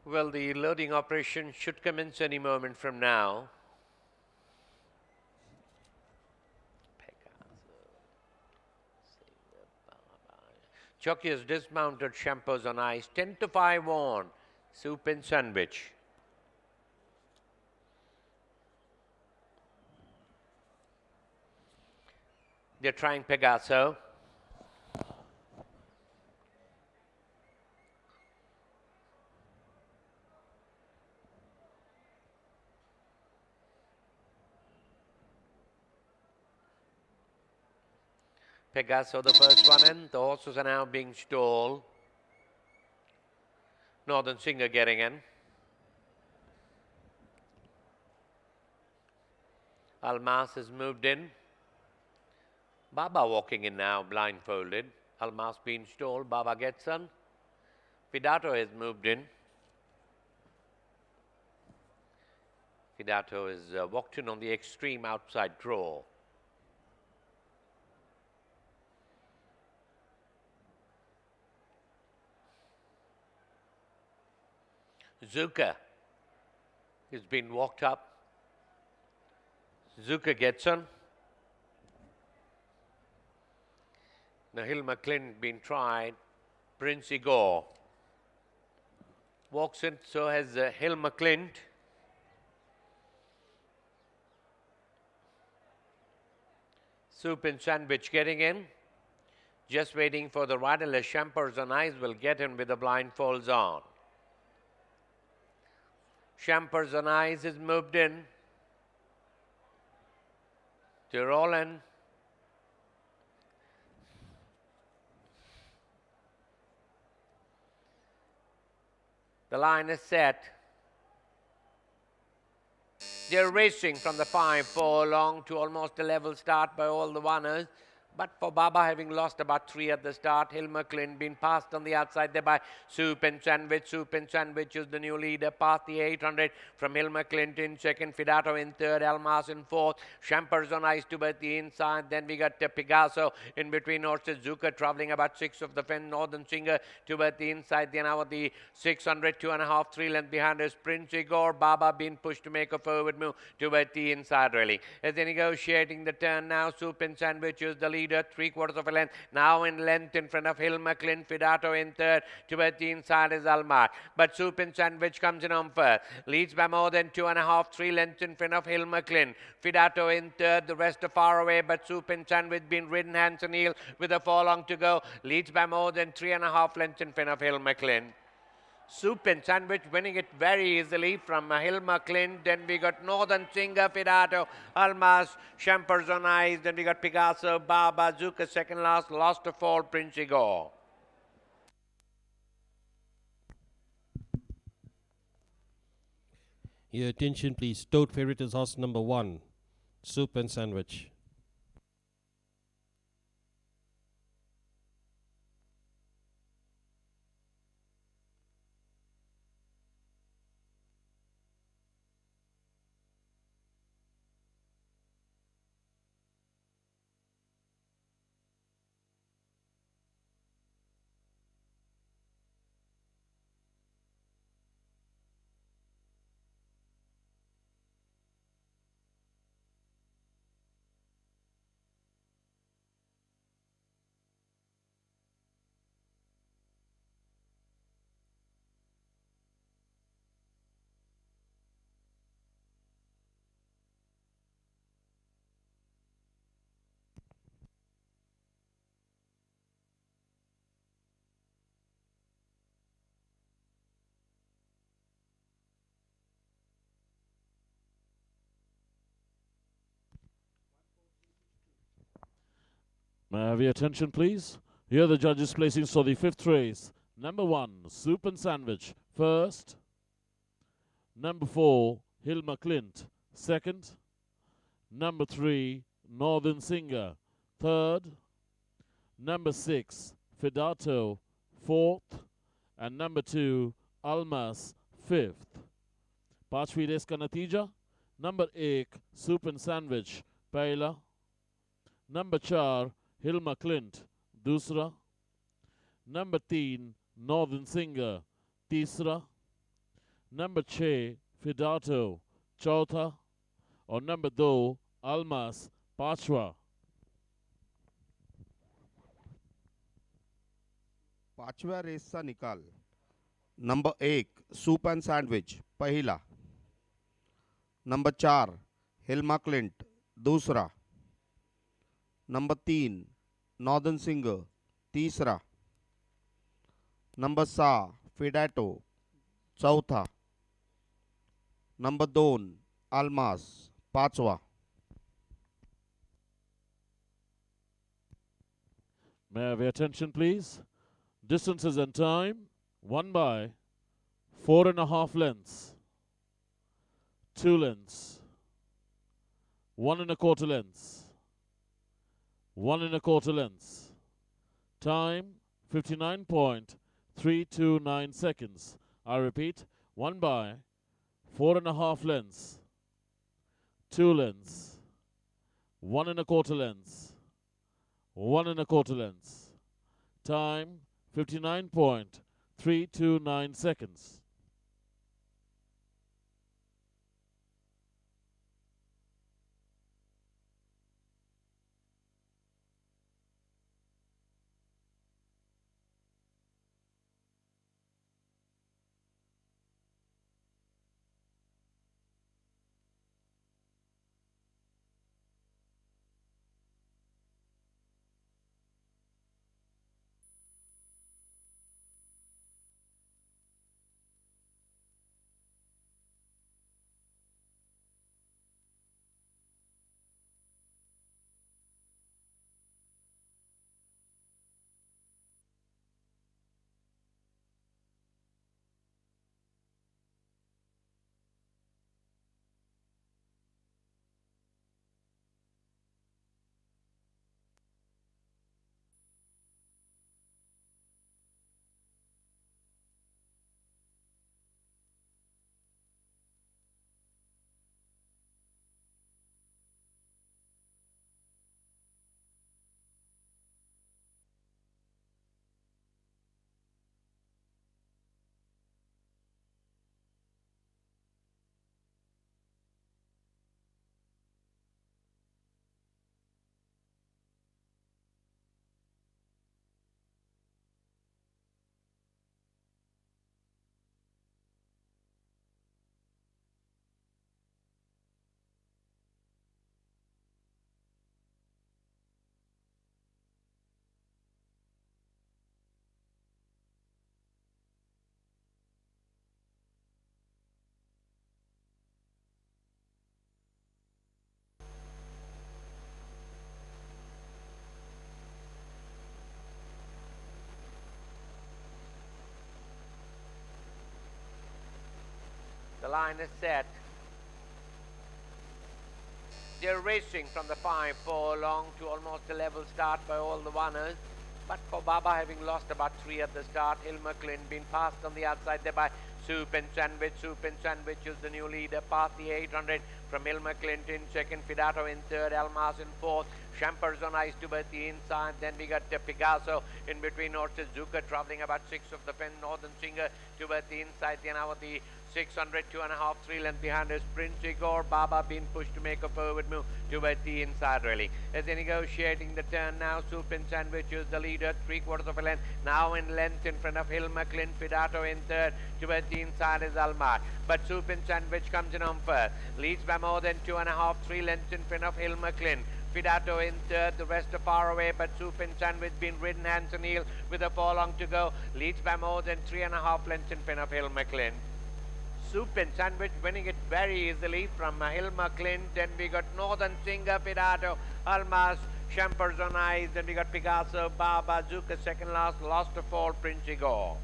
Well, the loading operation should commence any moment from now. Jockey has dismounted, Champers on Ice, 10 to 5 on, Soup and Sandwich. They're trying Pegaso. Pegaso, the first one in. The horses are now being stalled. Northern Singer getting in. Almas has moved in. Baba walking in now, blindfolded. Almas being stalled. Baba gets on. Fidato has moved in. Fidato has walked in on the extreme outside draw. Zuka has been walked up. Zuka gets on. Nahil McClin been tried. Prince Igor walks in, so has Hill McClint. Soup and Sandwich getting in. Just waiting for the riderless. Champers and Eyes will get in with the blindfolds on. Champers and Eyes is moved in to Roland. The line is set. They're racing from the 5 furlong to almost a level start by all the runners. but for Baba having lost about 3 at the start. Hilma Clint being passed on the outside there by Soup and Sandwich. Soup and Sandwich is the new leader, past the 800 from Hilma Clint in second, Fidato in third, Almas in fourth, Champers on ice to at the inside. Then we got Picasso in between horses, Zuka traveling about 6 of the fence, Northern Singer to at the inside. Then now the 600, 2.5, 3 length behind us, Prince Igor, Baba being pushed to make a forward move to at the inside really. As they negotiating the turn now, Soup and Sandwich is the leader, 3/4 of a length, now in length in front of Hilma Clint, Fidato in third, to at the inside is Almar. But Soup and Sandwich comes in on first, leads by more than 2.5, 3 lengths in front of Hilma Clint, Fidato in third, the rest are far away, but Soup and Sandwich being ridden hands and heel with a furlong to go, leads by more than 3.5 lengths in front of Hilma Clint. Soup and Sandwich winning it very easily from Hilma Clint. Then we got Northern Singer, Fidato, Almas, Champers on ice. Then we got Picasso, Baba, Zuka second last of all, Prince Igor. Your attention please. Toad favorite is horse number 1, Soup and Sandwich. May I have your attention, please? Here are the judges' placings for the 5th race. Number 1, Soup and Sandwich, first. Number 4, Hilma Clint, second. Number 3, Northern Singer, third. Number 6, Fidato, fourth. And number 2, Almas, fifth. पांचवी race का नतीजा number 1 soup and sandwich पहला, number 4 हिल्मा Clint दूसरा, number 3 northern singer तीसरा, number 6 फिडाटो चौथा और number 2 Almas पांचवा। पाचव्या रेसचा निकाल नंबर 1 सूप एंड सैंडविच पहिला, नंबर 4 हिल्मा क्लिंट दूसरा, नंबर 3 नॉर्दर्न सिंगर तीसरा, नंबर 6 फिडैटो चौथा, नंबर 2 अल्मास पांचवा। May I have your attention, please? Distances and time, 1 by 4.5 lengths, 2 lengths, 1.25 lengths, 1.25 lengths. Time, 59.329 seconds. I repeat, 1 by 4.5 lengths, 2 lengths, 1.25 lengths, 1.25 lengths. Time, 59.329 seconds. The line is set. They're racing from the 5 furlong to almost a level start by all the runners. But for Baba, having lost about 3 at the start, Hill McLean being passed on the outside there by Soup and Sandwich. Soup and Sandwich is the new leader, past the 800 from Hill McLean in second, Fidato in third, Almas in fourth, Champers on ice to the inside. Then we got Picasso in between horses, Zuka traveling about 6 of the pen, Northern Singer to the inside. Then now the 600, 2.5, 3 lengths behind is Prince Igor. Baba being pushed to make a forward move towards the inside really. As they negotiating the turn now, Soup and Sandwich is the leader, 3/4 of a length. Now in length in front of Hill McLean, Fidato in third, towards the inside is Almar. But Soup and Sandwich comes in on first, leads by more than 2.5, 3 lengths in front of Hill McLean. Fidato in third, the rest are far away, but Soup and Sandwich being ridden hands and heel with a furlong to go, leads by more than 3.5 lengths in front of Hill McLean. Soup and Sandwich winning it very easily from Hill McLean. Then we got Northern Singer, Fidato, Almas, Champers on ice. Then we got Picasso, Baba, Zuka second last of all, Prince Igor.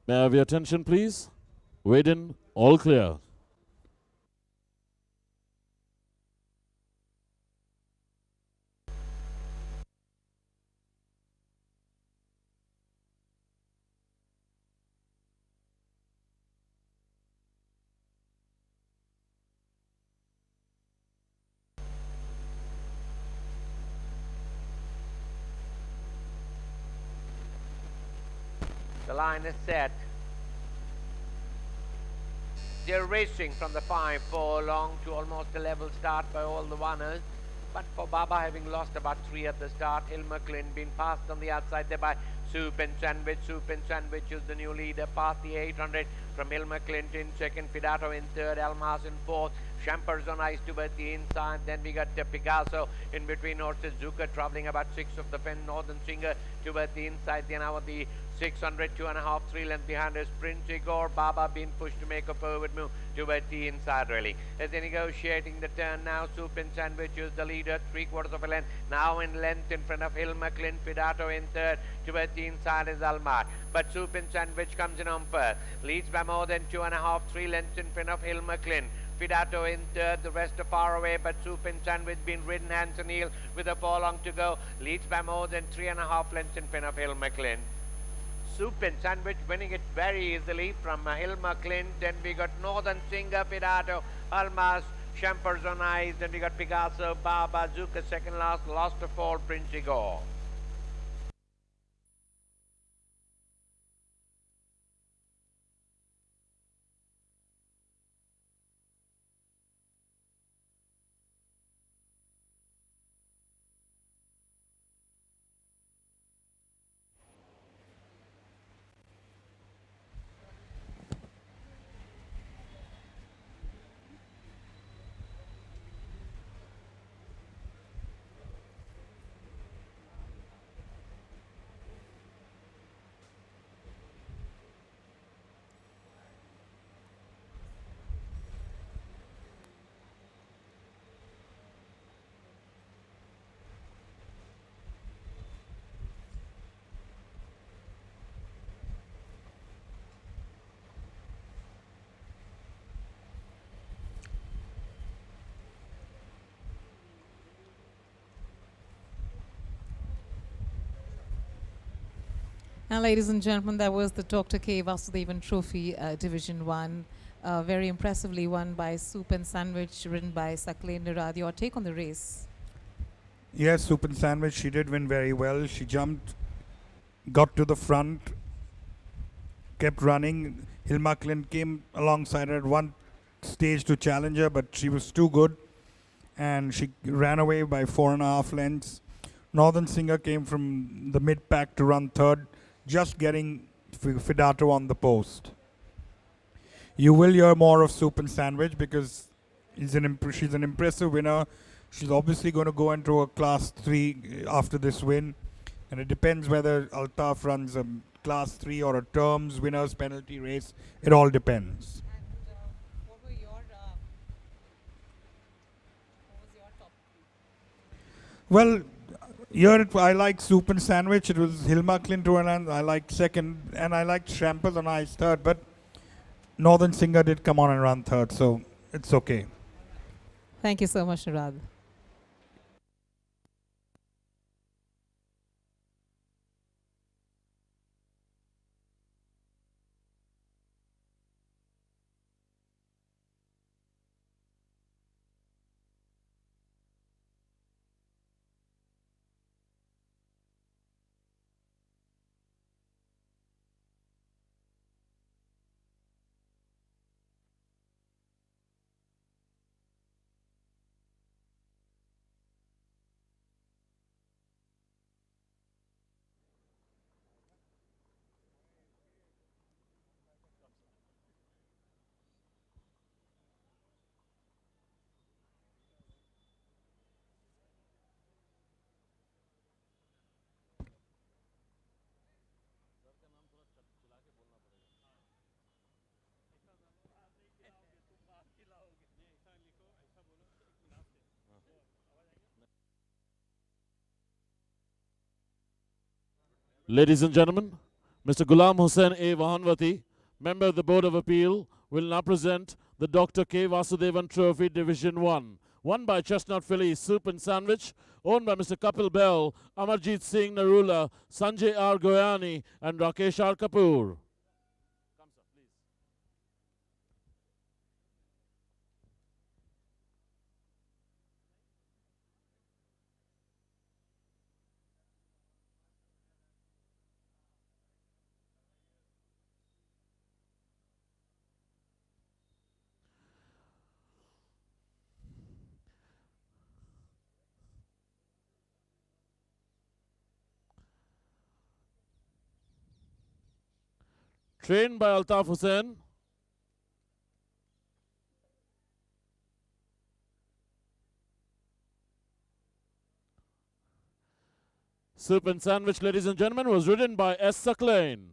May I have your attention, please? Wait in, all clear. The line is set. They're racing from the 5 furlong to almost a level start by all the runners. But for Baba, having lost about 3 at the start, Hill McLean being passed on the outside there by Soup and Sandwich. Soup and Sandwich is the new leader, past the 800 from Hilma Clint in second, Fidato in third, Almas in fourth, Champers on ice toward the inside. Then we got Picasso in between horses, Zuka traveling about 6 of the pen, Northern Singer toward the inside. Then now the 600, 2.5, 3 lengths behind us, Prince Igor, Baba being pushed to make a forward move toward the inside really. As they negotiating the turn now, Soup and Sandwich is the leader, 3/4 of a length, now in length in front of Hilma Clint, Fidato in third, toward the inside is Almar. But Soup and Sandwich comes in on first, leads by more than 2.5, 3 lengths in front of Hilma Clint. Fidato in third, the rest are far away, but Soup and Sandwich being ridden hands and heel with a furlong to go, leads by more than 3.5 lengths in front of Hilma Clint. Soup and Sandwich winning it very easily from Hilma Clint. Then we got Northern Singer, Fidato, Almas, Champers on ice. Then we got Picasso, Baba, Zuka second last of all, Prince Igor. And ladies and gentlemen, that was the Dr. K. Vasudevan Trophy Division 1. Very impressively won by Soup and Sandwich, ridden by Sakleen Nirad. Your take on the race? Yes, Soup and Sandwich, she did win very well. She jumped, got to the front, kept running. Hilma Clint came alongside her at one stage to challenge her, but she was too good, and she ran away by 4.5 lengths. Northern Singer came from the mid-pack to run third, just getting Fidato on the post. You will hear more of Soup and Sandwich because she's an impressive winner. She's obviously going to go into a Class 3 after this win. And it depends whether Altaf runs a Class 3 or a terms winners penalty race. It all depends. What was your top three? Well, here I like Soup and Sandwich. It was Hilma Clint and I liked second, and I liked Champers on ice third, but Northern Singer did come on and run third, so it's okay. Thank you so much, Nirad. Ladies and gentlemen, Mr. Ghulam Hussain A. Vahanvati, member of the Board of Appeal, will now present the Dr. K. Vasudevan Trophy Division 1, won by Chestnut Filly Soup and Sandwich, owned by Mr. Kapil Bell, Amarjit Singh Narula, Sanjay R. Goyani, and Rakesh R. Kapoor. Trained by Altaf Hussain, Soup and Sandwich, ladies and gentlemen, was ridden by S. Sucklane.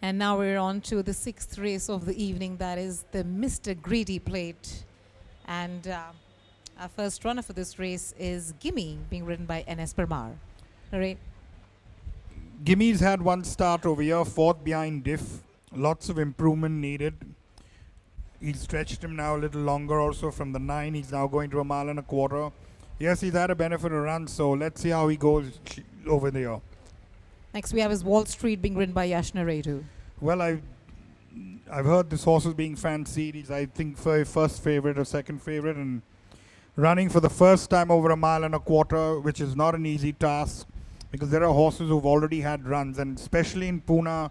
And now we're on to the sixth race of the evening, that is the Mr. Greedy Plate. And our first runner for this race is Gimme, being ridden by NS Parmar. All right. Gimme's had one start over here, fourth behind Diff. Lots of improvement needed. He's stretched him now a little longer also from the 9. He's now going to a mile and a quarter. Yes, he's had a benefit of run, so let's see how he goes over there. Next we have is Wall Street, being ridden by Yash Naredu. Well, I've heard this horse is being fancied. He's, I think, first favorite or second favorite, and running for the first time over a mile and a quarter, which is not an easy task because there are horses who've already had runs, and especially in Pune,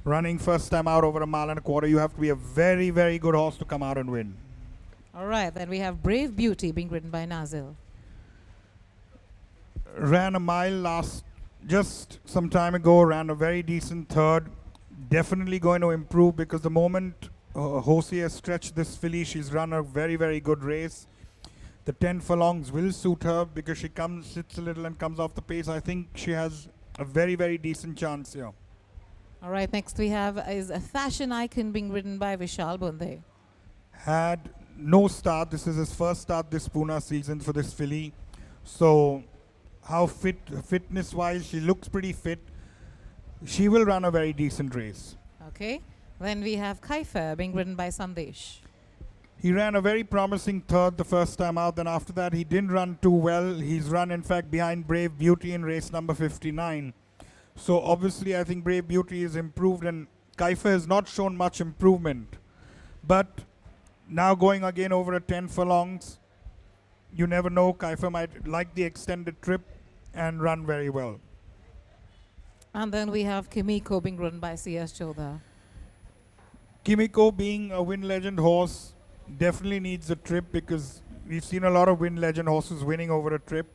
running first time out over a mile and a quarter, you have to be a very, very good horse to come out and win. All right, then we have Brave Beauty, being ridden by Nazil. Ran a mile just some time ago, ran a very decent third. Definitely going to improve because the moment Hosi has stretched this filly, she's run a very, very good race. The 10 furlongs will suit her because she sits a little and comes off the pace. I think she has a very, very decent chance here. All right, next we have is a Fashion Icon, being ridden by Vishal Bonde. Had no start. This is his first start this Pune season for this filly. So how fitness-wise, she looks pretty fit. She will run a very decent race. Okay. Then we have Kaifer, being ridden by Sandesh. He ran a very promising third the first time out. Then after that, he didn't run too well. He's run, in fact, behind Brave Beauty in race number 59. So obviously, I think Brave Beauty is improved, and Kaifer has not shown much improvement. But now going again over a 10 furlongs, you never know. Kaifer might like the extended trip and run very well. And then we have Kimiko, being run by C.S. Chodha. Kimiko, being a Win Legend horse, definitely needs a trip because we've seen a lot of Win Legend horses winning over a trip.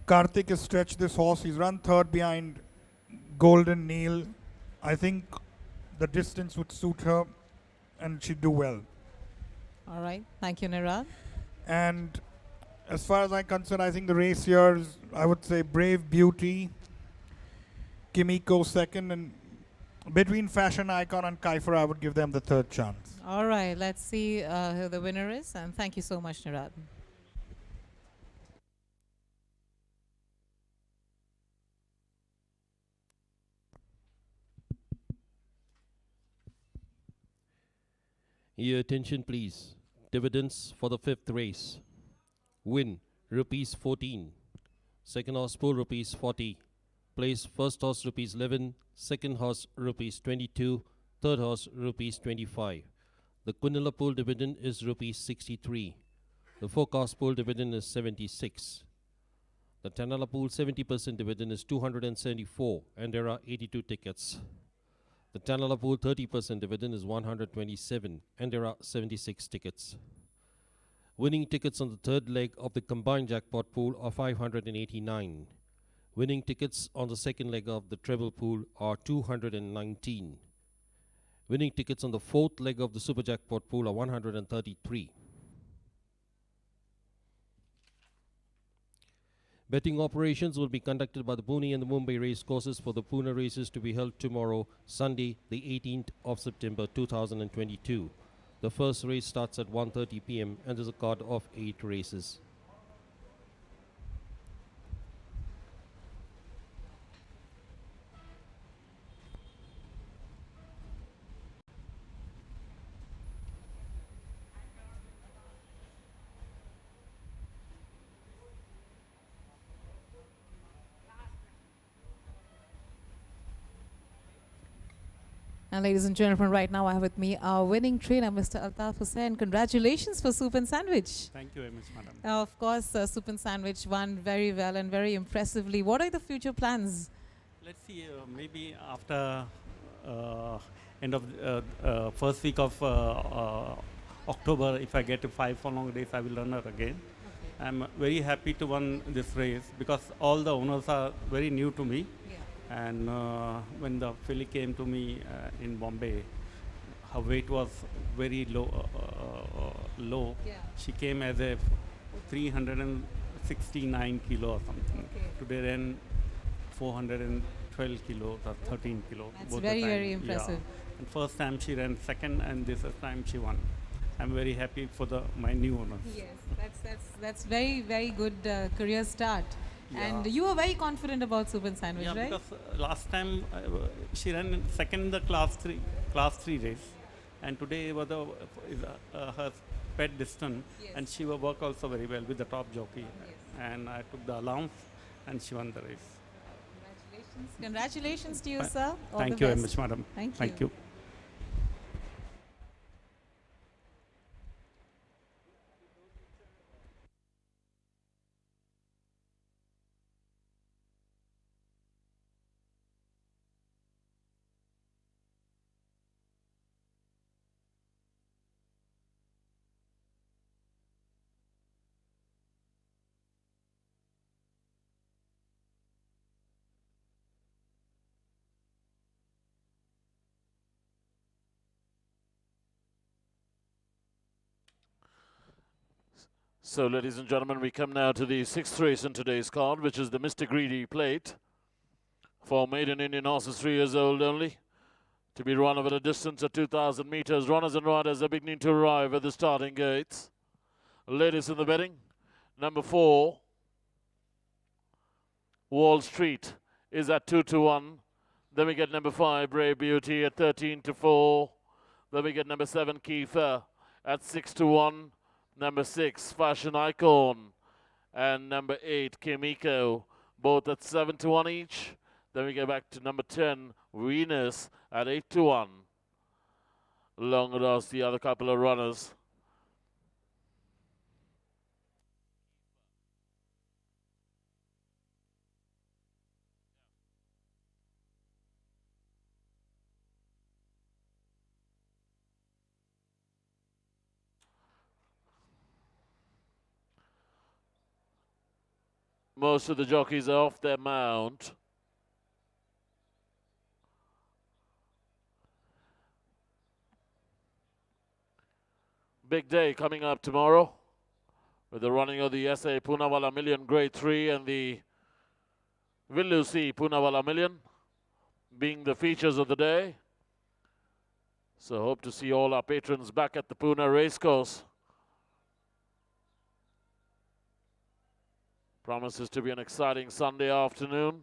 Karthik has stretched this horse. He's run third behind Golden Neil. I think the distance would suit her and she'd do well. All right. Thank you, Nirad. And as far as I'm concerned, I think the race here is, I would say, Brave Beauty, Kimiko second, and between Fashion Icon and Kaifer, I would give them the third chance. All right. Let's see who the winner is. And thank you so much, Nirad. Your attention, please. Dividends for the fifth race. Win, rupees 14. Second horse pool, rupees 40. Place first horse, rupees 11. Second horse, rupees 22. Third horse, rupees 25. The Quinella pool dividend is rupees 63. The forecast pool dividend is 76. The Tanala pool 70% dividend is 274, and there are 82 tickets. The Tanala pool 30% dividend is 127, and there are 76 tickets. Winning tickets on the third leg of the combined jackpot pool are 589. Winning tickets on the second leg of the treble pool are 219. Winning tickets on the fourth leg of the super jackpot pool are 133. Betting operations will be conducted by the Pune and the Mumbai race courses for the Pune races to be held tomorrow, Sunday, the 18th of September 2022. The first race starts at 1:30 p.m. and there's a card of 8 races. And ladies and gentlemen, right now I have with me our winning trainer, Mr. Altaf Hussain. Congratulations for Soup and Sandwich. Thank you very much, madam. Of course, Soup and Sandwich won very well and very impressively. What are the future plans? Let's see, maybe after end of first week of October, if I get 5 long days, I will run her again. Okay. I'm very happy to win this race because all the owners are very new to me. Yeah. And when the filly came to me in Bombay, her weight was very low. Yeah. She came as a 369 kilo or something. Okay. Today ran 412 kilos or 13 kilos. That's very, very impressive. Yeah. And first time she ran second, and this time she won. I'm very happy for my new owners. Yes, that's very, very good career start. Yeah. And you were very confident about Soup and Sandwich, right? Yeah, because last time she ran second in the class 3 race, and today was her pet distance, yes. And she will work also very well with the top jockey. Yes. And I took the allowance, and she won the race. Congratulations to you, sir. All Thank you very much, madam. Thank you. So, ladies and gentlemen, we come now to the 6th race in today's card, which is the Mr. Greedy Plate for maiden Indian horses 3 years old only, to be run over a distance of 2,000 meters. Runners and riders are beginning to arrive at the starting gates. Ladies in the betting, number 4, Wall Street, is at 2-1. Then we get number 5, Brave Beauty, at 13-4. Then we get number 7, Kiefer, at 6-1. Number 6, Fashion Icon, and number 8, Kimiko, both at 7-1 each. Then we get back to number 10, Venus, at 8-1. Along with the other couple of runners. Most of the jockeys are off their mount. Big day coming up tomorrow with the running of the SA Poonawalla Million Grade 3 and the Villusi Poonawalla Million being the features of the day. So hope to see all our patrons back at the Pune Racecourse. Promises to be an exciting Sunday afternoon.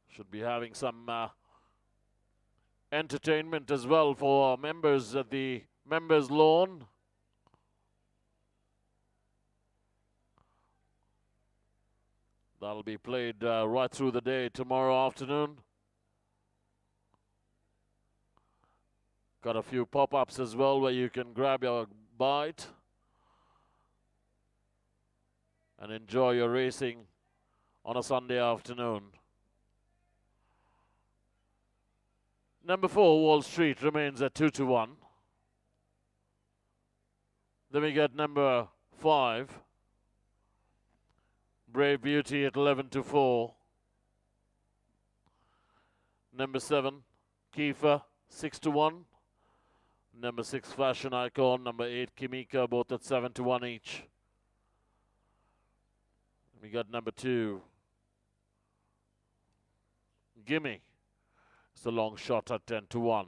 Should be having some entertainment as well for our members at the members' lawn. That'll be played right through the day tomorrow afternoon. Got a few pop-ups as well where you can grab your bite and enjoy your racing on a Sunday afternoon. Number 4, Wall Street, remains at 2-1. Then we get number 5, Brave Beauty, at 11-4. Number 7, Kiefer, 6-1. Number 6, Fashion Icon. Number 8, Kimika, both at 7-1 each. We got number 2, Gimme. It's a long shot at 10-1.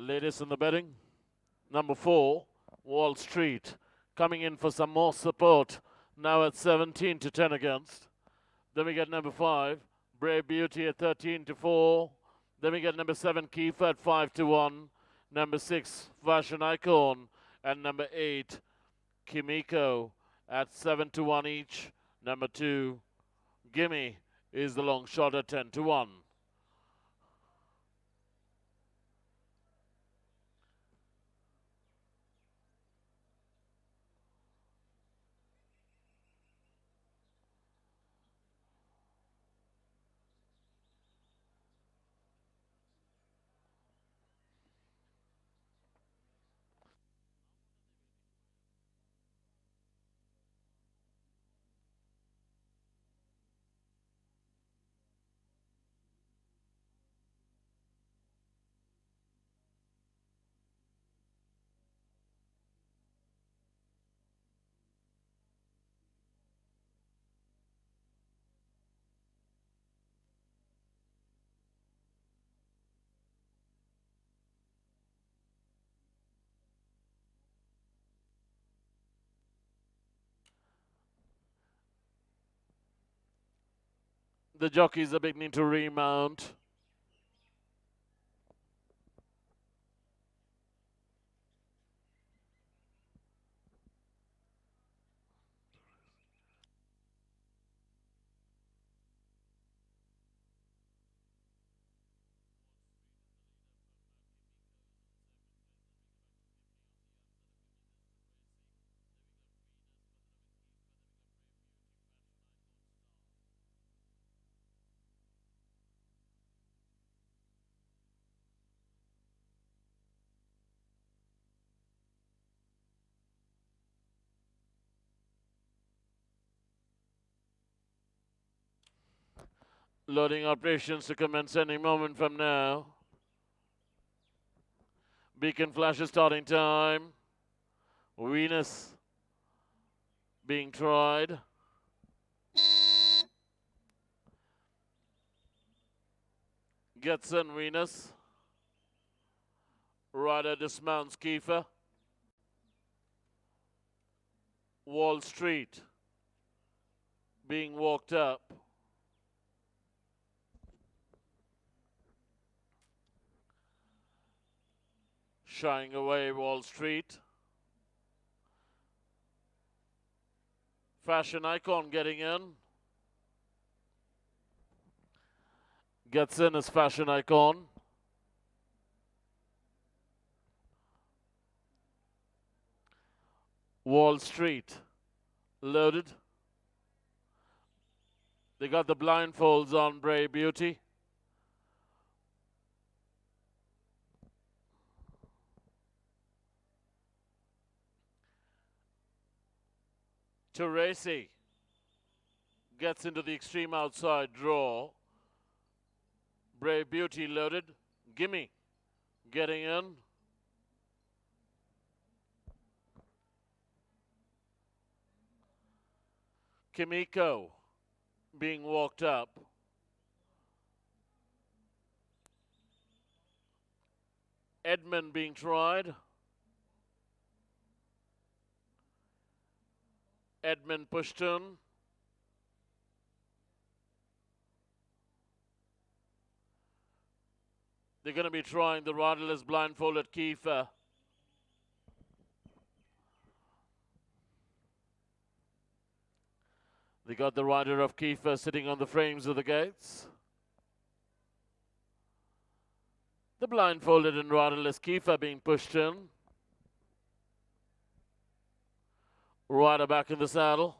Latest in the betting, number 4, Wall Street, coming in for some more support, now at 17 to 10 against. Then we get number 5, Brave Beauty at 13 to 4. Then we get number 7, Kiefer at 5 to 1. Number 6, Fashion Icon. And number 8, Kimiko at 7 to 1 each. Number 2, Gimme is the long shot at 10 to 1. The jockeys are beginning to remount. Loading operations to commence any moment from now. Beacon flashes starting time. Venus being tried. Gets in Venus. Rider dismounts Kiefer. Wall Street being walked up. Shying away Wall Street. Fashion Icon getting in. Gets in as Fashion Icon. Wall Street loaded. They got the blindfolds on Brave Beauty. Teresi gets into the extreme outside draw. Brave Beauty loaded. Gimme getting in. Kimiko being walked up. Edmund being tried. Edmund pushed in. They're going to be trying the riderless blindfolded Kiefer. They got the rider of Kiefer sitting on the frames of the gates. The blindfolded and riderless Kiefer being pushed in. Rider back in the saddle.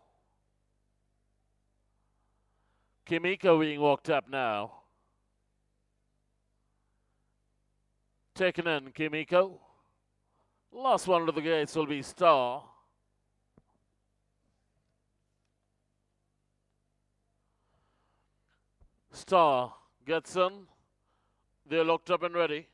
Kimiko being walked up now. Taken in Kimiko. Last one to the gates will be Star. Star gets in. They're locked up and ready.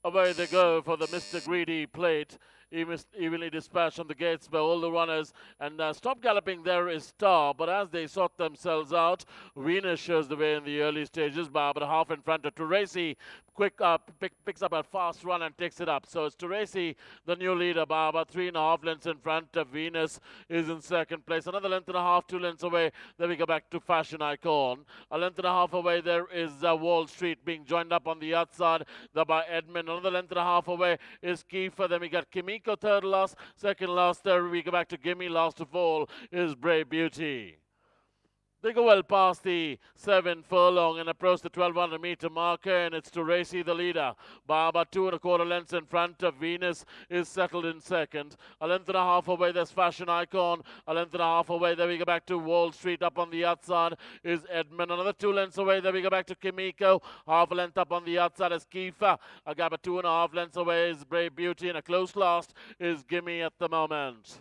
away they go for the Mr. Greedy plate. Evenly dispatched on the gates by all the runners, and stop galloping there is Star, but as they sort themselves out, Venus shows the way in the early stages by about half in front of Tracy. Picks up a fast run and takes it up. So it's Tracy, the new leader, by about 3.5 lengths in front of Venus is in second place. Another length and a half, 2 lengths away. Then we go back to Fashion Icon. A length and a half away there is Wall Street being joined up on the outside there by Edmund. Another length and a half away is Kiefer. Then we got Kimiko third last, second last. There we go back to Gimme. Last of all is Brave Beauty. They go well past the 7 furlong and approach the 1200 meter marker, and it's Tracy the leader by about 2 1/4 lengths in front of Venus is settled in second. A length and a half away there's Fashion Icon. A length and a half away there we go back to Wall Street. Up on the outside is Edmund. Another 2 lengths away there we go back to Kimiko. Half a length up on the outside is Kiefer. A gap of 2.5 lengths away is Brave Beauty, and a close last is Gimme at the moment.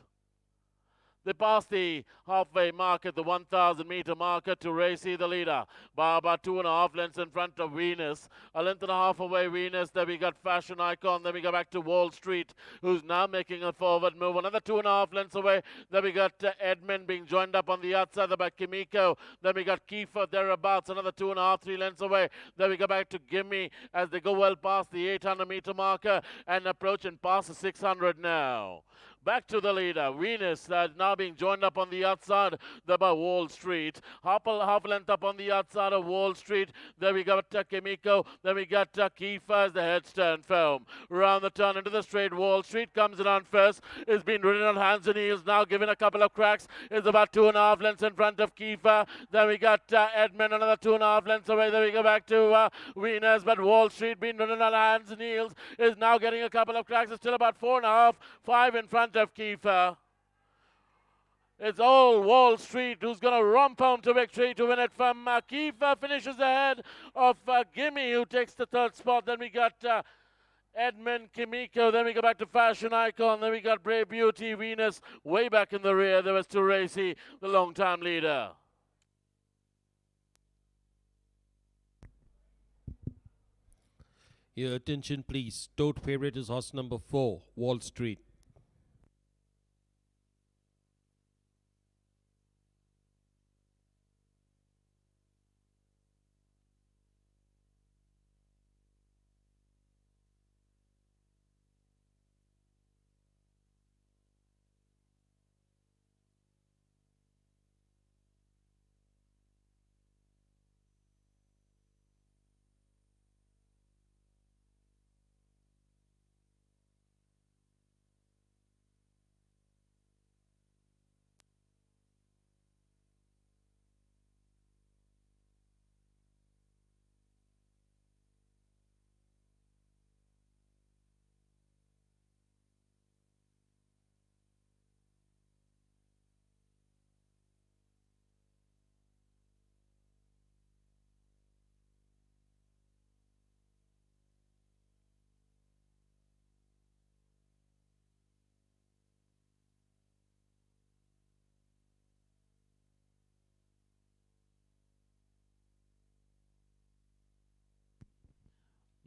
They pass the halfway mark at the 1,000 meter marker to Racy, the leader, by about 2.5 lengths in front of Venus. A length and a half away, Venus. Then we got Fashion Icon. Then we go back to Wall Street, who's now making a forward move. Another 2.5 lengths away. Then we got Edmund being joined up on the outside by Kimiko. Then we got Kiefer thereabouts. Another 2.5, 3 lengths away. Then we go back to Gimme as they go well past the 800 meter marker and approach and pass the 600 now. Back to the leader, Venus, now being joined up on the outside there by Wall Street. Half length up on the outside of Wall Street. There we got Kimiko. Then we got Kiefer as the heads turn firm. Round the turn into the straight, Wall Street comes in on first. It's been ridden on hands and heels, now given a couple of cracks. Is about 2.5 lengths in front of Kiefer. Then we got Edmund, another 2.5 lengths away. Then we go back to Venus, but Wall Street being ridden on hands and heels is now getting a couple of cracks. It's still about 4.5, 5 in front of Kiefer. It's all Wall Street who's going to romp home to victory to win it from Kiefer. Finishes ahead of Gimme, who takes the third spot. Then we got Edmund, Kimiko. Then we go back to Fashion Icon. Then we got Brave Beauty, Venus. Way back in the rear, there was Tracy, the long-time leader. Your attention, please. Tote favorite is horse number 4, Wall Street.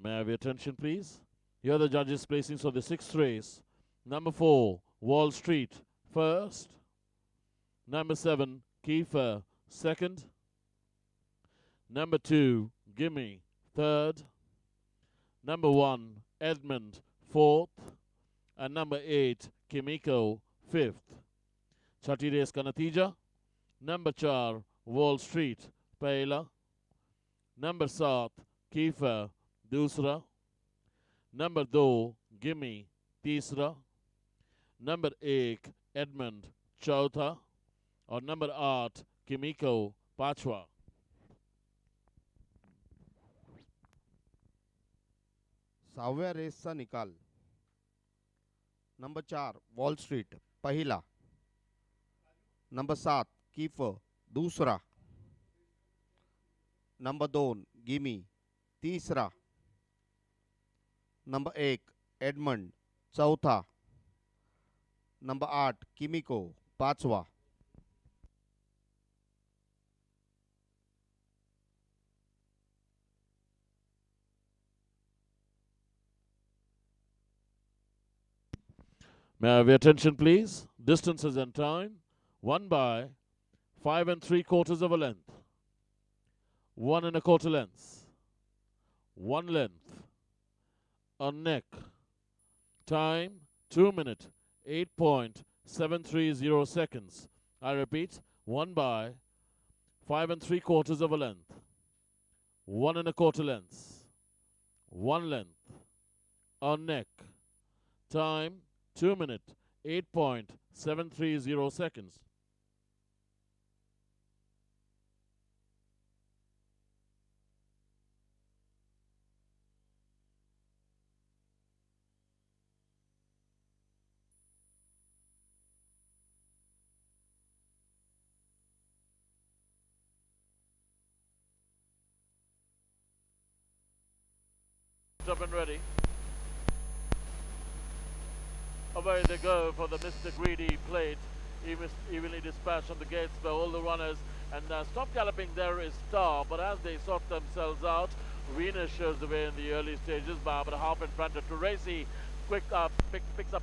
May I have your attention, please? Here are the judges' placings for the 6th race. Number 4, Wall Street, first. Number 7, Kiefer, second. Number 2, Gimme, third. Number 1, Edmund, fourth. And number 8, Kimiko, fifth. Chati race ka natija. Number 4, Wall Street, pehla. Number 7, Kiefer, दूसरा. Number 2 gimme तीसरा. Number 1 Edmund चौथा. और number 8 किमिको पांचवा. सहाव्या रेसचा निकाल. Number 4 wall street पहिला. Number 7 Kiefer दूसरा. Number 2 gimme तीसरा. नंबर 1 एडमंड चौथा. नंबर 8 किमिको पांचवा. May I have your attention, please? Distances and time. 1 by 5 3/4 of a length. 1 1/4 lengths. 1 length. A neck. Time 2 minutes 8.730 seconds. I repeat, 1 by 5 3/4 of a length. 1 1/4 lengths. 1 length. A neck. Time 2 minutes 8.730 seconds. Up and ready. Away they go for the Mr. Greedy plate. Evenly dispatched on the gates by all the runners. And stop galloping there is Star, but as they sort themselves out, Venus shows the way in the early stages by about a half in front of Teresi. Picks up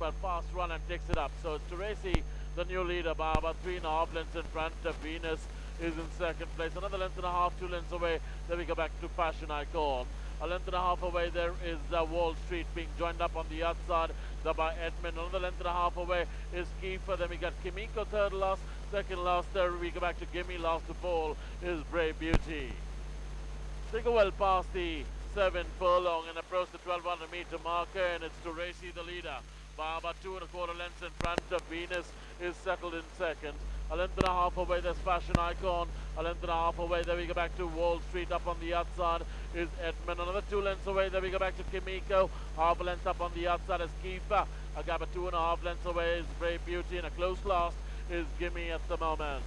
a fast run and takes it up. So it's Teresi, the new leader, by about 3.5 lengths in front of Venus is in second place. Another length and a half, 2 lengths away. Then we go back to Passion Icon. A length and a half away there is Wall Street being joined up on the outside there by Edmund. Another length and a half away is Kiefer. Then we got Kimiko third last, second last there. We go back to Gimme last to fall is Brave Beauty. They go well past the 7 furlong and approach the 1200 meter marker, and it's Teresi the leader by about 2 1/4 lengths in front of Venus is settled in second. A length and a half away, there's Fashion Icon. A length and a half away, there we go back to Wall Street. Up on the outside is Edmund. Another 2 lengths away, there we go back to Kimiko. Half a length up on the outside is Kiefer. A gap of 2.5 lengths away is Brave Beauty, and a close last is Gimme at the moment.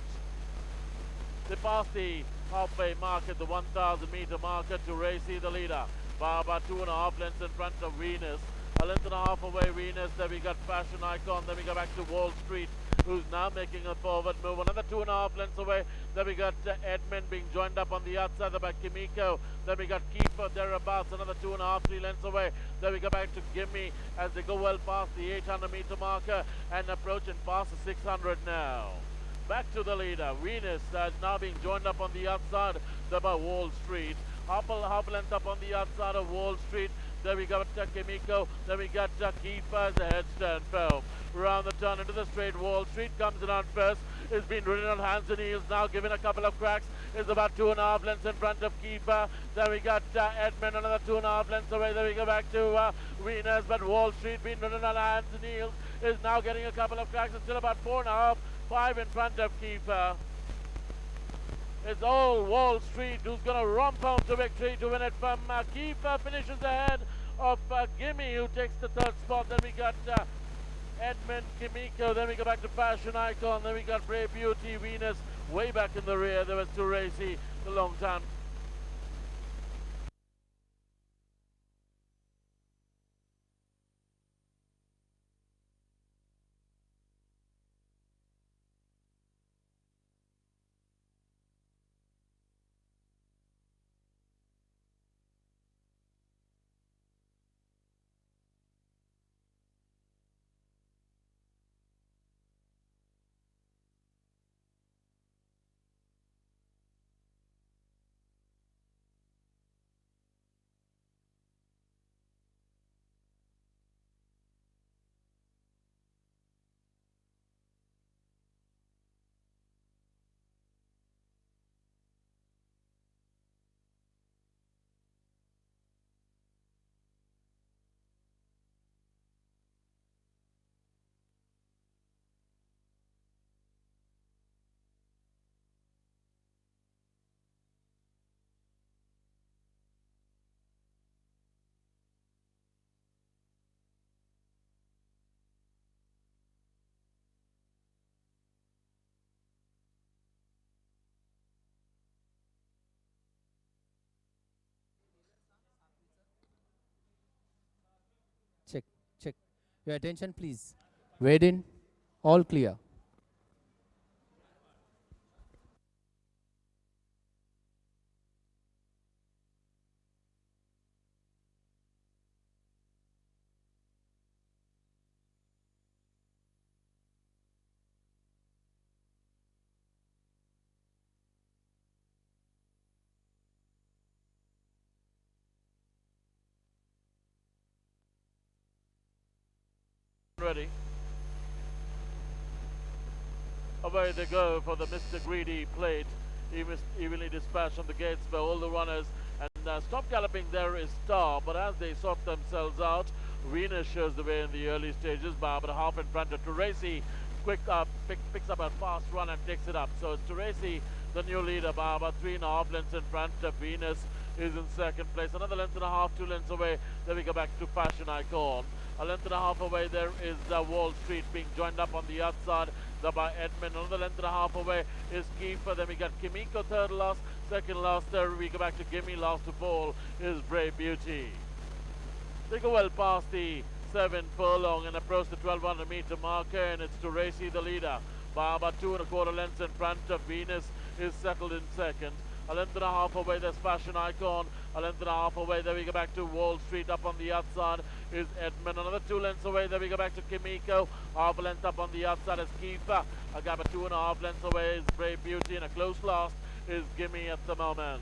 They pass the halfway mark at the 1,000 meter marker to Racy the leader by about 2.5 lengths in front of Venus. A length and a half away Venus, then we got Fashion Icon, then we go back to Wall Street, who's now making a forward move. Another 2.5 lengths away, then we got Edmund being joined up on the outside by Kimiko, then we got Kiefer thereabouts, another 2.5, 3 lengths away, then we go back to Gimme as they go well past the 800 meter marker and approaching past the 600 now. Back to the leader, Venus is now being joined up on the outside there by Wall Street. Half a length up on the outside of Wall Street. There we got Kimiko, then we got Kiefer as a headstand film. Around the turn into the straight, Wall Street comes in on first. It's been ridden on hands and heels, now giving a couple of cracks. Is about 2.5 lengths in front of Kiefer. Then we got Edmund, another 2.5 lengths away. Then we go back to Venus, but Wall Street being ridden on hands and heels is now getting a couple of cracks. It's still about 4.5, 5 in front of Kiefer. It's all Wall Street who's going to romp home to victory to win it from Kiefer. Finishes ahead of Gimme, who takes the third spot. Then we got Edmund, Kimiko. Then we go back to Fashion Icon. Then we got Brave Beauty, Venus. Way back in the rear, there was Teresi, the long time. Check, check. Your attention, please. Wade in. All clear. ready. Away they go for the Mr. Greedy plate. Evenly dispatched on the gates by all the runners. And stop galloping there is Star, but as they sort themselves out, Venus shows the way in the early stages by about a half in front of Tracy. Picks up a fast run and takes it up. So it's Tracy, the new leader, by about 3.5 lengths in front of Venus is in second place. Another length and a half, 2 lengths away. Then we go back to Fashion Icon. A length and a half away there is Wall Street being joined up on the outside by Edmund. Another length and a half away is Kiefer. Then we got Kimiko third last, second last. There we go back to Gimme. Last of all is Brave Beauty. They go well past the 7 furlong and approach the 1200 meter marker, and it's Tracy the leader by about 2 1/4 lengths in front of Venus is settled in second. A length and a half away, there's Fashion Icon. A length and a half away, there we go back to Wall Street. Up on the outside is Edmund. Another 2 lengths away, there we go back to Kimiko. Half a length up on the outside is Kiefer. A gap of 2.5 lengths away is Brave Beauty, and a close last is Gimme at the moment.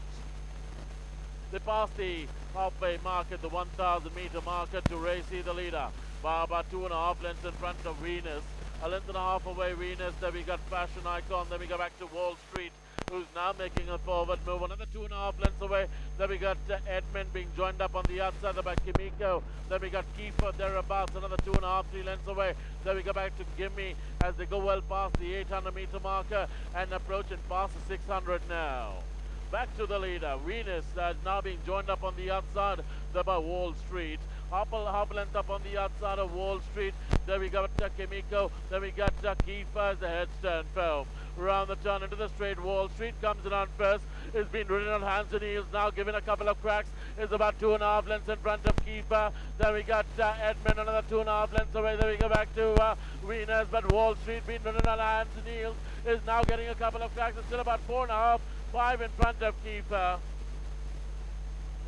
They pass the halfway mark at the 1000 meter marker to Tracy the leader by about 2.5 lengths in front of Venus. A length and a half away Venus, then we got Fashion Icon, then we go back to Wall Street, who's now making a forward move. Another 2.5 lengths away, then we got Edmund being joined up on the outside by Kimiko, then we got Kiefer thereabouts, another 2.5, 3 lengths away, then we go back to Gimme as they go well past the 800 meter marker and approaching past the 600 now. Back to the leader, Venus now being joined up on the outside there by Wall Street. Half a length up on the outside of Wall Street. There we got Kimiko. Then we got Kiefer as the heads turn firm. Round the turn into the straight. Wall Street comes in on first. It's been ridden on hands and heels. Now given a couple of cracks. Is about 2.5 lengths in front of Kiefer. Then we got Edmund another 2.5 lengths away. Then we go back to Venus. But Wall Street being ridden on hands and heels is now getting a couple of cracks. It's still about 4.5, 5 in front of Kiefer.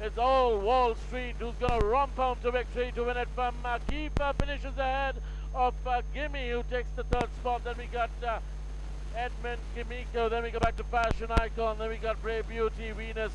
It's all Wall Street who's going to romp home to victory to win it from Kiefer. Finishes ahead of Gimme, who takes the third spot. Then we got Edmund, Kimiko. Then we go back to Fashion Icon. Then we got Brave Beauty, Venus.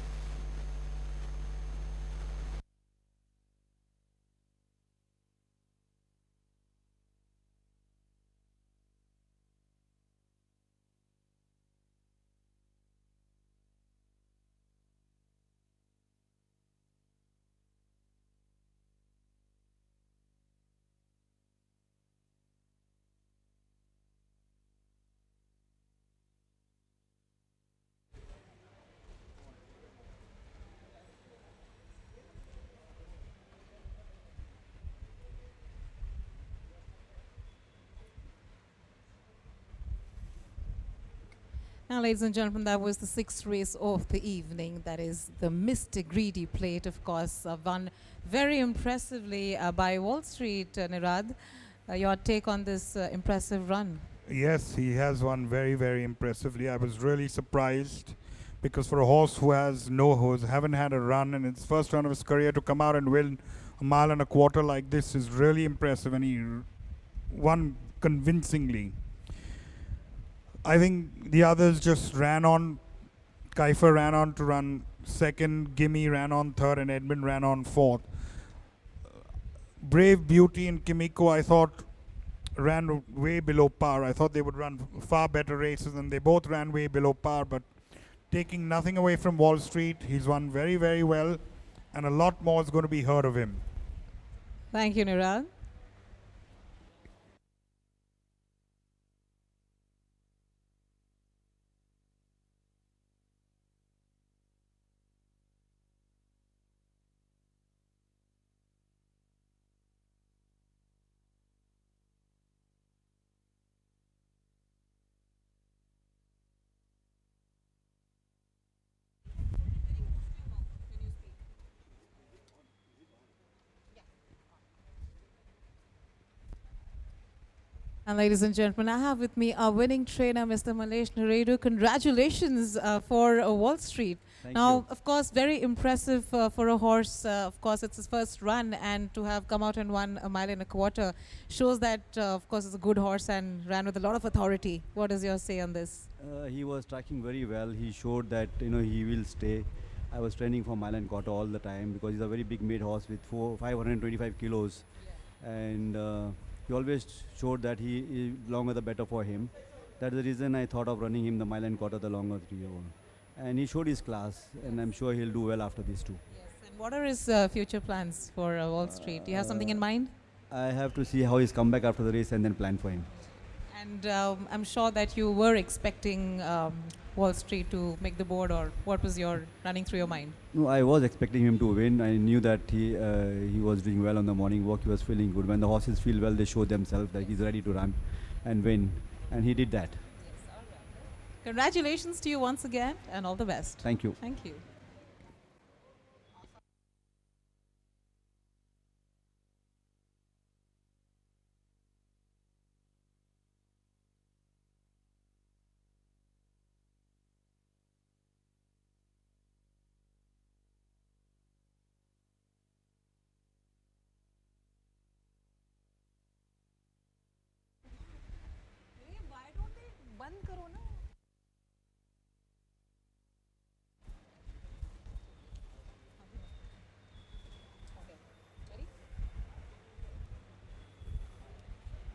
Now, ladies and gentlemen, that was the 6th race of the evening. That is the Mr. Greedy plate, of course, won very impressively by Wall Street. Nirad, your take on this impressive run? Yes, he has won very, very impressively. I was really surprised because for a horse who haven't had a run in its first run of his career to come out and win 1.25 miles like this is really impressive, and he won convincingly. I think the others just ran on. Kiefer ran on to run second, Gimme ran on third, and Edmund ran on fourth. Brave Beauty and Kimiko, I thought, ran way below par. I thought they would run far better races, and they both ran way below par. But taking nothing away from Wall Street, he's won very, very well, and a lot more is going to be heard of him. Thank you, Nirad. And ladies and gentlemen, I have with me our winning trainer, Mr. Malesh Naredu. Congratulations for Wall Street. Thank now, you. of course, very impressive for a horse. Of course, it's his first run, and to have come out and won 1.25 miles shows that, of course, it's a good horse and ran with a lot of authority. What is your say on this? He was tracking very well. He showed that he will stay. I was training for 1.25 miles all the time because he's a very big made horse with 525 kilos, and He always showed that he longer the better for him. That's the reason I thought of running him the mile and quarter the longer 3-year-old. And he showed his class, and I'm sure he'll do well after these two. And what are his future plans for Wall Street? Do you have something in mind? I have to see how he's come back after the race and then plan for him. And I'm sure that you were expecting Wall Street to make the board, or what was your running through your mind? No, I was expecting him to win. I knew that he was doing well on the morning walk. He was feeling good. When the horses feel well, they show themselves that he's ready to run and win. And he did that. Congratulations to you once again, and all the best. Thank you. Thank you.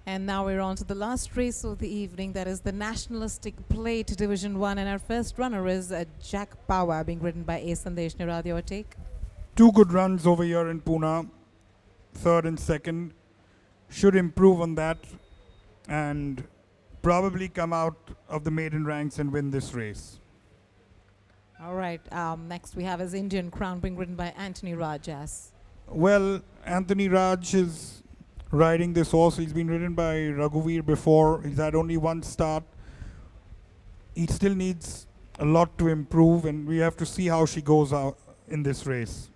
And now we're on to the last race of the evening. That is the Nationalistic Plate Division 1. And our first runner is Jack Power, being ridden by A. Sandesh. Nirad, your take? 2 good runs over here in Pune, 3rd and 2nd. Should improve on that and probably come out of the maiden ranks and win this race. All right. Next we have his Indian Crown, being ridden by Anthony Rajas. Well, Anthony Raj is riding this horse. He's been ridden by Raghuveer before. He's had only 1 start. He still needs a lot to improve, and we have to see how she goes out in this race.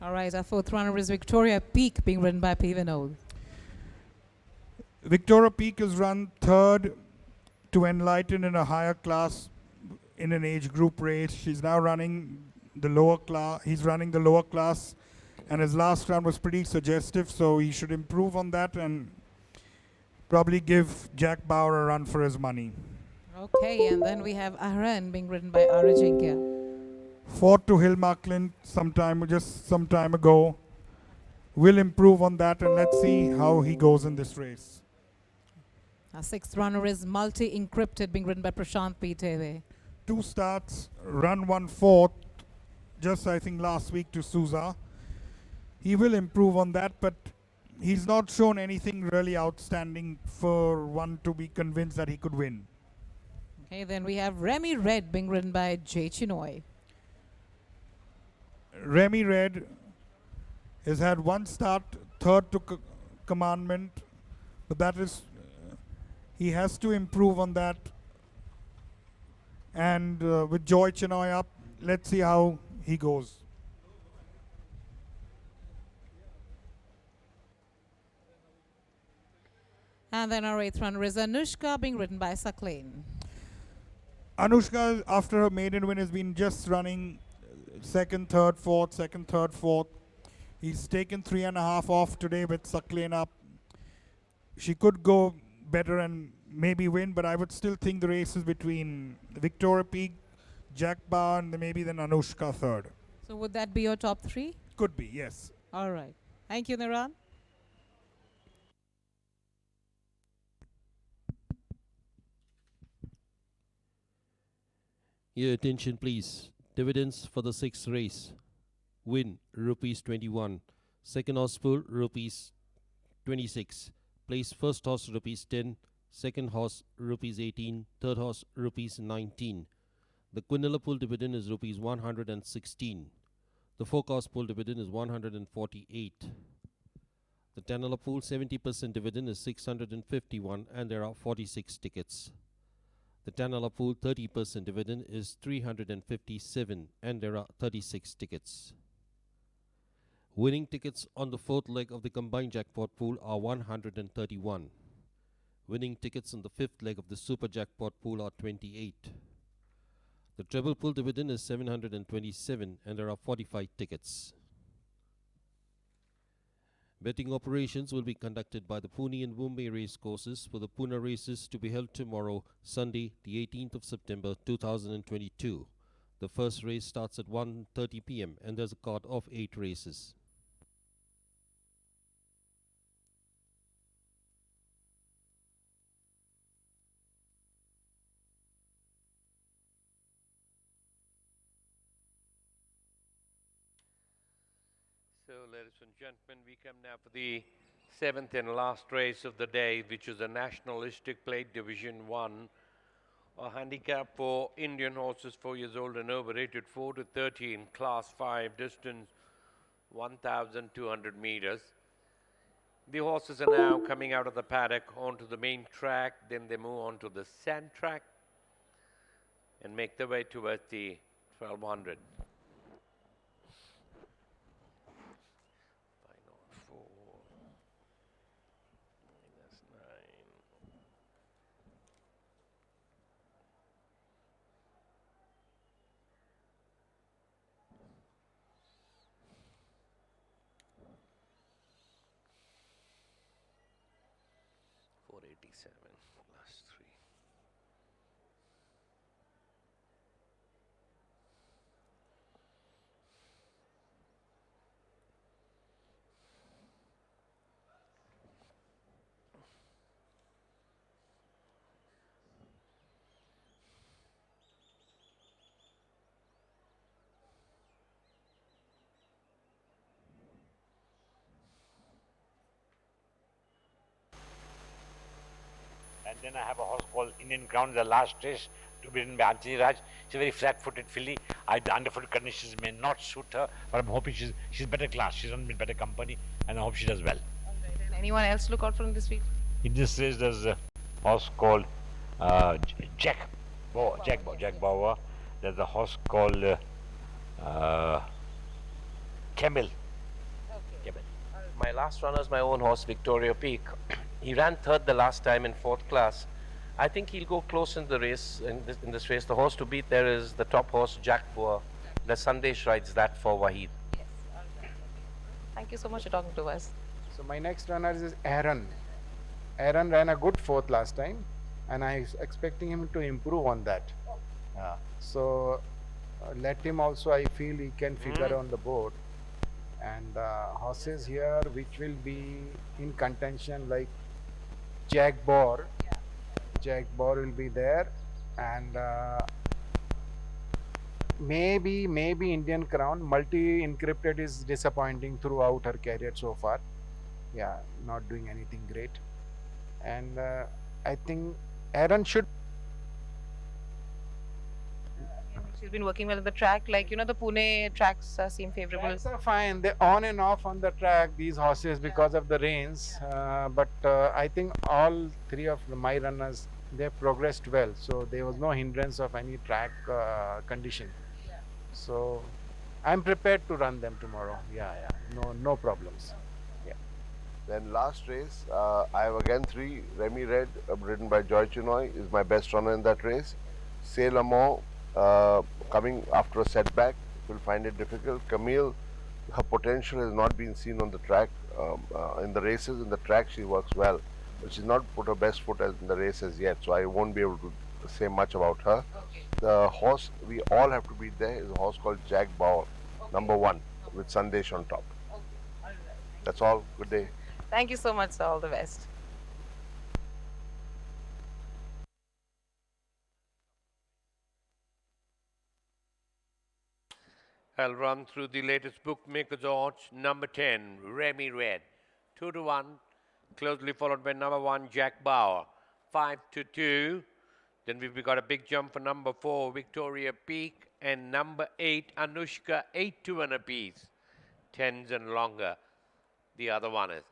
All right. Our 4th runner is Victoria Peak, being ridden by P. Vinod. Victoria Peak has run 3rd to Enlighten in a higher class in an age group race. She's now running the lower class. He's running the lower class. And his last run was pretty suggestive, so he should improve on that and probably give Jack Bauer a run for his money. Okay, and then we have Ahran, being ridden by Arajinkya. Fought to Hilma Clint some time ago. Will improve on that, and let's see how he goes in this race. Our 6th runner is Multi-Encrypted, being ridden by Prashant P. Teve. 2 starts, run 1/4, just I think last week to Souza. He will improve on that, but he's not shown anything really outstanding for one to be convinced that he could win. Okay, then we have Remy Red, being ridden by Jay Chinoy. Remy Red has had 1 start, 3rd to Commandment, but that is, he has to improve on that. And with Joy Chinoy up, let's see how he goes. And then our 8th runner is Anushka, being ridden by Saklain. Anushka, after her maiden win, has been just running 2nd, 3rd, 4th, 2nd, 3rd, 4th. He's taken 3.5 off today with Saklain up. She could go better and maybe win, but I would still think the race is between Victoria Peak, Jack Bauer, and maybe then Anushka 3rd. So would that be your top 3? Could be, yes. All right. Thank you, Niran. Your attention, please. Dividends for the 6th race. Win, rupees 21. Second horse pool, rupees 26. Place first horse, rupees 10. Second horse, rupees 18. Third horse, rupees 19. The Quinella pool dividend is rupees 116. The forecast pool dividend is 148. The Tanala pool 70% dividend is 651, and there are 46 tickets. The Tanala pool 30% dividend is 357, and there are 36 tickets. Winning tickets on the 4th leg of the combined jackpot pool are 131. Winning tickets on the 5th leg of the super jackpot pool are 28. The treble pool dividend is 727, and there are 45 tickets. Betting operations will be conducted by the Pune and Mumbai race courses for the Pune races to be held tomorrow, Sunday, the 18th of September 2022. The first race starts at 1:30 p.m. and there's a card of 8 races. So, ladies and gentlemen, we come now for the seventh and last race of the day, which is the Nationalistic Plate Division 1. A handicap for Indian horses 4 years old and over, rated 4 to 13, class 5, distance 1,200 meters. The horses are now coming out of the paddock onto the main track, then they move on to the sand track and make their way towards the 1200. 504 minus 9. 487 plus 3. And then I have a horse called Indian Crown, the last race to be ridden by Anthony Raj. She's a very flat-footed filly. The underfoot conditions may not suit her, but I'm hoping she's better class. She's on better company, and I hope she does well. And anyone else to look out for in this field? In this race, there's a horse called Jack Bauer. There's a horse called Camel. My last runner is my own horse, Victoria Peak. He ran third the last time in fourth class. I think he'll go close in the race. In this race, the horse to beat there is the top horse, Jack Boer. The Sandesh rides that for Wahid. Yes. Thank you so much for talking to us. So my next runner is Aaron. Aaron ran a good fourth last time, and I'm expecting him to improve on that. So let him also. I feel he can figure on the board. And horses here which will be in contention like Jack Boer. Jack Boer will be there, and maybe Indian Crown. Multi Encrypted is disappointing throughout her career so far. Yeah, not doing anything great. And I think Aaron should. She's been working well on the track. Like, the Pune tracks seem favorable. Tracks are fine. They're on and off on the track, these horses, because of the rains. But I think all three of my runners, they progressed well. So there was no hindrance of any track condition. So I'm prepared to run them tomorrow. No problems. Then last race, I have again 3. Remy Red, ridden by Joy Chinoy, is my best runner in that race. Sailor Mo, coming after a setback, will find it difficult. Camille, her potential has not been seen on the track. In the races, in the track, she works well, but she's not put her best foot in the race as yet, so I won't be able to say much about her. The horse we all have to beat there is a horse called Jack Bauer, number 1, with Sandesh on top. That's all. Good day. Thank you so much, sir. All the best. I'll run through the latest bookmakers odds. Number 10, Remy Red, 2 to 1, closely followed by number 1, Jack Bauer, 5 to 2. Then we've got a big jump for number 4, Victoria Peak, and number 8, Anushka, 8 to 1 apiece. 10s and longer. The other one is.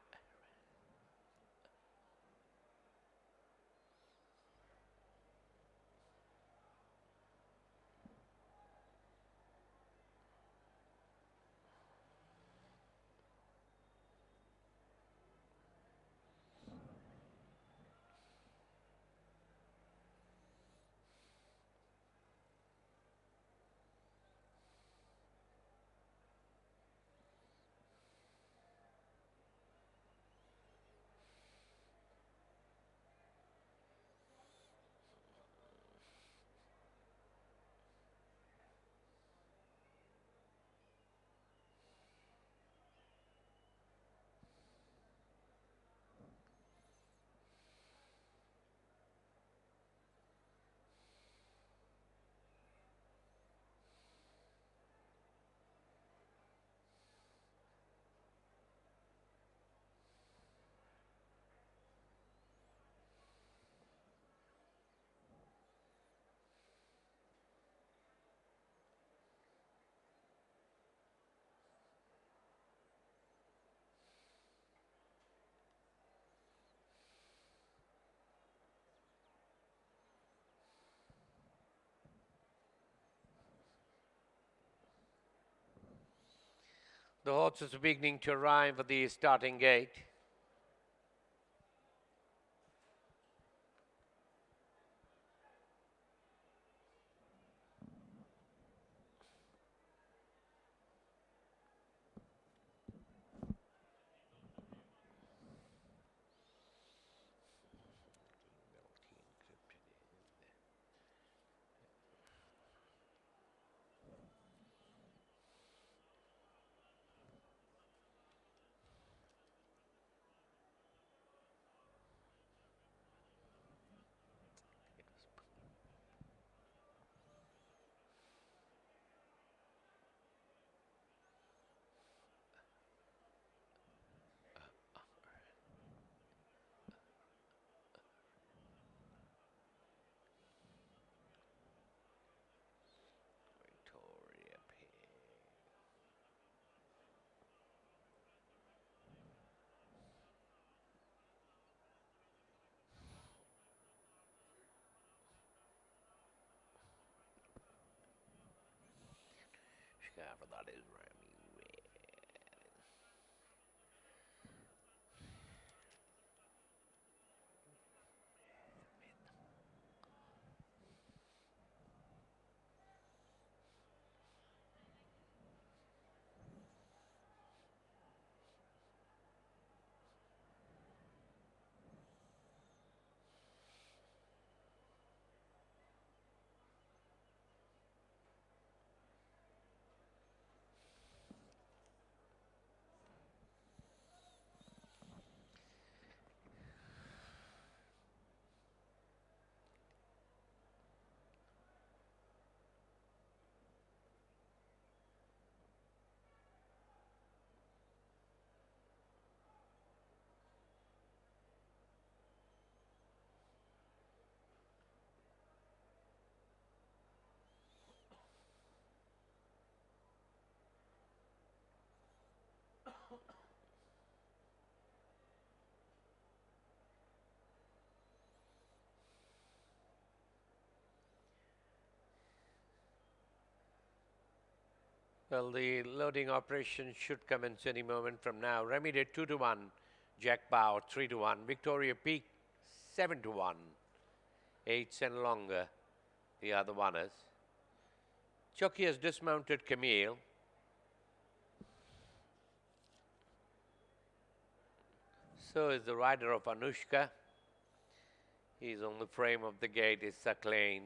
The horses are beginning to arrive at the starting gate. That is Remy. Well, the loading operation should commence any moment from now. Remy did 2-1, Jack Bow 3-1, Victoria Peak 7-1, 8 and longer, the other oneers. Chucky has dismounted Camille. So is the rider of Anushka. He's on the frame of the gate, is Saclane.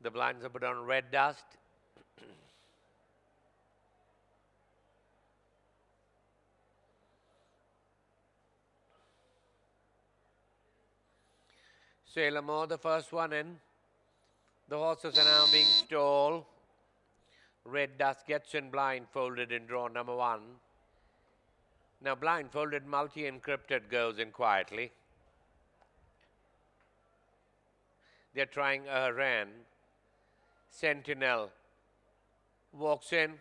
The blinds are put on red dust. Sailor Moore, the first one in. The horses are now being stalled. Red dust gets in blindfolded in draw number 1. Now blindfolded multi-encrypted goes in quietly. They're trying a ran. Sentinel walks in.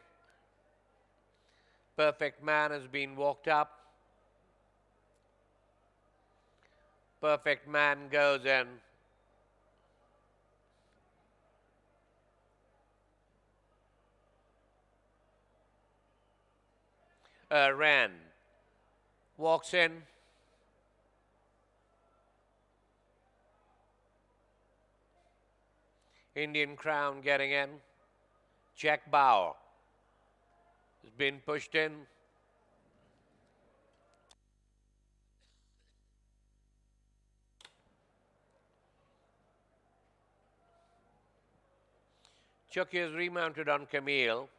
Perfect Man has been walked up. Perfect Man goes in. Ran walks in. Indian Crown getting in. Jack Bauer has been pushed in. Chucky is remounted on Camille.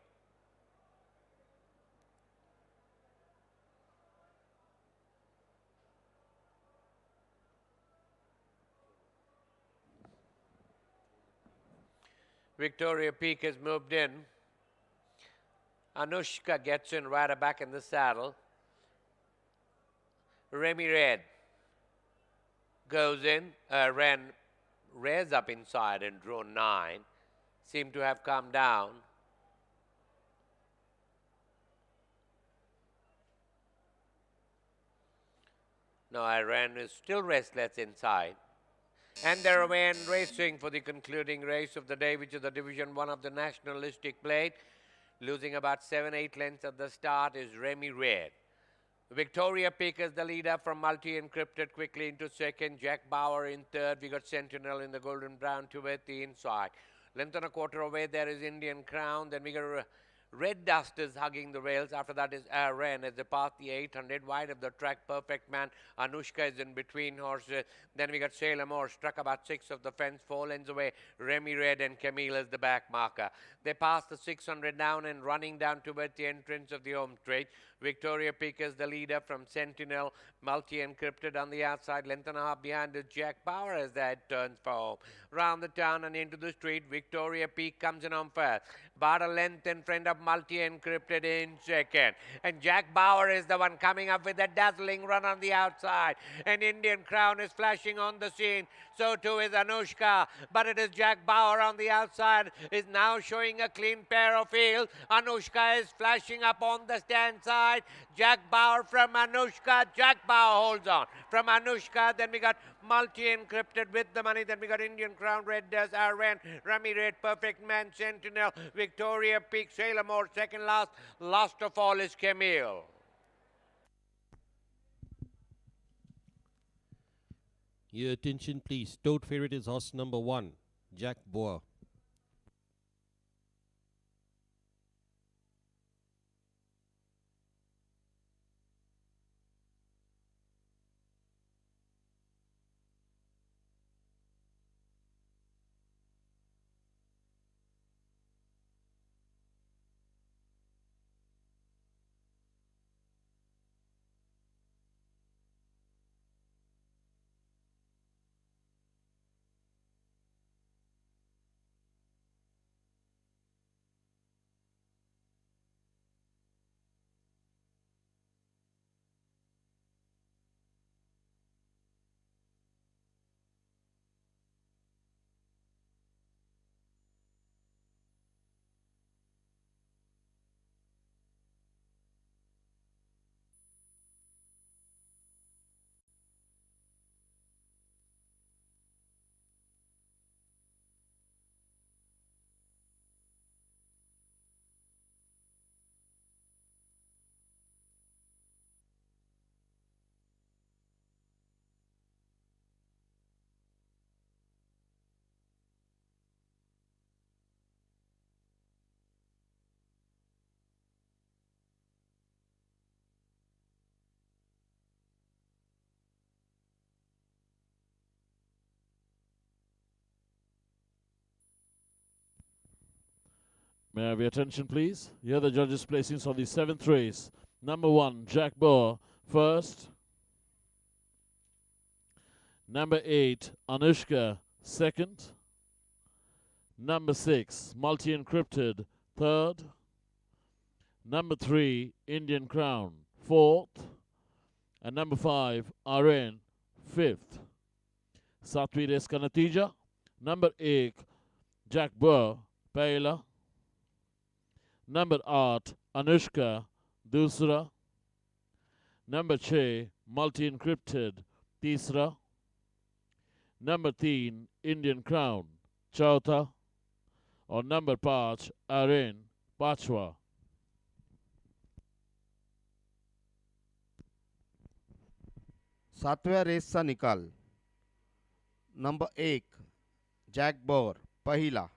Victoria Peak has moved in. Anushka gets in right back in the saddle. Remy Red. goes in, ran rares up inside and drawn 9. Seemed to have come down. No, Iran is still restless inside. And they're away and racing for the concluding race of the day, which is the Division 1 of the Nationalistic Plate. Losing about 7-8 lengths at the start is Remy Red. Victoria Peak is the leader from Multi-Encrypted quickly into second. Jack Bauer in third. We got Sentinel in the golden brown toward the inside. Length and a quarter away there is Indian Crown. Then we got Red Dusters hugging the rails. After that is Aren as they pass the 800 wide of the track. Perfect Man. Anushka is in between horses. Then we got Sailor Moore struck about 6 of the fence. 4 lengths away. Remy Red and Camille is the back marker. They pass the 600 down and running down toward the entrance of the home straight. Victoria Peak is the leader from Sentinel. Multi-Encrypted on the outside. Length and a half behind is Jack Bauer as that turns for home. Round the town and into the street. Victoria Peak comes in on first. About a length in front of Multi-Encrypted in second. And Jack Bauer is the one coming up with a dazzling run on the outside. And Indian Crown is flashing on the scene. So too is Anushka. But it is Jack Bauer on the outside. Is now showing a clean pair of heels. Anushka is flashing up on the stand side. Jack Bauer from Anushka. Jack Bauer holds on. From Anushka, then we got Multi-Encrypted with the money. Then we got Indian Crown, Red Does, Aren, Remy Red, Perfect Man, Sentinel, Victoria Peak, Sailor Moore, second last. Last of all is Camille. Your attention, please. Toad favorite is horse number 1, Jack Bauer. May I have your attention, please? Here are the judges' placings on the 7th race. Number 1, Jack Bauer, first. Number 8, Anushka, second. Number 6, Multi-Encrypted, third. Number 3, Indian Crown, fourth. And number 5, Aren, fifth. Satwi race ka natija. Number 8, Jack Bauer, pehla. Number 8, Anushka, दूसरा. Number 6, Multi-Encrypted, तीसरा. Number 3, Indian Crown, चौथा. और number 5, Aren, पांचवा. सातव्या रेसचा निकाल. Number 1, jack बॉर, पहिला.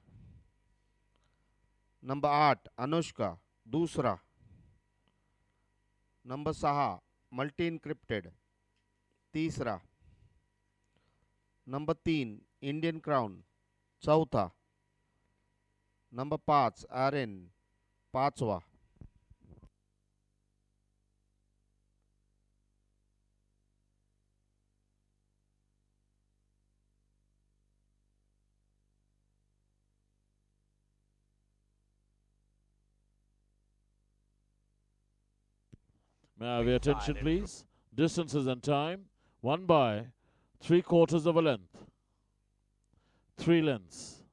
Number 8, Anushka, दूसरा. Number 6, multi encrypted, तीसरा. नंबर 3, इंडियन क्राउन, चौथा. नंबर 5, आर्यन, पाचवा. May I have your attention, please? Distances and time. 1 by 3/4 of a length, 3 lengths,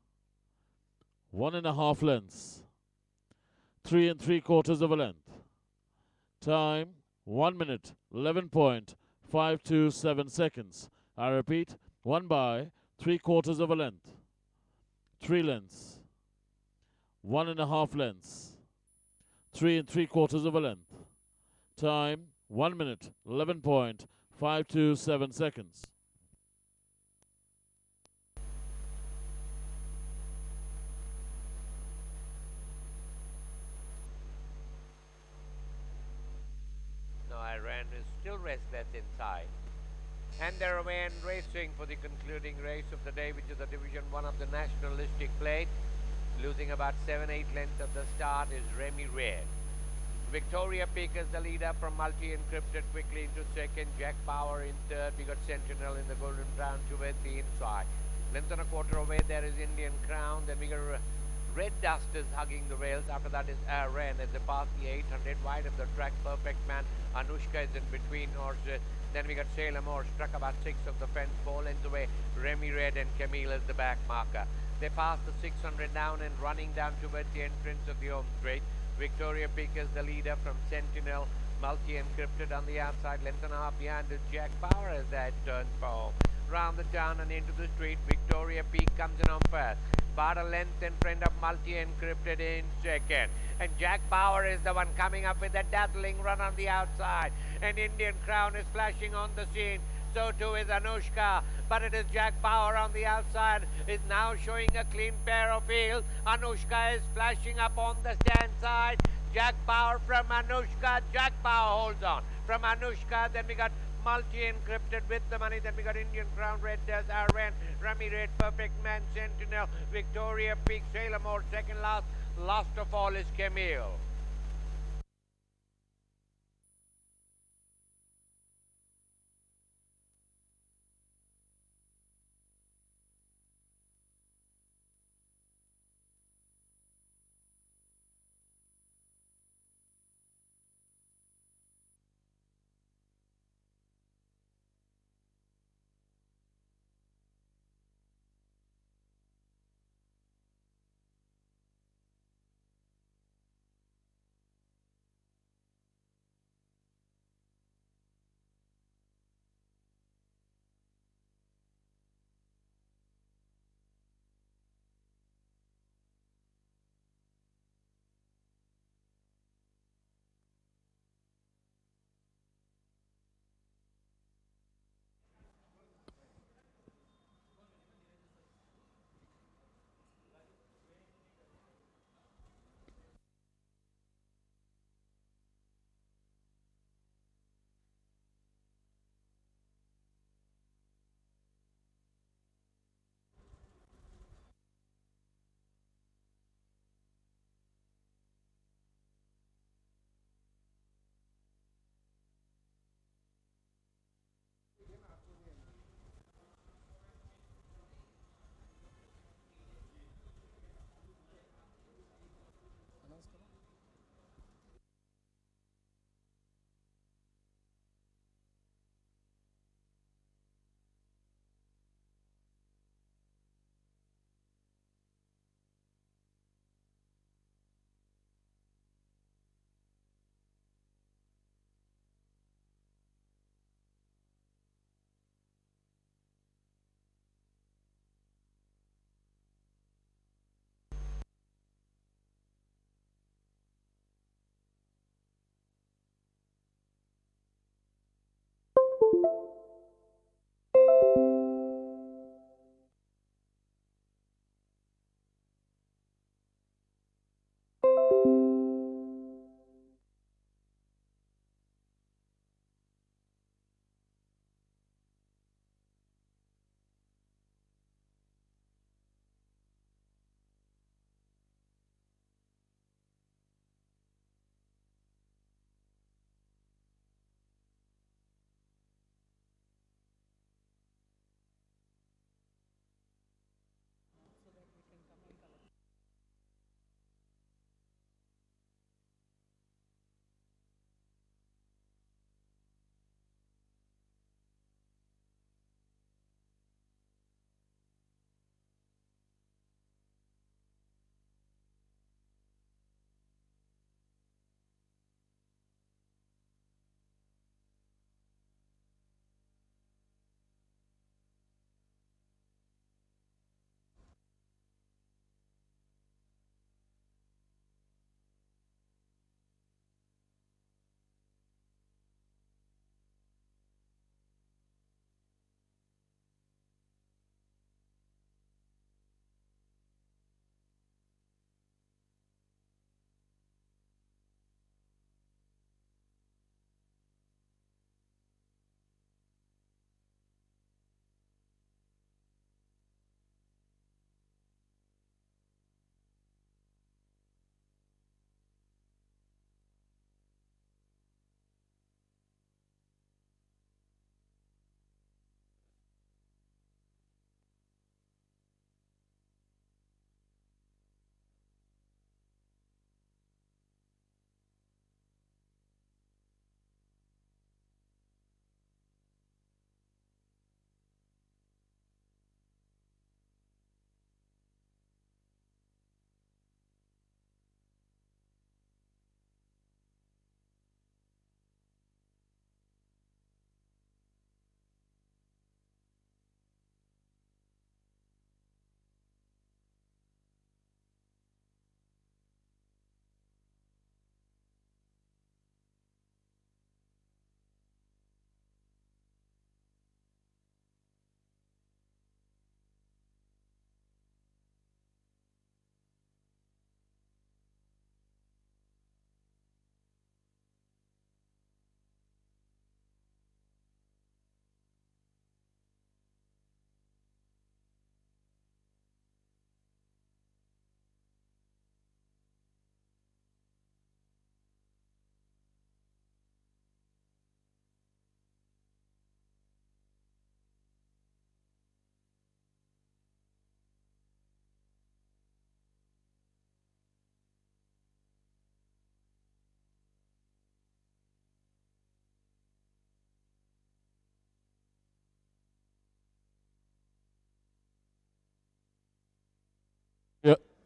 1.5 lengths, 3 3/4 of a length. Time 1 minute 11.527 seconds. I repeat, 1 by 3/4 of a length, 3 lengths, 1.5 lengths, 3 3/4 of a length. Time 1 minute 11.527 seconds. No, Iran is still restless inside. And they're away and racing for the concluding race of the day, which is the Division 1 of the nationalistic plate. Losing about 7-8 lengths at the start is Remy Red. Victoria Peak is the leader from multi-encrypted quickly into second. Jack Bauer in third. We got Sentinel in the golden brown towards the inside. Length and a quarter away there is Indian Crown. Then we got Red Dust is hugging the rails. After that is Aren as they pass the 800 wide of the track. Perfect Man. Anushka is in between horses. Then we got Sailor Moore struck about 6 of the fence, 4 lengths away. Remy Red and Camille as the back marker. They pass the 600 down and running down towards the entrance of the home straight. Victoria Peak is the leader from Sentinel. Multi-encrypted on the outside. Length and a half behind is Jack Bauer as that turns for home. Round the town and into the street. Victoria Peak comes in on first. About a length in front of multi-encrypted in second. And Jack Bauer is the one coming up with a dazzling run on the outside. And Indian Crown is flashing on the scene. So too is Anushka, but it is Jack Bauer on the outside, is now showing a clean pair of heels. Anushka is flashing up on the stand side. Jack Bauer from Anushka. Jack Bauer holds on. From Anushka, then we got multi-encrypted with the money. Then we got Indian Crown, Red Does, Aren, Remy Red, Perfect Man, Sentinel, Victoria Peak, Sailor Moore, second last. Last of all is Camille.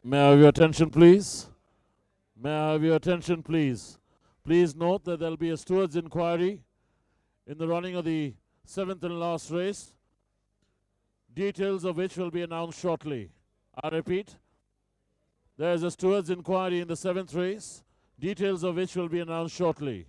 May I have your attention, please? May I have your attention, please? Please note that there will be a stewards inquiry in the running of the 7th and last race, details of which will be announced shortly. I repeat, there is a stewards inquiry in the 7th race, details of which will be announced shortly.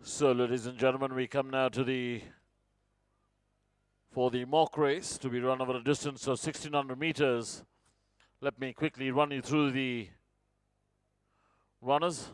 So, ladies and gentlemen, we come now to for the mock race to be run over a distance of 1600 meters. Let me quickly run you through the runners.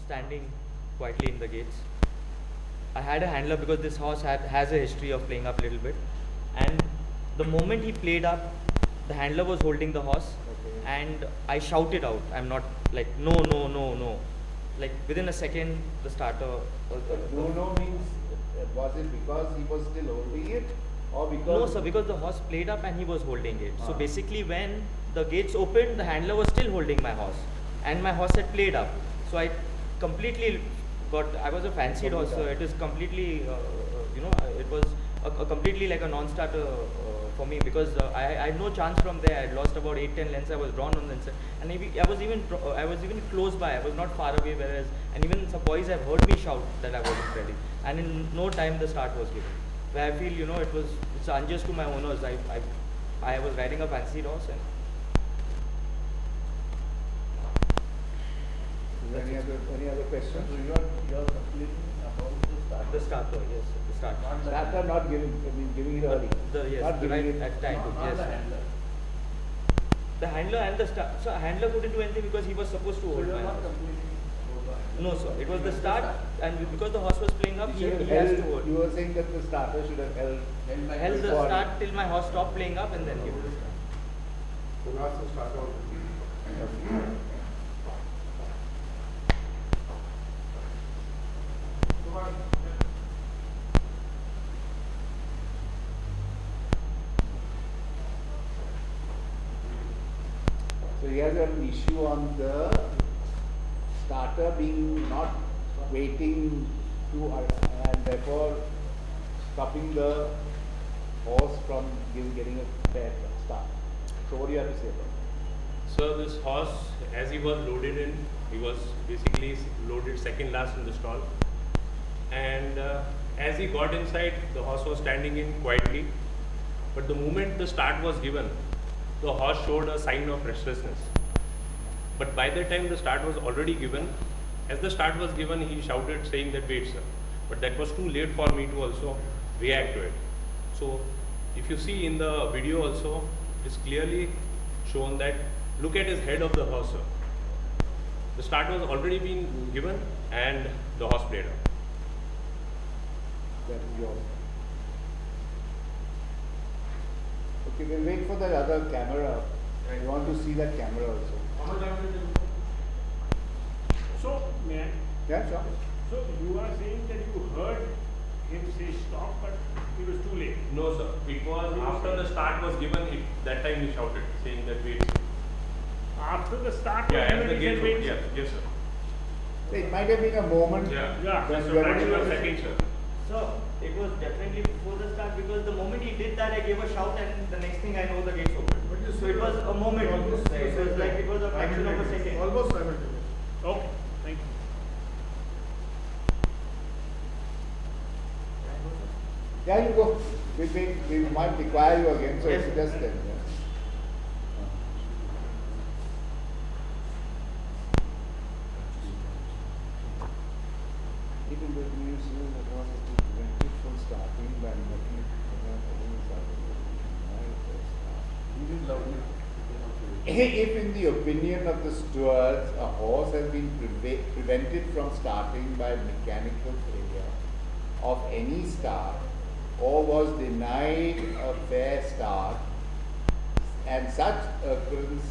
Standing quietly in the gates. I had a handler because this horse has a history of playing up a little bit, and the moment he played up, the handler was holding the horse, and I shouted out, I'm not like no, no, no, no. Like within a second, the starter. No means, was it because he was still holding it, or because? No, sir, because the horse played up and he was holding it. So basically, when the gates opened, the handler was still holding my horse, and my horse had played up. So I completely I was a fancied horse, so it is completely, it was a completely like a non-starter for me, because I had no chance from there. I had lost about 8-10 lengths. I was drawn on the inside, and maybe I was even close by. I was not far away. Whereas, and even some boys have heard me shout that I wasn't ready, and in no time the start was given. Where I feel, it's unjust to my owners. I was riding a fancied horse, and Any other questions? So you're completing about the start. The starter, yes, the starter. Starter not giving it early. Yes, not the giving right it at time. not Yes. the handler. The handler and the start. So handler couldn't do anything because he was supposed to hold my horse. No, sir. It was the start, and because the horse was playing up, he has to hold. You were saying that the starter should have held the start till my horse stopped playing up, and then give it the start. So he has an issue on the starter being not waiting to and therefore stopping the horse from getting a fair start. So what do you have to say about that? So this horse, as he was loaded in, he was basically loaded second last in the stall, and as he got inside, the horse was standing in quietly, but the moment the start was given, the horse showed a sign of restlessness. But by the time the start was already given, as the start was given, he shouted saying that wait sir, but that was too late for me to also react to it. So if you see in the video also, it is clearly shown that look at his head of the horse, sir. The start was already been given and the horse played out. That is yours. Okay, we'll wait for the other camera. I want to see that camera also. So, may I? Yeah, sure. So, you are saying that you heard him say stop, but it was too late. No sir, it was after the start was given, that time he shouted saying that wait sir. After the start, Yeah, as the he gate said, wait, opened, yes, yes sir. It might have been a moment. Yeah, Yeah. so fraction of a second sir. So it was definitely before the start, because the moment he did that, I gave a shout, and the next thing I know, the gates opened. So it was a moment. It was like it was a fraction of a second. Almost simultaneous. Okay, thank you. Yeah, you go. We might require you again, so Yes. it's just then. Yeah. Even the news that was to prevent it from starting by making if in the opinion of the stewards, a horse has been prevented from starting by mechanical failure, of any start or was denied a fair start, and such occurrence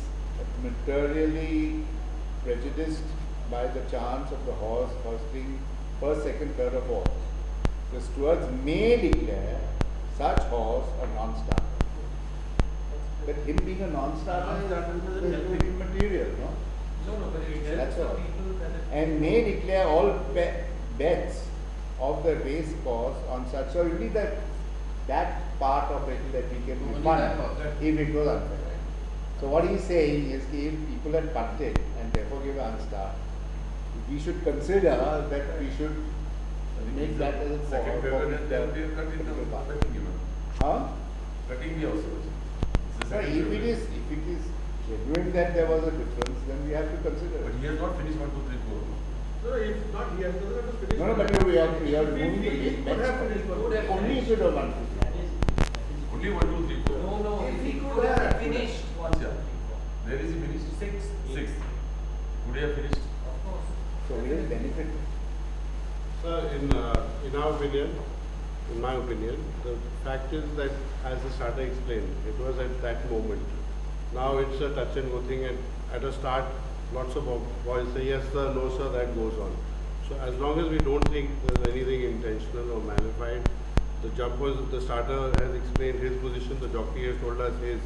materially prejudiced by the chance of the horse hosting first, second, third or fourth, the stewards may declare such horse a non-starter. But him being a non-starter is immaterial, no? No, but it That's helps all. the people that And may declare all bets of the race course on such. So only that part of it that we can refund if it was unfair. So what he's saying is if people had punted and therefore give an unstart, we should consider that we should make that as a second favor and then we have cut in the betting given. Huh? Betting also. No, if it is genuine that there was a difference, then we have to consider. But he has not finished 1, 2, 3, 4. No, if not, he has to finish. No, but we are moving the big Could have bets. finished. Only if it was 1, 2, 3. Only 1, 2, 3, 4. No, if he could have finished one, Yeah. Where is he finished? 6. 6. Could he have finished? Of course. So we will benefit. Sir, in our opinion, in my opinion, the fact is that, as the starter explained, it was at that moment. Now it's a touch and go thing, and at a start, lots of boys say yes sir, no sir, that goes on. So as long as we don't think there's anything intentional or magnified, the starter has explained his position, the jockey has told us his.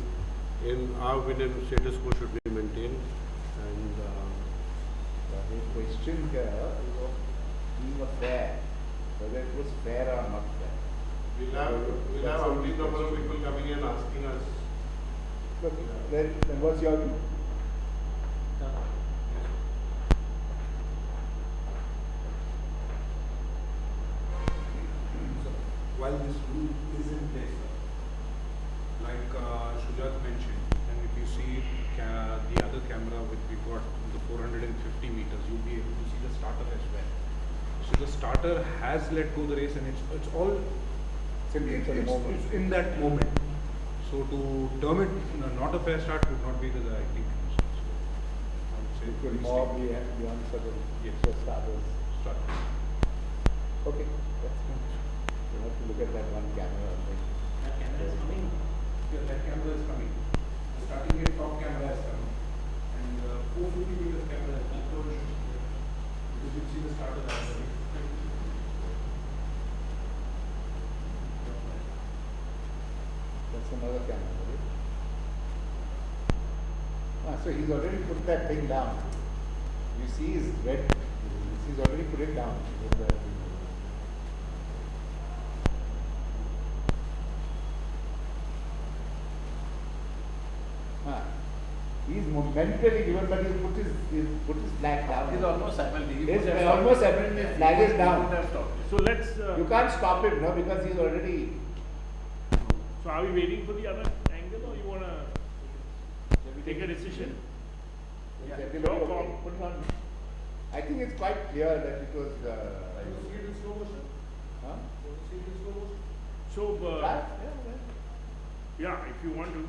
In our opinion, status quo should be maintained. And The question here is of being a fair, whether it was fair or not fair. we'll have a complete number of people coming in asking us. Look, then what's your view? While this rule is in place, like Shujat mentioned, and if you see the other camera which we got the 450 meters, you'll be able to see the starter as well. So the starter has let go the race, and it's all it's in that moment. So to term it not a fair start would not be the right thing. So I would say It will more be answered yes. the starters. Starters. Okay, that's good. You have to look at that one camera. That camera is coming. Yeah, that camera is coming. The starting gate top camera is coming. And 450 meters camera is coming. Because you see the starter as well. That's another camera, right? So he's already put that thing down. You see his red. He's already put it down. He's momentarily given, but he's put his flag down. He's almost simultaneous. His almost simultaneous flag is down. So let's. You can't stop him, no, because he's already. So are we waiting for the other angle, or you wanna take a decision? Yeah. Sure, call. Put it on. I think it's quite clear that it was. Huh? So, Yeah, yeah, if you want to,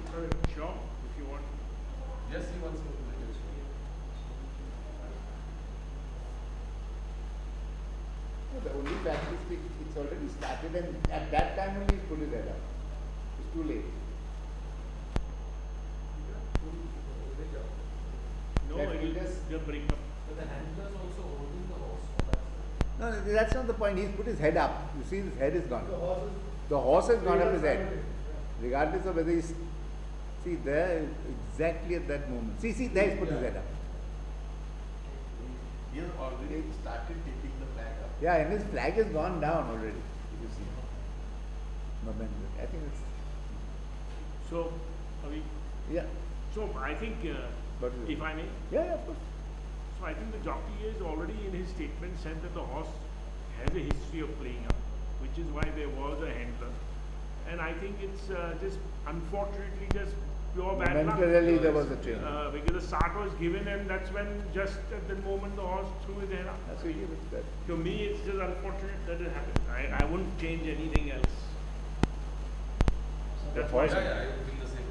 sure, if you want. Yes, he wants to make it. No, the only fact is it's already started, and at that time only he put his head up. It's too late. No, That it will will just break up. But the handler is also holding the horse. No, that's not the point. He's put his head up. You see, his head is gone. The horse has gone up his head. Regardless of whether he's. See, there, exactly at that moment. See, there he's put his head up. He has already started taking the flag up. Yeah, and his flag has gone down already. You see. Momentum. I think it's. So, are we? Yeah. So, I think, if I may. Yeah, of course. So, I think the jockey has already in his statement said that the horse has a history of playing up, which is why there was a handler. And I think it's just, unfortunately, just pure bad luck. Momentarily there was a change. Because the start was given, and that's when, just at the moment, the horse threw his head up. That's really good. To me, it's just unfortunate that it happened. I wouldn't change anything else. That's why. Yeah, I would feel the same.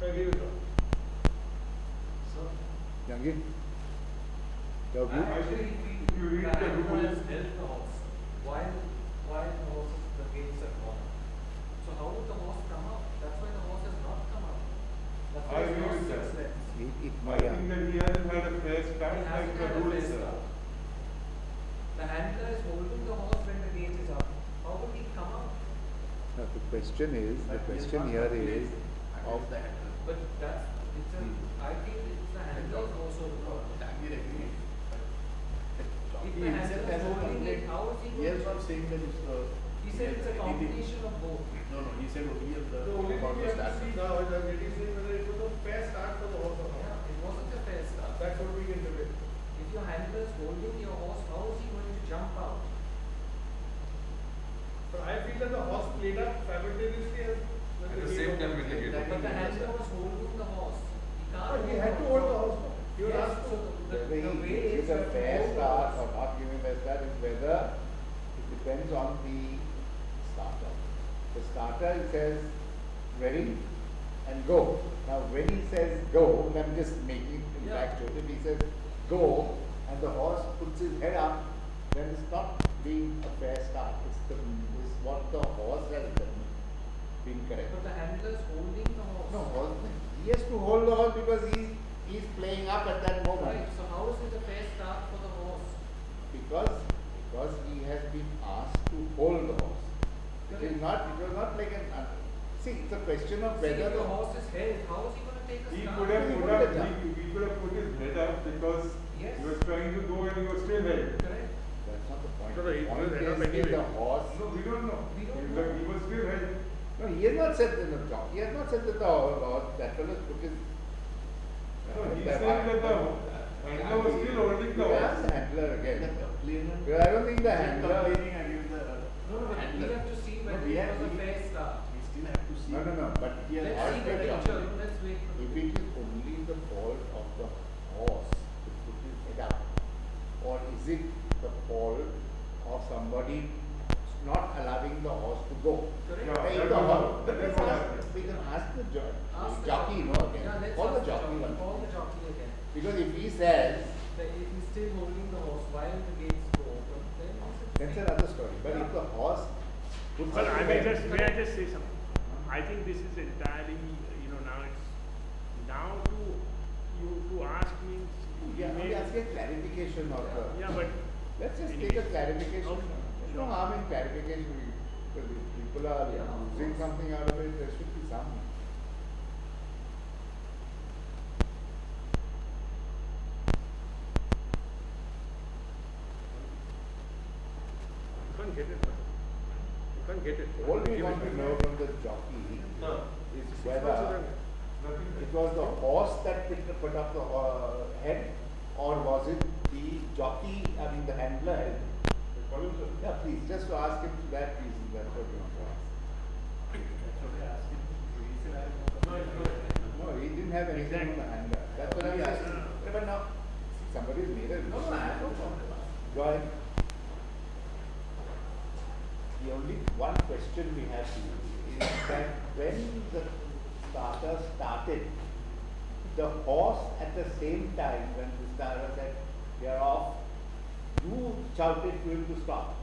I agree with you. Jangir? Your view? I think if you read the rules, while the gates are gone. So how would the horse come out? That's why the horse has not come out. That's why I it's agree lost with its that. legs. I think that he hasn't had a fair start He like hasn't the had a rule fair is. start. The handler is holding the horse when the gate is up. How would he come out? No, the question here is of the handler. But that's it's a. I feel it's the handler is also the problem. If the handler is holding it, how is he going is to? not saying that it's He said it's a combination of both. No, he said only of The only thing we have to see now is that it is saying whether it was a fair start for the horse or not. Yeah, it wasn't a fair start. That's what we can debate. If your handler is holding your horse, how is he going to jump out? But I feel that the horse played up simultaneously as At the same time with the gate. But the handler was holding the horse. He can't. He had to hold the horse. He was Yes, asked so whether the he way gives is a you have to fair hold the start horse. or not giving a fair start is whether it depends on the starter. The starter says ready and go. Now when he says go, and I'm just making it factual, if he says go and the horse puts his head up, then it's not being a fair start. It's what the horse has done being correct. But the handler is holding the horse. No, he has to hold the horse because he's playing up at that moment. Right. So how is it a fair start for the horse? Because he has been asked to hold the horse. It was not like an see, it's a question of See, whether if the horse is held, how is he going to take a He start? could have He put put up, it up. he could have put his head up because Yes. he was trying to go and he was still held. Correct. that's not the point. No, The he point was head up is anyway. the horse. No, we don't know. We don't He know. he was still held. No, he has not said that the jockey. He has not said that the horse that fellow put his. No, he said that the handler was still holding the You horse. ask the handler again. Because I don't think the handler. No, but we have to see whether we it have- was a fair start. No, but he has Let's asked see the the picture. jockey. Let's wait for the If it is only the fault of the horse to put his head up, or is it the fault of somebody not allowing the horse to go? Correct. Yeah, Hey, that the was- horse- that let's was- ask- we can ask the Ask the jockey, no, again. Yeah, let's Call ask the jockey one. Call the jockey again. Because if he says, That if he's still holding the horse while the gates go open, then that's another story. But if the horse puts Well, up I his may head- just say something. I think this is entirely, now it's now to ask means Yeah, may- we ask a clarification of the. yeah, but Let's just anyway. take a clarification. Okay. There's no harm in clarification. Because if people are losing something out of it, there should be some. you can't get it. You can't get it. All we want to know from the jockey is whether it was the horse that put up the head, or was it the jockey, the handler? Yeah, please, just to ask him for that reason, that's what we want to ask. No, he didn't have anything on the handler. That's what I was asking. But now, somebody's made a No, I have no problem. Go ahead. The only one question we have to is that when the starter started, the horse at the same time when the starter said, "We are off," you shouted to him to stop.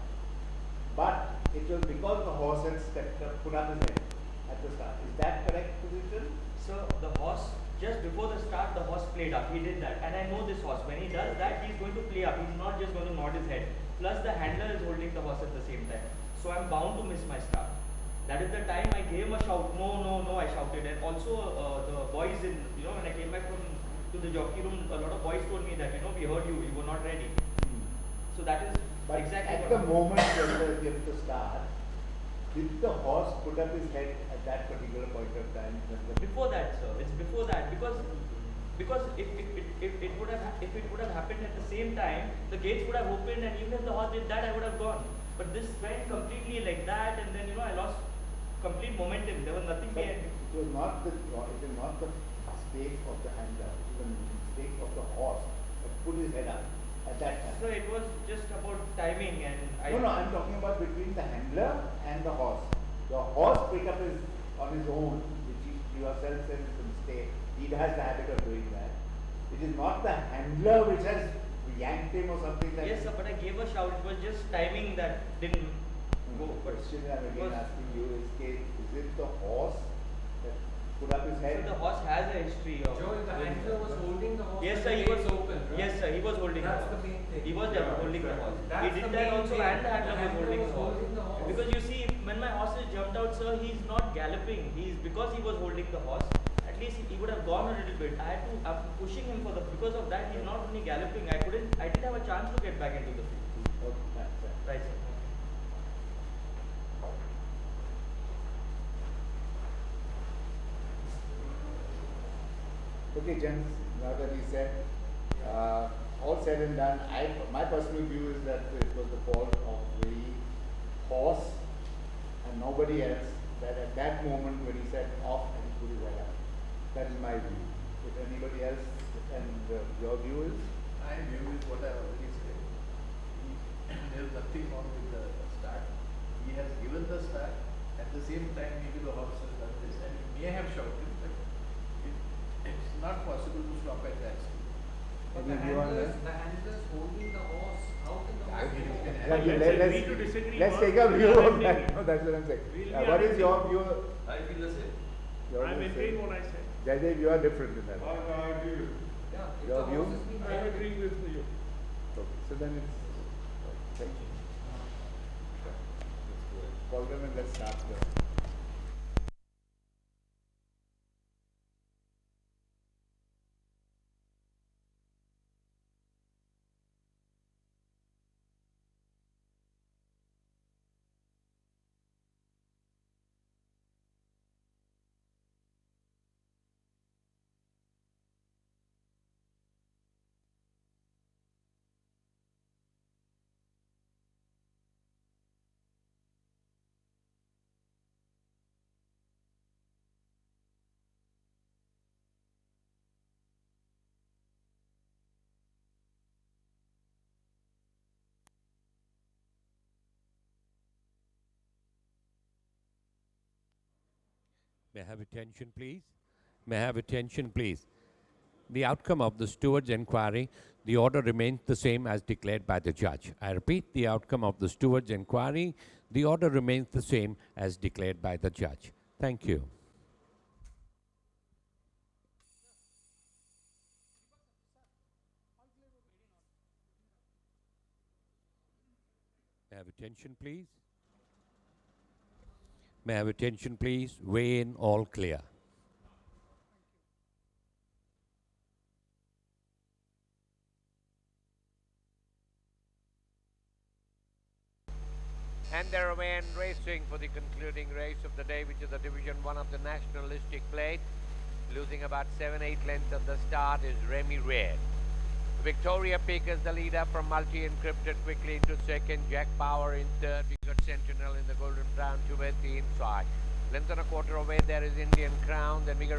But it was because the horse had stepped up, put up his head at the start. Is that correct position? So the horse, just before the start, the horse played up. He did that. And I know this horse. When he does that, he's going to play up. He's not just going to nod his head. Plus the handler is holding the horse at the same time. So I'm bound to miss my start. That is the time I gave him a shout. No, no, no, I shouted. And also the boys in, when I came back to the jockey room, a lot of boys told me that, we heard you, were not ready. So that is But exactly at what the happened. moment when they have to start, did the horse put up his head at that particular point of time? Before that, sir, it's before that because if it would have happened at the same time, the gates would have opened, and even if the horse did that, I would have gone. But this went completely like that, and then I lost complete momentum. There was nothing behind me. It is not the mistake of the handler. It was the mistake of the horse that put his head up at that time. So it was just about timing, and No, I'm talking about between the handler and the horse. The horse picked up on his own, which you yourself said is a mistake. He has the habit of doing that. It is not the handler which has yanked him or something? That Yes, sir, but I gave a shout. It was just timing that didn't go. The But question I'm it again was- asking you is it the horse that put up his head? So the horse has a history of. Joe, the handler was holding the horse. Yes, when sir, the he was gates open, right? Yes, sir, he was holding That's the the horse. main thing. He was holding the horse. That's He did the that main also, thing. and the handler was holding was the horse. holding the horse. Because you see, when my horse is jumped out, sir, he's not galloping. He's because he was holding the horse. At least he would have gone a little bit. I had to, after pushing him for the, because of that, he's not only galloping. I didn't have a chance to get back into the field. Okay, Right, sir. Okay, gents, now that he said, all said and done, my personal view is that it was the fault of the horse and nobody else, that at that moment when he said off and he put his head up. That is my view. If anybody else, and your view is? My view is what I already said. There is nothing wrong with the start. He has given the start. At the same time, maybe the horse has done this and he may have shouted, but it's not possible to stop at that stage. But the handlers holding the horse. How can the horse go? Let's take a view on that. No, that's what I'm saying. What is your view? I feel the same. I maintain what I said. Jaidev, you are different in that. I agree with you. Yeah, if Your the view? horse has been I agree with you. Okay, so then it's thank you. Call them and let's start the. May I have attention, please? May I have attention, please? The outcome of the Stewards' inquiry, the order remains the same as declared by the judge. I repeat, the outcome of the Stewards' inquiry, the order remains the same as declared by the judge. Thank you. May I have attention, please? May I have attention, please? Weigh in, all clear. And they're away and racing for the concluding race of the day, which is the Division 1 of the Nationalistic Plate. Losing about 7-8 lengths at the start is Remy Red. Victoria Peak is the leader from Multi-Encrypted quickly into second. Jack Power in third. We got Sentinel in the Golden Brown towards the inside. Length and a quarter away there is Indian Crown. Then we got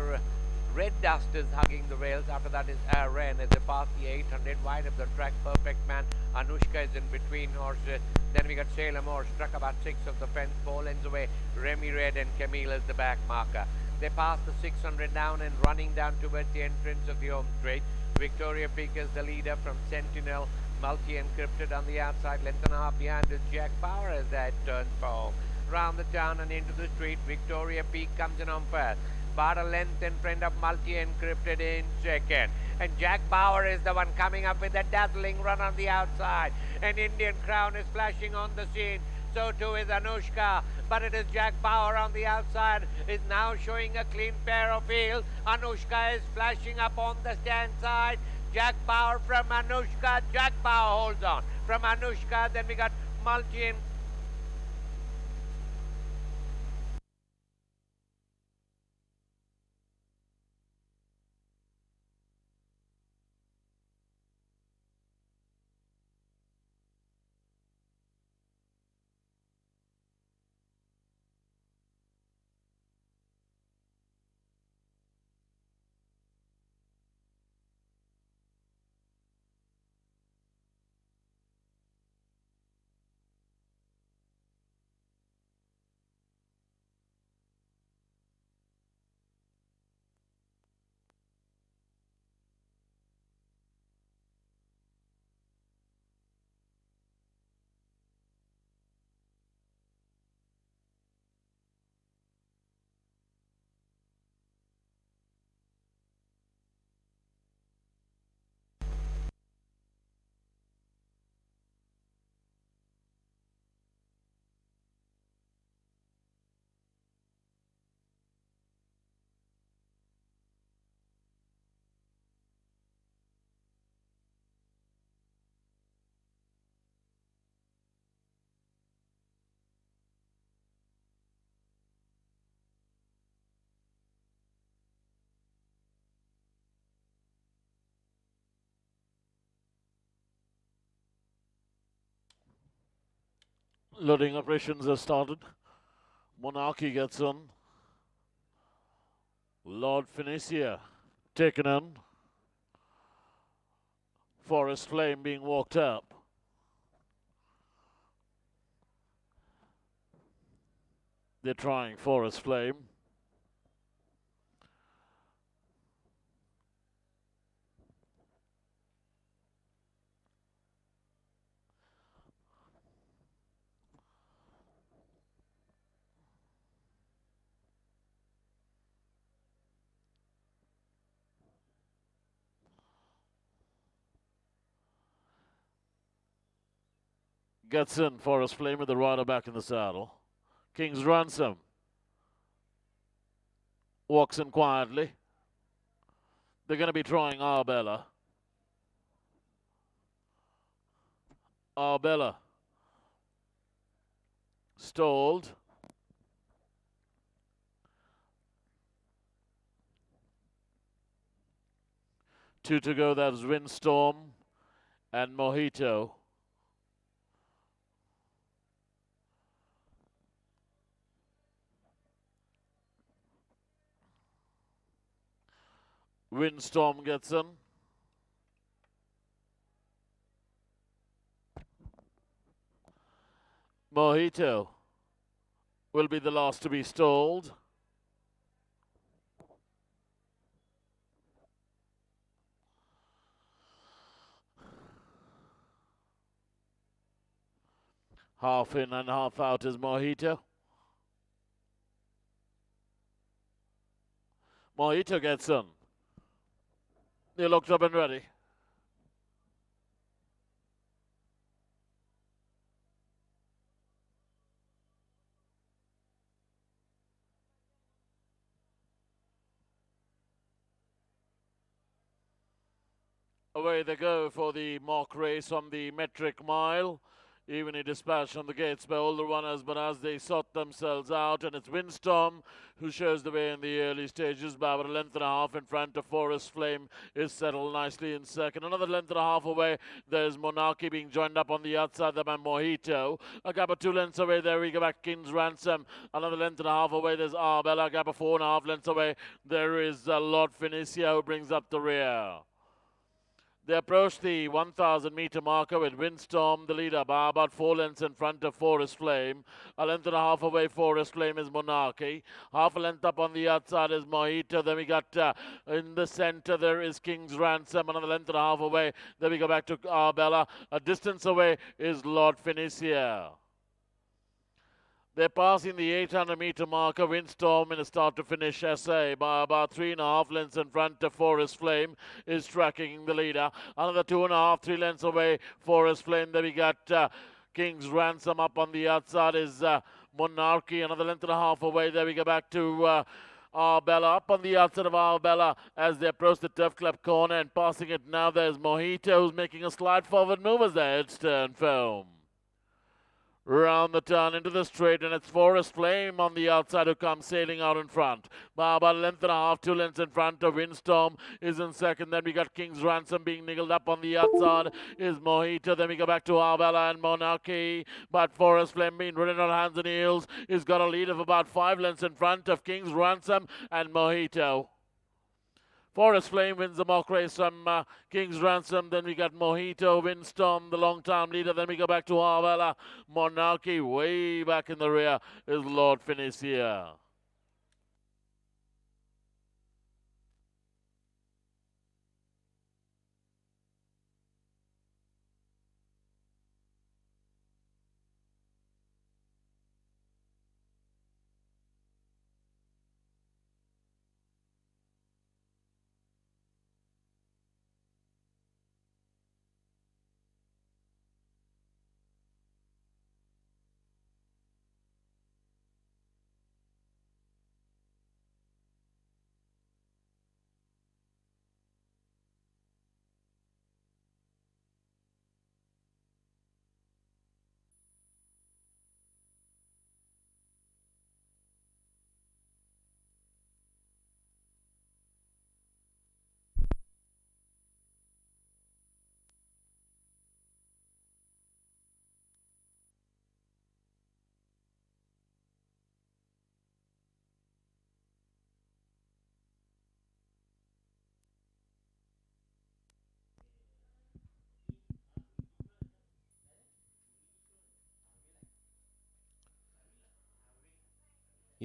Red Dusters hugging the rails. After that is Aren as they pass the 800 wide of the track. Perfect Man. Anushka is in between horses. Then we got Sailor Moore struck about 6 of the fence. 4 lengths away. Remy Red and Camille is the back marker. They pass the 600 down and running down towards the entrance of the home straight. Victoria Peak is the leader from Sentinel. Multi-Encrypted on the outside. Length and a half behind is Jack Power as that turns for home. Round the town and into the street. Victoria Peak comes in on first. About a length in front of Multi-Encrypted in second. And Jack Bauer is the one coming up with a dazzling run on the outside. And Indian Crown is flashing on the scene. So too is Anushka. But it is Jack Bauer on the outside. Is now showing a clean pair of heels. Anushka is flashing up on the stand side. Jack Bauer from Anushka. Jack Bauer holds on. From Anushka, then we got Multi. Loading operations have started. Monarchy gets on. Lord Phoenicia taken in. Forest Flame being walked up. They're trying Forest Flame. Gets in Forest Flame with the rider back in the saddle. King's Ransom walks in quietly. They're going to be trying Arbella. Arbella stalled. Two to go, that's Windstorm and Mojito. Windstorm gets in. Mojito will be the last to be stalled. Half in and half out is Mojito. Mojito gets in. They looked up and ready. Away they go for the mock race on the metric mile. Evenly dispatched on the gates by all the runners, but as they sort themselves out, and it's Windstorm who shows the way in the early stages by about a length and a half in front of Forest Flame is settled nicely in second. Another length and a half away, there's Monarchy being joined up on the outside there by Mojito. A gap of 2 lengths away, there we go back, King's Ransom. Another length and a half away, there's Arbella. A gap of 4.5 lengths away, there is Lord Phoenicia who brings up the rear. They approach the 1,000 meter marker with Windstorm, the leader, by about 4 lengths in front of Forest Flame. A length and a half away, Forest Flame is Monarchy. Half a length up on the outside is Mojito. Then we got in the center, there is King's Ransom. Another length and a half away. Then we go back to Arbella. A distance away is Lord Phoenicia. They're passing the 800 meter marker. Windstorm in a start to finish essay by about 3.5 lengths in front of Forest Flame is tracking the leader. Another 2.5, 3 lengths away, Forest Flame. Then we got King's Ransom up on the outside is Monarchy. Another length and a half away. There we go back to Arbella. Up on the outside of Arbella as they approach the Turf Club corner and passing it now. There's Mojito who's making a slide forward move as they head stern film. Round the turn into the straight, and it's Forest Flame on the outside who comes sailing out in front. By about a length and a half, 2 lengths in front of Windstorm is in second. Then we got King's Ransom being niggled up on the outside is Mojito. Then we go back to Arbella and Monarchy. But Forest Flame being ridden on hands and heels is got a lead of about 5 lengths in front of King's Ransom and Mojito. Forest Flame wins the mock race from King's Ransom. Then we got Mojito, Windstorm, the long-time leader. Then we go back to Arbella. Monarchy way back in the rear is Lord Phoenicia.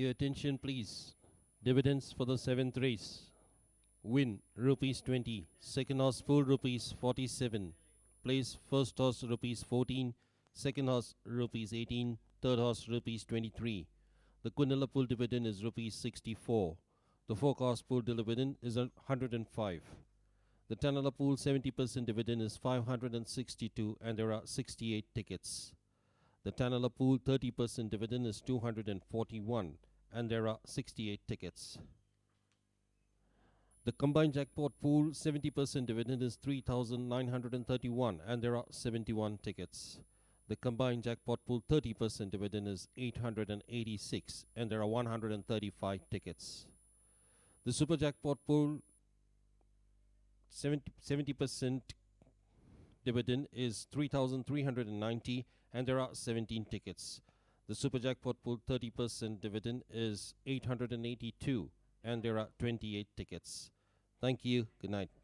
Your attention, please. Dividends for the 7th race. Win rupees 20. Second horse full rupees 47. Place first horse rupees 14. Second horse rupees 18. Third horse rupees 23. The Quinella pool dividend is rupees 64. The forecast pool dividend is 105. The Tanala pool 70% dividend is 562 and there are 68 tickets. The Tanala pool 30% dividend is 241 and there are 68 tickets. The combined jackpot pool 70% dividend is 3,931 and there are 71 tickets. The combined jackpot pool 30% dividend is 886 and there are 135 tickets. The super jackpot pool 70% dividend is 3,390 and there are 17 tickets. The super jackpot pool 30% dividend is 882 and there are 28 tickets. Thank you. Good night.